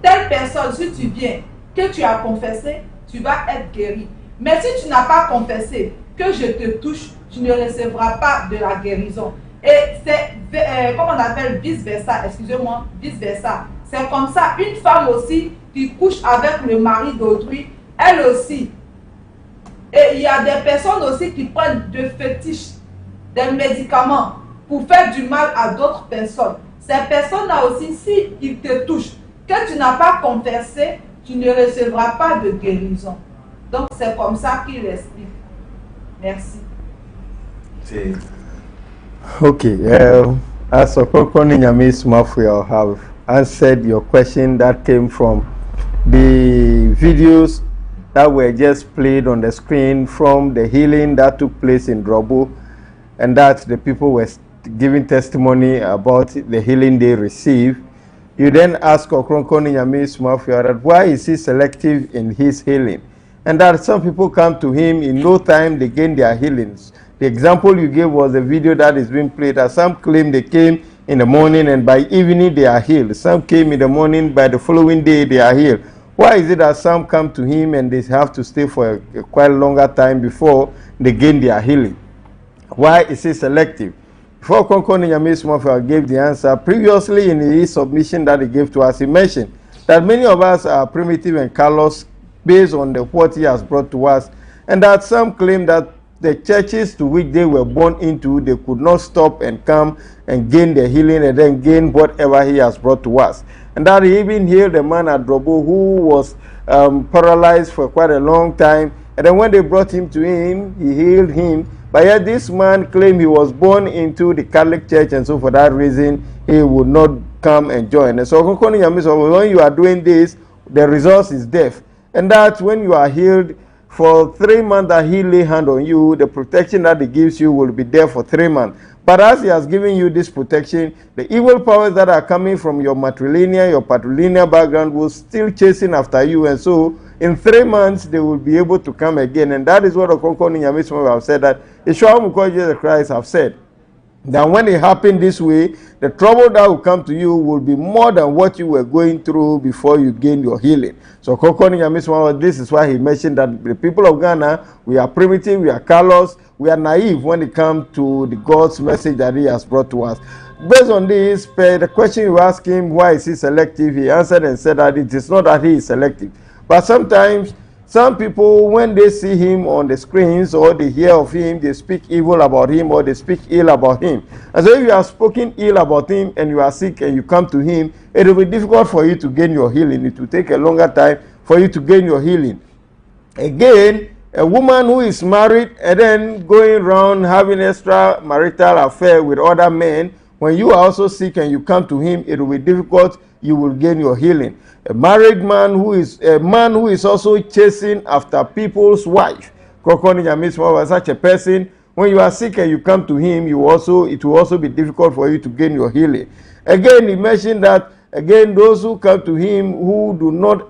Telle personne, si tu viens, que tu as confessé, tu vas être guéri. Mais si tu n'as pas confessé, que je te touche, tu ne recevras pas de la guérison. Et c'est, comme on appelle vice-versa, excusez-moi, vice-versa. C'est comme ça, une femme aussi qui couche avec le mari d'autrui, elle aussi. Et il y a des personnes aussi qui prennent de fétiches, des médicaments pour faire du mal à d'autres personnes. Ces personnes-là aussi, si ils te touchent, que tu n'as pas confessé, tu ne recevras pas de guérison. Donc c'est comme ça qu'il explique. Merci. Okay, as NYAMESOMAFOYAWOH have answered your question that came from the videos that were just played on the screen from the healing that took place in Drobo, and that the people were giving testimony about the healing they received. You then ask NYAMESOMAFOYAWOH that why is he selective in his healing, and that some people come to him in no time they gain their healings. The example you gave was a video that is being played, that some claim they came in the morning and by evening they are healed. Some came in the morning, by the following day they are healed. Why is it that some come to him and they have to stay for a quite longer time before they gain their healing? Why is he selective? Before NYAMESOMAFOYAWOH gave the answer, previously in his submission that he gave to us, he mentioned that many of us are primitive and callous based on what he has brought to us, and that some claim that the churches to which they were born into, they could not stop and come and gain the healing and then gain whatever he has brought to us. And that he even healed a man at Drobo who was paralyzed for quite a long time. And then when they brought him to him, he healed him. But yet this man claimed he was born into the Catholic Church, and so for that reason, he would not come and join. And so when you are doing this, the result is death. And that when you are healed, for 3 months that he lay hand on you, the protection that he gives you will be there for 3 months. But as he has given you this protection, the evil powers that are coming from your matrilineal, your patrilineal background will still chasing after you. And so in 3 months, they will be able to come again. And that is what NYAMESOMAFOYAWOH have said, that Yeshua Jesus Christ have said, that when it happened this way, the trouble that will come to you will be more than what you were going through before you gained your healing. So NYAMESOMAFOYAWOH, this is why he mentioned that the people of Ghana, we are primitive, we are callous, we are naive when it comes to the God's message that he has brought to us. Based on this, the question you ask him, why is he selective, he answered and said that it is not that he is selective, but sometimes some people, when they see him on the screens or they hear of him, they speak evil about him or they speak ill about him. And so if you have spoken ill about him and you are sick and you come to him, it will be difficult for you to gain your healing. It will take a longer time for you to gain your healing. Again, a woman who is married and then going around having extramarital affair with other men, when you are also sick and you come to him, it will be difficult. You will gain your healing. A married man who is also chasing after people's wife. Such a person, when you are sick and you come to him, it will also be difficult for you to gain your healing. Again, he mentioned that again those who come to him who do not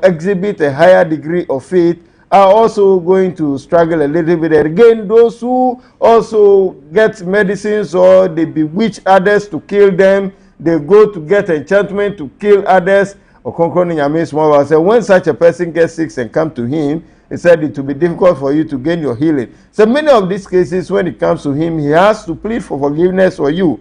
exhibit a higher degree of faith are also going to struggle a little bit. Again, those who also get medicines or they bewitch others to kill them, they go to get enchantment to kill others. When such a person gets sick and come to him, he said it will be difficult for you to gain your healing. So many of these cases, when it comes to him, he has to plead for forgiveness for you,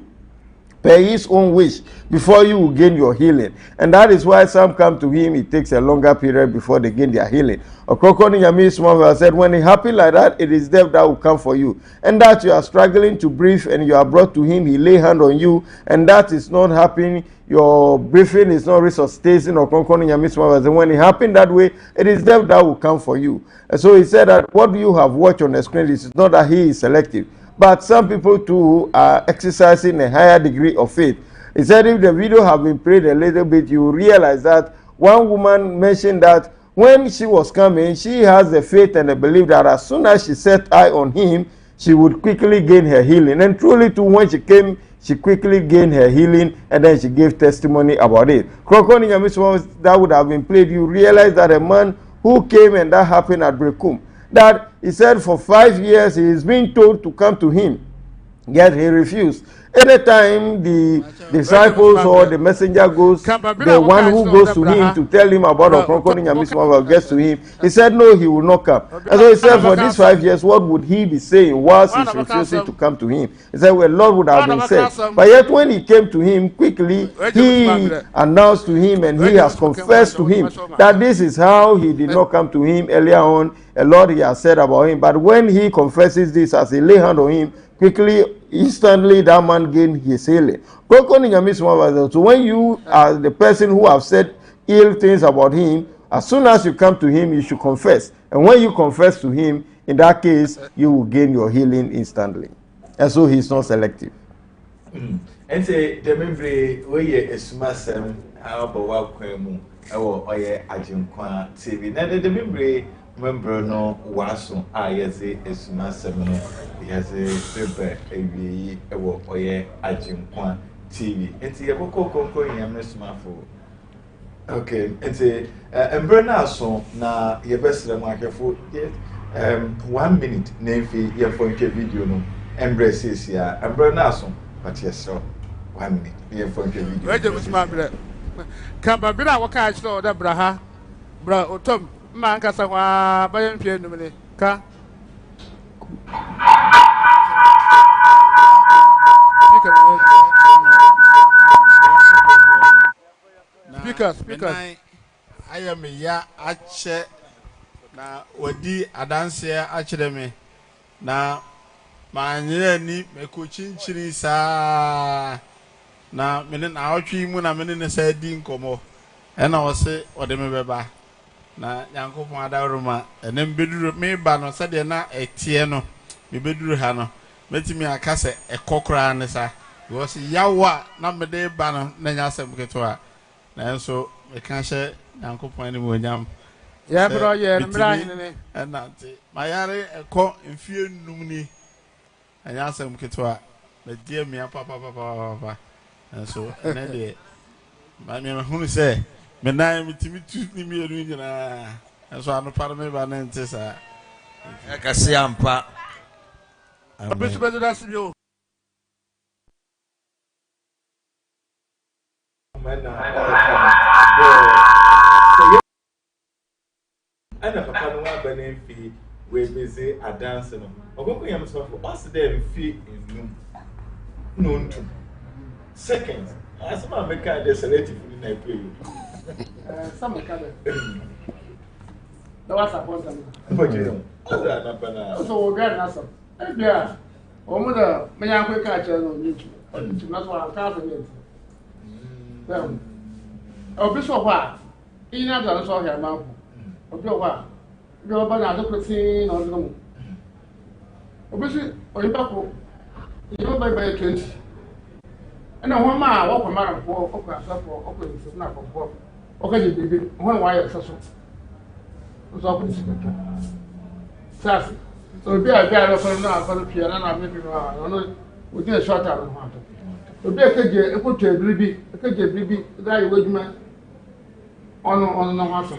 per his own wish, before you will gain your healing. And that is why some come to him, it takes a longer period before they gain their healing. I said, when it happens like that, it is death that will come for you. And that you are struggling to breathe and you are brought to him, he lay hand on you, and that is not happening, your breathing is not resuscitating. When it happens that way, it is death that will come for you. And so he said that what you have watched on the screen is not that he is selective, but some people too are exercising a higher degree of faith. He said if the video have been played a little bit, you realize that one woman mentioned that when she was coming, she has the faith and the belief that as soon as she set eye on him, she would quickly gain her healing. And truly too, when she came, she quickly gained her healing, and then she gave testimony about it. That would have been played. You realize that a man who came and that happened at Brekum, that he said for 5 years he is being told to come to him, yet he refused. Anytime the disciples or the messenger goes, the one who goes to him to tell him about Okronkoni Nyamesomafo gets to him, he said no, he will not come. And so he said for these 5 years, what would he be saying whilst he's refusing to come to him? He said, well, Lord would have been said. But yet when he came to him quickly, he announced to him and he has confessed to him that this is how he did not come to him earlier on. A lot he has said about him. But when he confesses this as he lay hand on him, quickly, instantly, that man gained his healing. So when you are the person who have said ill things about him, as soon as you come to him, you should confess. And when you confess to him, in that case, you will gain your healing instantly. And so he's not selective. And say the membre we Esumasem abawa kwemu ewo oye AGYENKWA TV. Na the member no waso ayeze Esumasem no yeze bebe ewi ewo oye AGYENKWA TV. Enti yeboko konko nyamesomafo. Okay, enti embre na so na yebesere mu akefo 1 minute na mfi yefo nke video no embre sesia embre na so but yes 1 minute yefo nke video. Weje musma bre. Kamba bira waka achiro da braha. Bra otom ma nkasa kwa bayan pie numene ka. Speaker. I am ya ache na wadi adanse achire me na manyere ni mekochinchiri sa na mene na awtwi mu na mene ne sa di nkomo e na wose ode me beba na yankopon adaruma ene mbeduru me ba no sade na etie no me beduru ha no metimi akase ekokora ne sa wose yawa na mede ba no na nyasem keto na enso me kan hye yankopon ni monyam ya bro ye mbra ne enante mayare eko mfie num ni anyasem keto na die me papa enso ene de ma me hunu se me na mitimi tu ni me ru nyina enso anu par me ba na ntesa akase ampa abisu bedo dasibio ana papa no wa bana mfi we beze adanse no ogonko Nyamesomafo os there mfi enum no ntu seconds asema meka the selective ni na pay you some ka na wa support am so wo ga na so e bia o mu da menya kwa ka che no ni tu na so an ka fa ni dem obi so kwa ina da so ha ma ku obi kwa do ba na do kwesi na do mu obi si o yi ba ko yo ba 20 ana ho ma wa kwa mara ko o kwa so ko o kwa so na ko o ka je bibi ho wa ya so so ko si ka sasa so bi a ga ro ko na ko pia na me bi no o ti short out no ha to obi ka je e ko to bibi ka je bibi da yi wajuma ono no ha so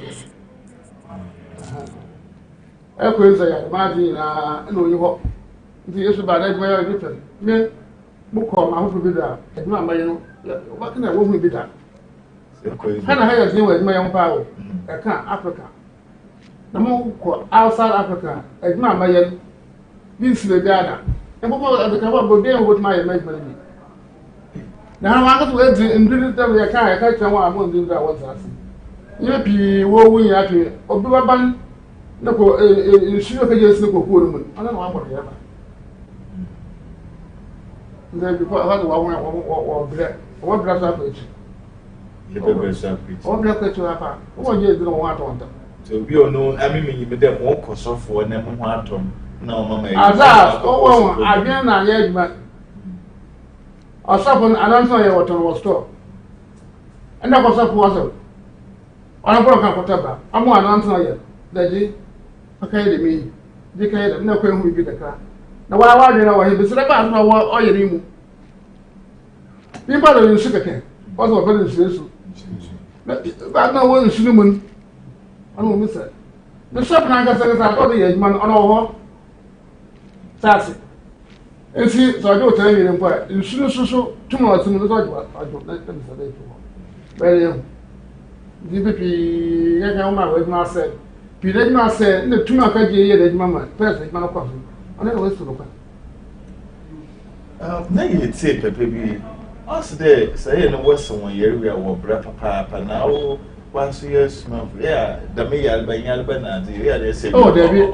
e ko nza ya ma di na no yi ho nti yesu ba da ya bi fe me mu ko ma ho bi da e ma ma yi no wa kana wo hu bi da kana ha ya zin wa ma yan pa o e ka Africa na mo ko outside Africa e ma ma yan bi sile Ghana e bo da ka bo bi en wo ma ya ma bi na ha ka to e di ndiri da ya ka twa wa mo ndiri da wa sa ye bi wo wu ya pe obi ba ban na ko nsuo ka je sine ko ko no ana na wa bo ya ba nda bi ko ha wa bre wa bre sa ko echi le be sa ko echi o bre ko echi apa o je di no wa to nta so bi onu ami mi me dem o ko sofo na mo atom na o mama aza o wo adwen na ye adwuma asafo ananso ye woton wo store enda ko sofo waso ona ko kan ko taba amu ananso ye daji akai de mi di kai de na ko hu bi daka na wa de na wa he bisira ba na wo oyere mu bi ba do nsu keke waso ko de nsu ba na wo nsu mu ono mi se the shop na ga se sa ko de ye man ono ho sase esi so jo tell me mpo nsu susu tumo atu no so ajo na se de to bele di bi ya ga ma we ma se bi de ma se ne tumo ka je ye de ma pesa ma no kwa ona no we so kwa na ye tse pepe bi as de say no was won ye ria wo bra papa na o once years month yeah da me ya alba na de ya de say oh David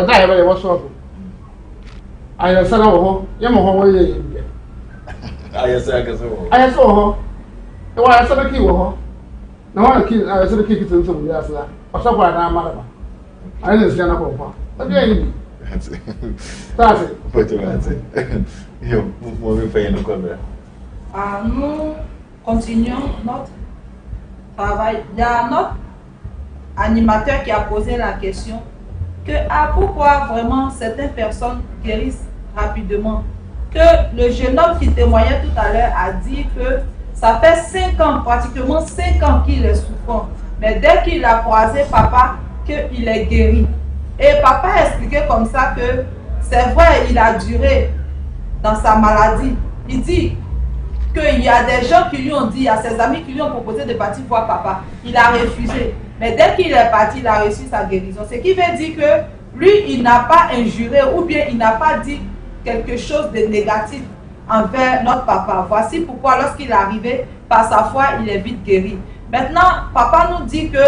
da ya ba was so aya sana wo ya mo ho wo ye aya sa ka so aya so ho e wa aya sa ki wo ho na wa ki aya sa ki kitin so ya sa o so kwa na amara ba aya ne sia na ko fa o de ni ça c'est yo mo me fait no cover nous continuons notre travail. Il y a notre animateur qui a posé la question que pourquoi vraiment certaines personnes guérissent rapidement. Que le jeune homme qui témoignait tout à l'heure a dit que ça fait 5 ans, pratiquement 5 ans qu'il est souffrant. Mais dès qu'il a croisé papa, qu'il est guéri. Et papa a expliqué comme ça que c'est vrai, il a duré dans sa maladie. Il dit qu'il y a des gens qui lui ont dit, il y a ses amis qui lui ont proposé de partir voir papa. Il a refusé. Mais dès qu'il est parti, il a reçu sa guérison. Ce qui veut dire que lui, il n'a pas injuré ou bien il n'a pas dit quelque chose de négatif envers notre papa. Voici pourquoi lorsqu'il est arrivé, par sa foi, il est vite guéri. Maintenant, papa nous dit que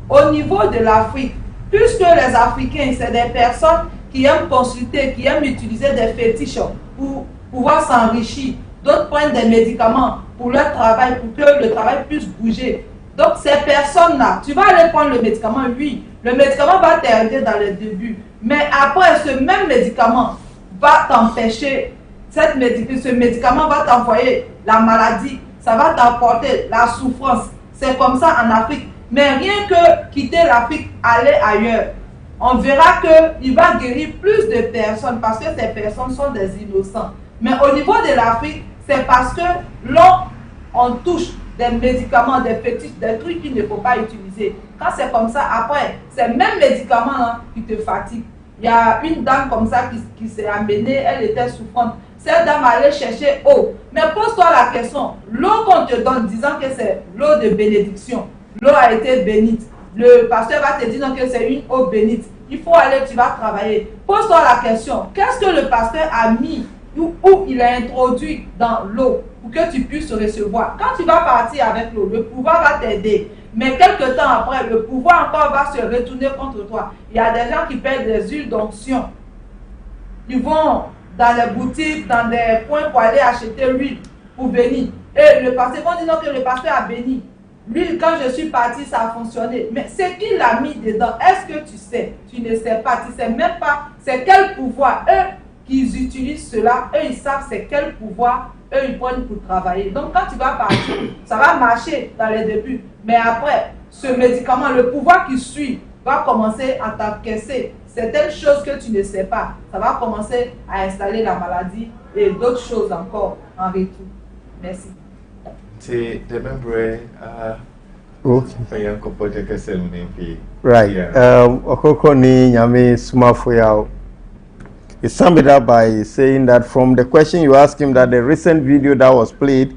au niveau de l'Afrique, puisque les Africains, c'est des personnes qui aiment consulter, qui aiment utiliser des fétiches pour pouvoir s'enrichir. D'autres prennent des médicaments pour leur travail, pour que le travail puisse bouger. Donc ces personnes-là, tu vas aller prendre le médicament, oui, le médicament va t'aider dans le début. Mais après, ce même médicament va t'empêcher, ce médicament va t'envoyer la maladie, ça va t'apporter la souffrance. C'est comme ça en Afrique. Mais rien que quitter l'Afrique, aller ailleurs, on verra qu'il va guérir plus de personnes parce que ces personnes sont des innocents. Mais au niveau de l'Afrique, c'est parce que on touche des médicaments, des fétiches, des trucs qu'il ne faut pas utiliser. Quand c'est comme ça, après, ces mêmes médicaments qui te fatiguent. Il y a une dame comme ça qui s'est amenée, elle était souffrante. Cette dame allait chercher eau. Mais pose-toi la question, l'eau qu'on te donne, disant que c'est l'eau de bénédiction, l'eau a été bénite. Le pasteur va te dire que c'est une eau bénite. Il faut aller, tu vas travailler. Pose-toi la question, qu'est-ce que le pasteur a mis ou il a introduit dans l'eau pour que tu puisses recevoir. Quand tu vas partir avec l'eau, le pouvoir va t'aider. Mais quelques temps après, le pouvoir encore va se retourner contre toi. Il y a des gens qui perdent des huiles d'onction. Ils vont dans les boutiques, dans des points pour aller acheter l'huile pour bénir. Et le pasteur, ils vont dire que le pasteur a béni. L'huile, quand je suis parti, ça a fonctionné. Mais c'est qui l'a mis dedans? Est-ce que tu sais? Tu ne sais pas. Tu ne sais même pas c'est quel pouvoir. Eux qui utilisent cela, eux ils savent c'est quel pouvoir eux ils prennent pour travailler. Donc quand tu vas partir, ça va marcher dans les débuts. Mais après, ce médicament, le pouvoir qui suit, va commencer à t'encaisser certaines choses que tu ne sais pas. Ça va commencer à installer la maladie et d'autres choses encore en retour. Merci. C'est de même vrai. Right. Okoko ni NYAMESOMAFOYAWOH. He summed it up by saying that from the question you asked him, that the recent video that was played,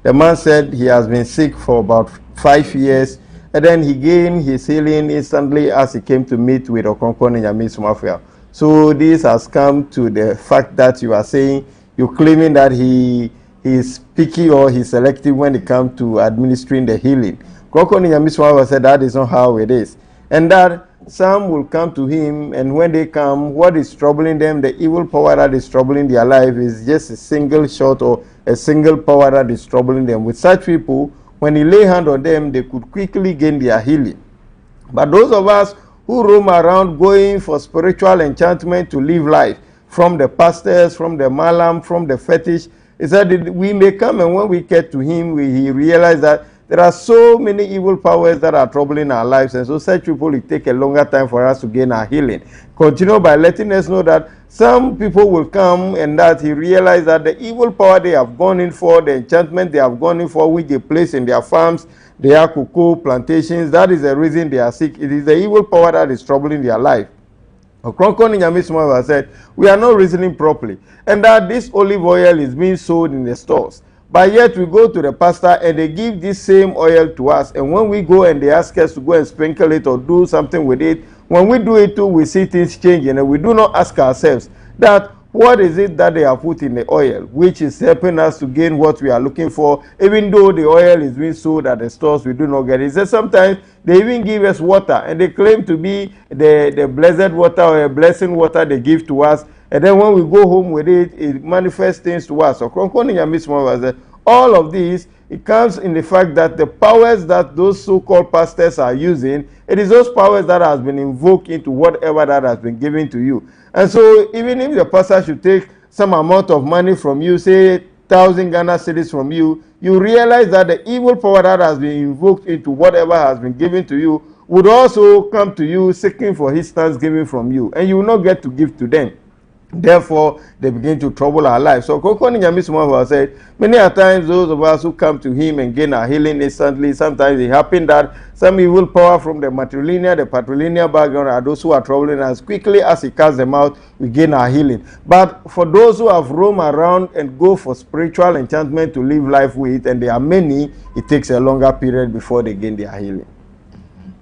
the man said he has been sick for about 5 years, and then he gained his healing instantly as he came to meet with Okoko ni NYAMESOMAFOYAWOH. So this has come to the fact that you are saying, you're claiming that he is picky or he's selective when it comes to administering the healing. Okoko ni NYAMESOMAFOYAWOH said that is not how it is. And that some will come to him, and when they come, what is troubling them, the evil power that is troubling their life, is just a single shot or a single power that is troubling them. With such people, when he lay hand on them, they could quickly gain their healing. But those of us who roam around going for spiritual enchantment to live life, from the pastors, from the malam, from the fetish, is that we may come, and when we get to him, he realize that there are so many evil powers that are troubling our lives, and so such people, it take a longer time for us to gain our healing. Continue by letting us know that some people will come, and that he realized that the evil power they have gone in for, the enchantment they have gone in for, which they place in their farms, their cocoa plantations, that is the reason they are sick. It is the evil power that is troubling their life. Okoko ni NYAMESOMAFOYAWOH said, we are not reasoning properly, and that this olive oil is being sold in the stores. But yet we go to the pastor and they give this same oil to us. And when we go and they ask us to go and sprinkle it or do something with it, when we do it too, we see things changing. And we do not ask ourselves that what is it that they have put in the oil, which is helping us to gain what we are looking for, even though the oil is being sold at the stores, we do not get it. He says sometimes they even give us water, and they claim to be the blessed water or a blessing water they give to us. And then when we go home with it, it manifests things to us. So all of these, it comes in the fact that the powers that those so-called pastors are using, it is those powers that has been invoked into whatever that has been given to you. And so even if the pastor should take some amount of money from you, say 1,000 Ghana cedis from you, you realize that the evil power that has been invoked into whatever has been given to you would also come to you seeking for his thanksgiving from you, and you will not get to give to them. Therefore, they begin to trouble our lives. So, Okoko ni NYAMESOMAFOYAWOH said, many a times those of us who come to him and gain our healing instantly, sometimes it happens that some evil power from the matrilineal, the patrilineal background are those who are troubling us. Quickly as he casts them out, we gain our healing. But for those who have roamed around and go for spiritual enchantment to live life with, and there are many, it takes a longer period before they gain their healing.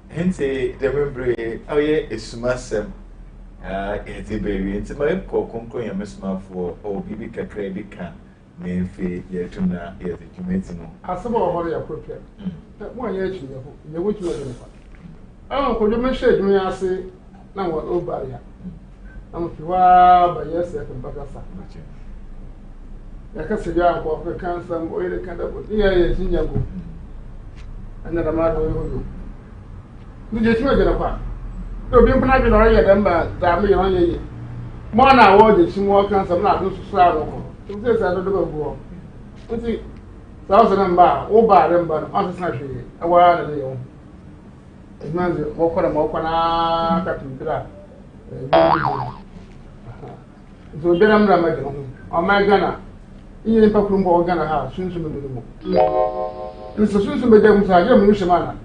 Hence, remember, Esumasem. It's a baby. It's a very concrete NYAMESOMAFOYAWOH or baby credit can name fee yet to now. Yes, you made some. As about what you are prepared. 1 year, you which you are. Oh, could you mention me? I say, now what over here? I'm by yourself and Bagasa. I can say, I walk a cancer or the kind of yes, in Yango. Another matter of you. You just make it apart. So being private or a member, Dammy on ye. Mona awarded some more cancer, not to swallow. It says I don't go. You see, 1,000 and bar, or bar them, but on the country, a while and you. It means you walk on a mopana, Captain Grab. So then I'm Ramadan, or my Ghana. You ain't Pakum or Ghana house, soon to be the moon. And so soon to be them, I am Mushamana.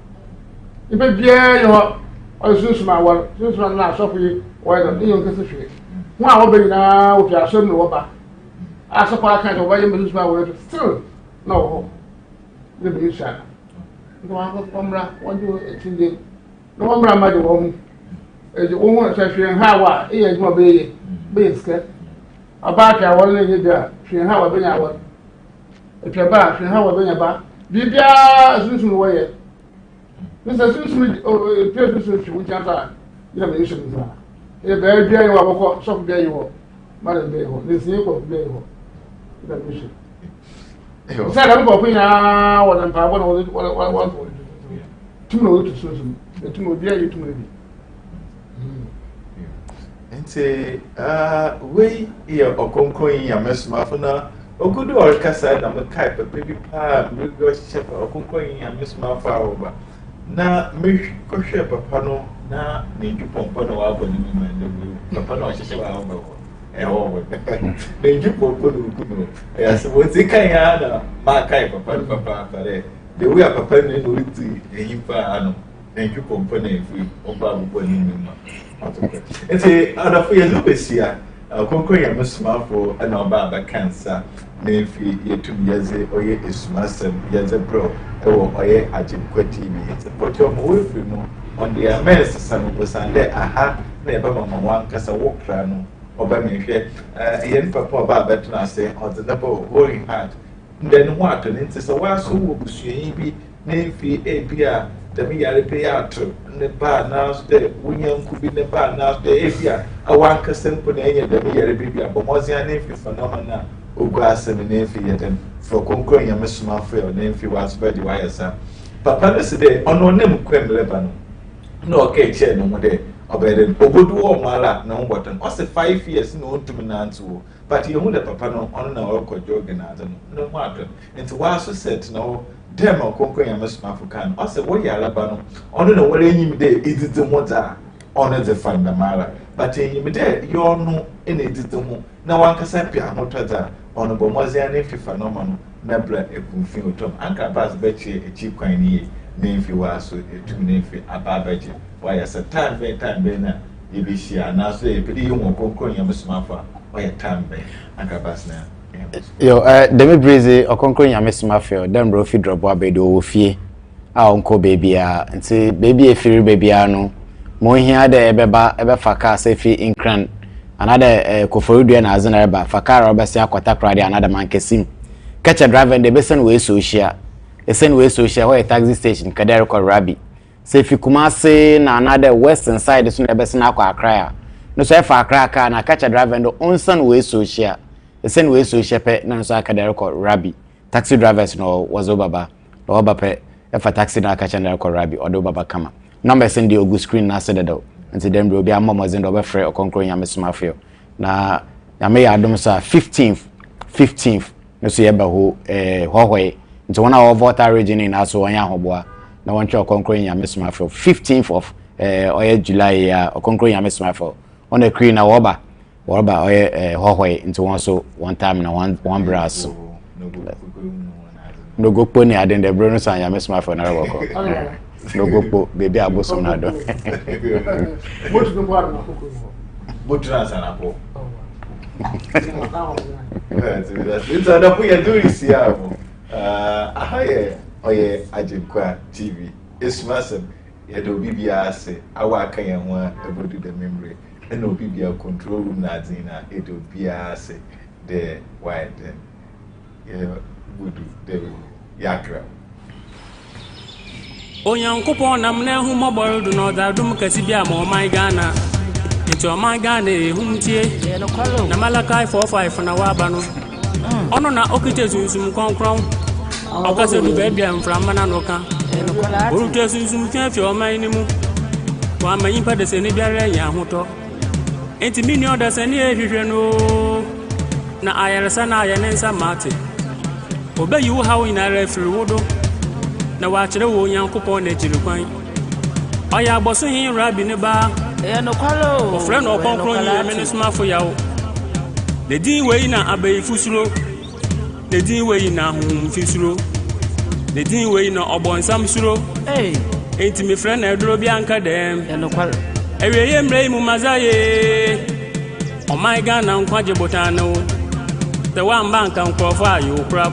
If I bear your. Or since my one, since one last of you, why don't you get the tree? One will be now with your son over. I suppose I can't away and lose my word. Still, no, the blue shine. No one of Pomra, one do it in the no one, my woman. As the woman says, she and how he is my baby, being scared. About your one lady there, she and how I been out. If you're back, you have a very bad. Bibia, Susan way. Mr. Susan, oh, Susan, which I thought, you have issues. If very dear, you are some day you are. Madam Bayo, this is your Bayo. That mission. Said I'm going now, what I'm power, what two no to Susan, the two will be you to me. Nti we here okonkoyin yamesomafo ogudu orkasa na mekai pepe pa me go shepa okonkoyin yamesomafo awoba na me kohwe papa no na ne dupompo na wa boni me mande papa no hyehyɛ wa awoba wo ne dupompo no kuno ya se wo ti kan ya na ma kai papa pare de we papa no no riti ehimpa ano ne dupompo na efi oba boni me ma Ete adafo yezu besia konko yamesomafo na oba ba cancer na efi yetum yeze oye Esumasem yeze bro ewo oye AGYENKWA TV ete poti omo we fi mu on the amens sanu sande aha na eba mama wan kasa wokra no oba mehwe yen papa oba betuna ase odedabo holy heart then ho ato ne ntse so wa so wo busuyin bi na efi ebia demi yare pe ato ne ba na so de wunyanku bi ne ba na so de ebia awan kasempo na enye demi yare bi bia bomozia na efi phenomena ogu asem na efi yedem for konko yamesomafo e na efi was body wayesa papa ne se de ono nem kwemle ba no na okay che no mo de obeden obodu wo mala na ngbotan o se 5 years na ontum na antu but you hu the papa no ono na wo kojo organize no mo ato into was so set no dem okonko yamesomafo kan o se wo yara ba no ono na wore enyim de edite mota ono the fundamala but enyim de yo no ene edite ho na wankasa pia hotoda ono bomozia na fifa no ma no na bra ekunfin otom anka pass beche echi kwan ni na efi wa so etum na efi ababaje wa ya time be na yebishia na so epedi yo okonko yamesomafo wa ya time be anka pass na yo demi breeze okonkro nyamesomafo dem bro fi drop abedo wo fie a onko baby a nti baby efiri baby a no mo hia de ebe faka se fi inkran another koforudu na azena eba faka robesi akwata krade another man kesim catch a driver de besen we social esen we social where taxi station kadere ko rabi se fi kumase na another western side so na besen akwa akra no so e fa akra ka na catch a driver ndo onsan we social esen we social pe na so akadere ko rabi taxi drivers no wazo baba no baba pe e fa taxi na catch a ko rabi odo baba kama number send the ogu screen na sededo nti dem bro bi amomozin do be frɛ okonkro nyamesomafo na nyame ya adom sa 15th no so ye ba ho hohwe nti wona wo voter region na so won ya hoboa na won twa okonkro nyamesomafo 15th of oye July ya okonkro nyamesomafo on the queen na woba oye hohwe nti won so one time na one brass no go poni aden de bro no sa nyamesomafo na reboko no go baby abosom na do What no bar na koko Botra sana po it's ada po ya do isi abo ahaye oye AGYENKWA TV Esumasem ya do bibia ase awa aka ya ho abodu the memory na obi bia control room na adina edo bia ase the wide ya budu the yakra Onyankopon nam na hu mobile do no da dum kasi bia ma my Ghana into my Ghana humtie na Malakai 45 na wa ba no ono na okite sunsun konkron okase du be bia mframa na no ka orute sunsun fiafi o man ni mu wa manyi pa de se ni biara ya hoto enti mini oda se ni ehwehwe no na ayaresa na ayenensa mate obayi wo hawo ina refri wodo na wachire wo Nyankopon na jiri kwan oya agboso hin rabi ne ba no kwalo ofre no okonkro nyamesomafo the din we na abai fusuro the din we na hum fisuro the din we na obonsam suro enti me frɛ na eduro bi anka dem no kwalo ewiye mrei mu mazaye o my God na nkwaje botano the one bank nkrofo ayo pra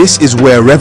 This is where revolution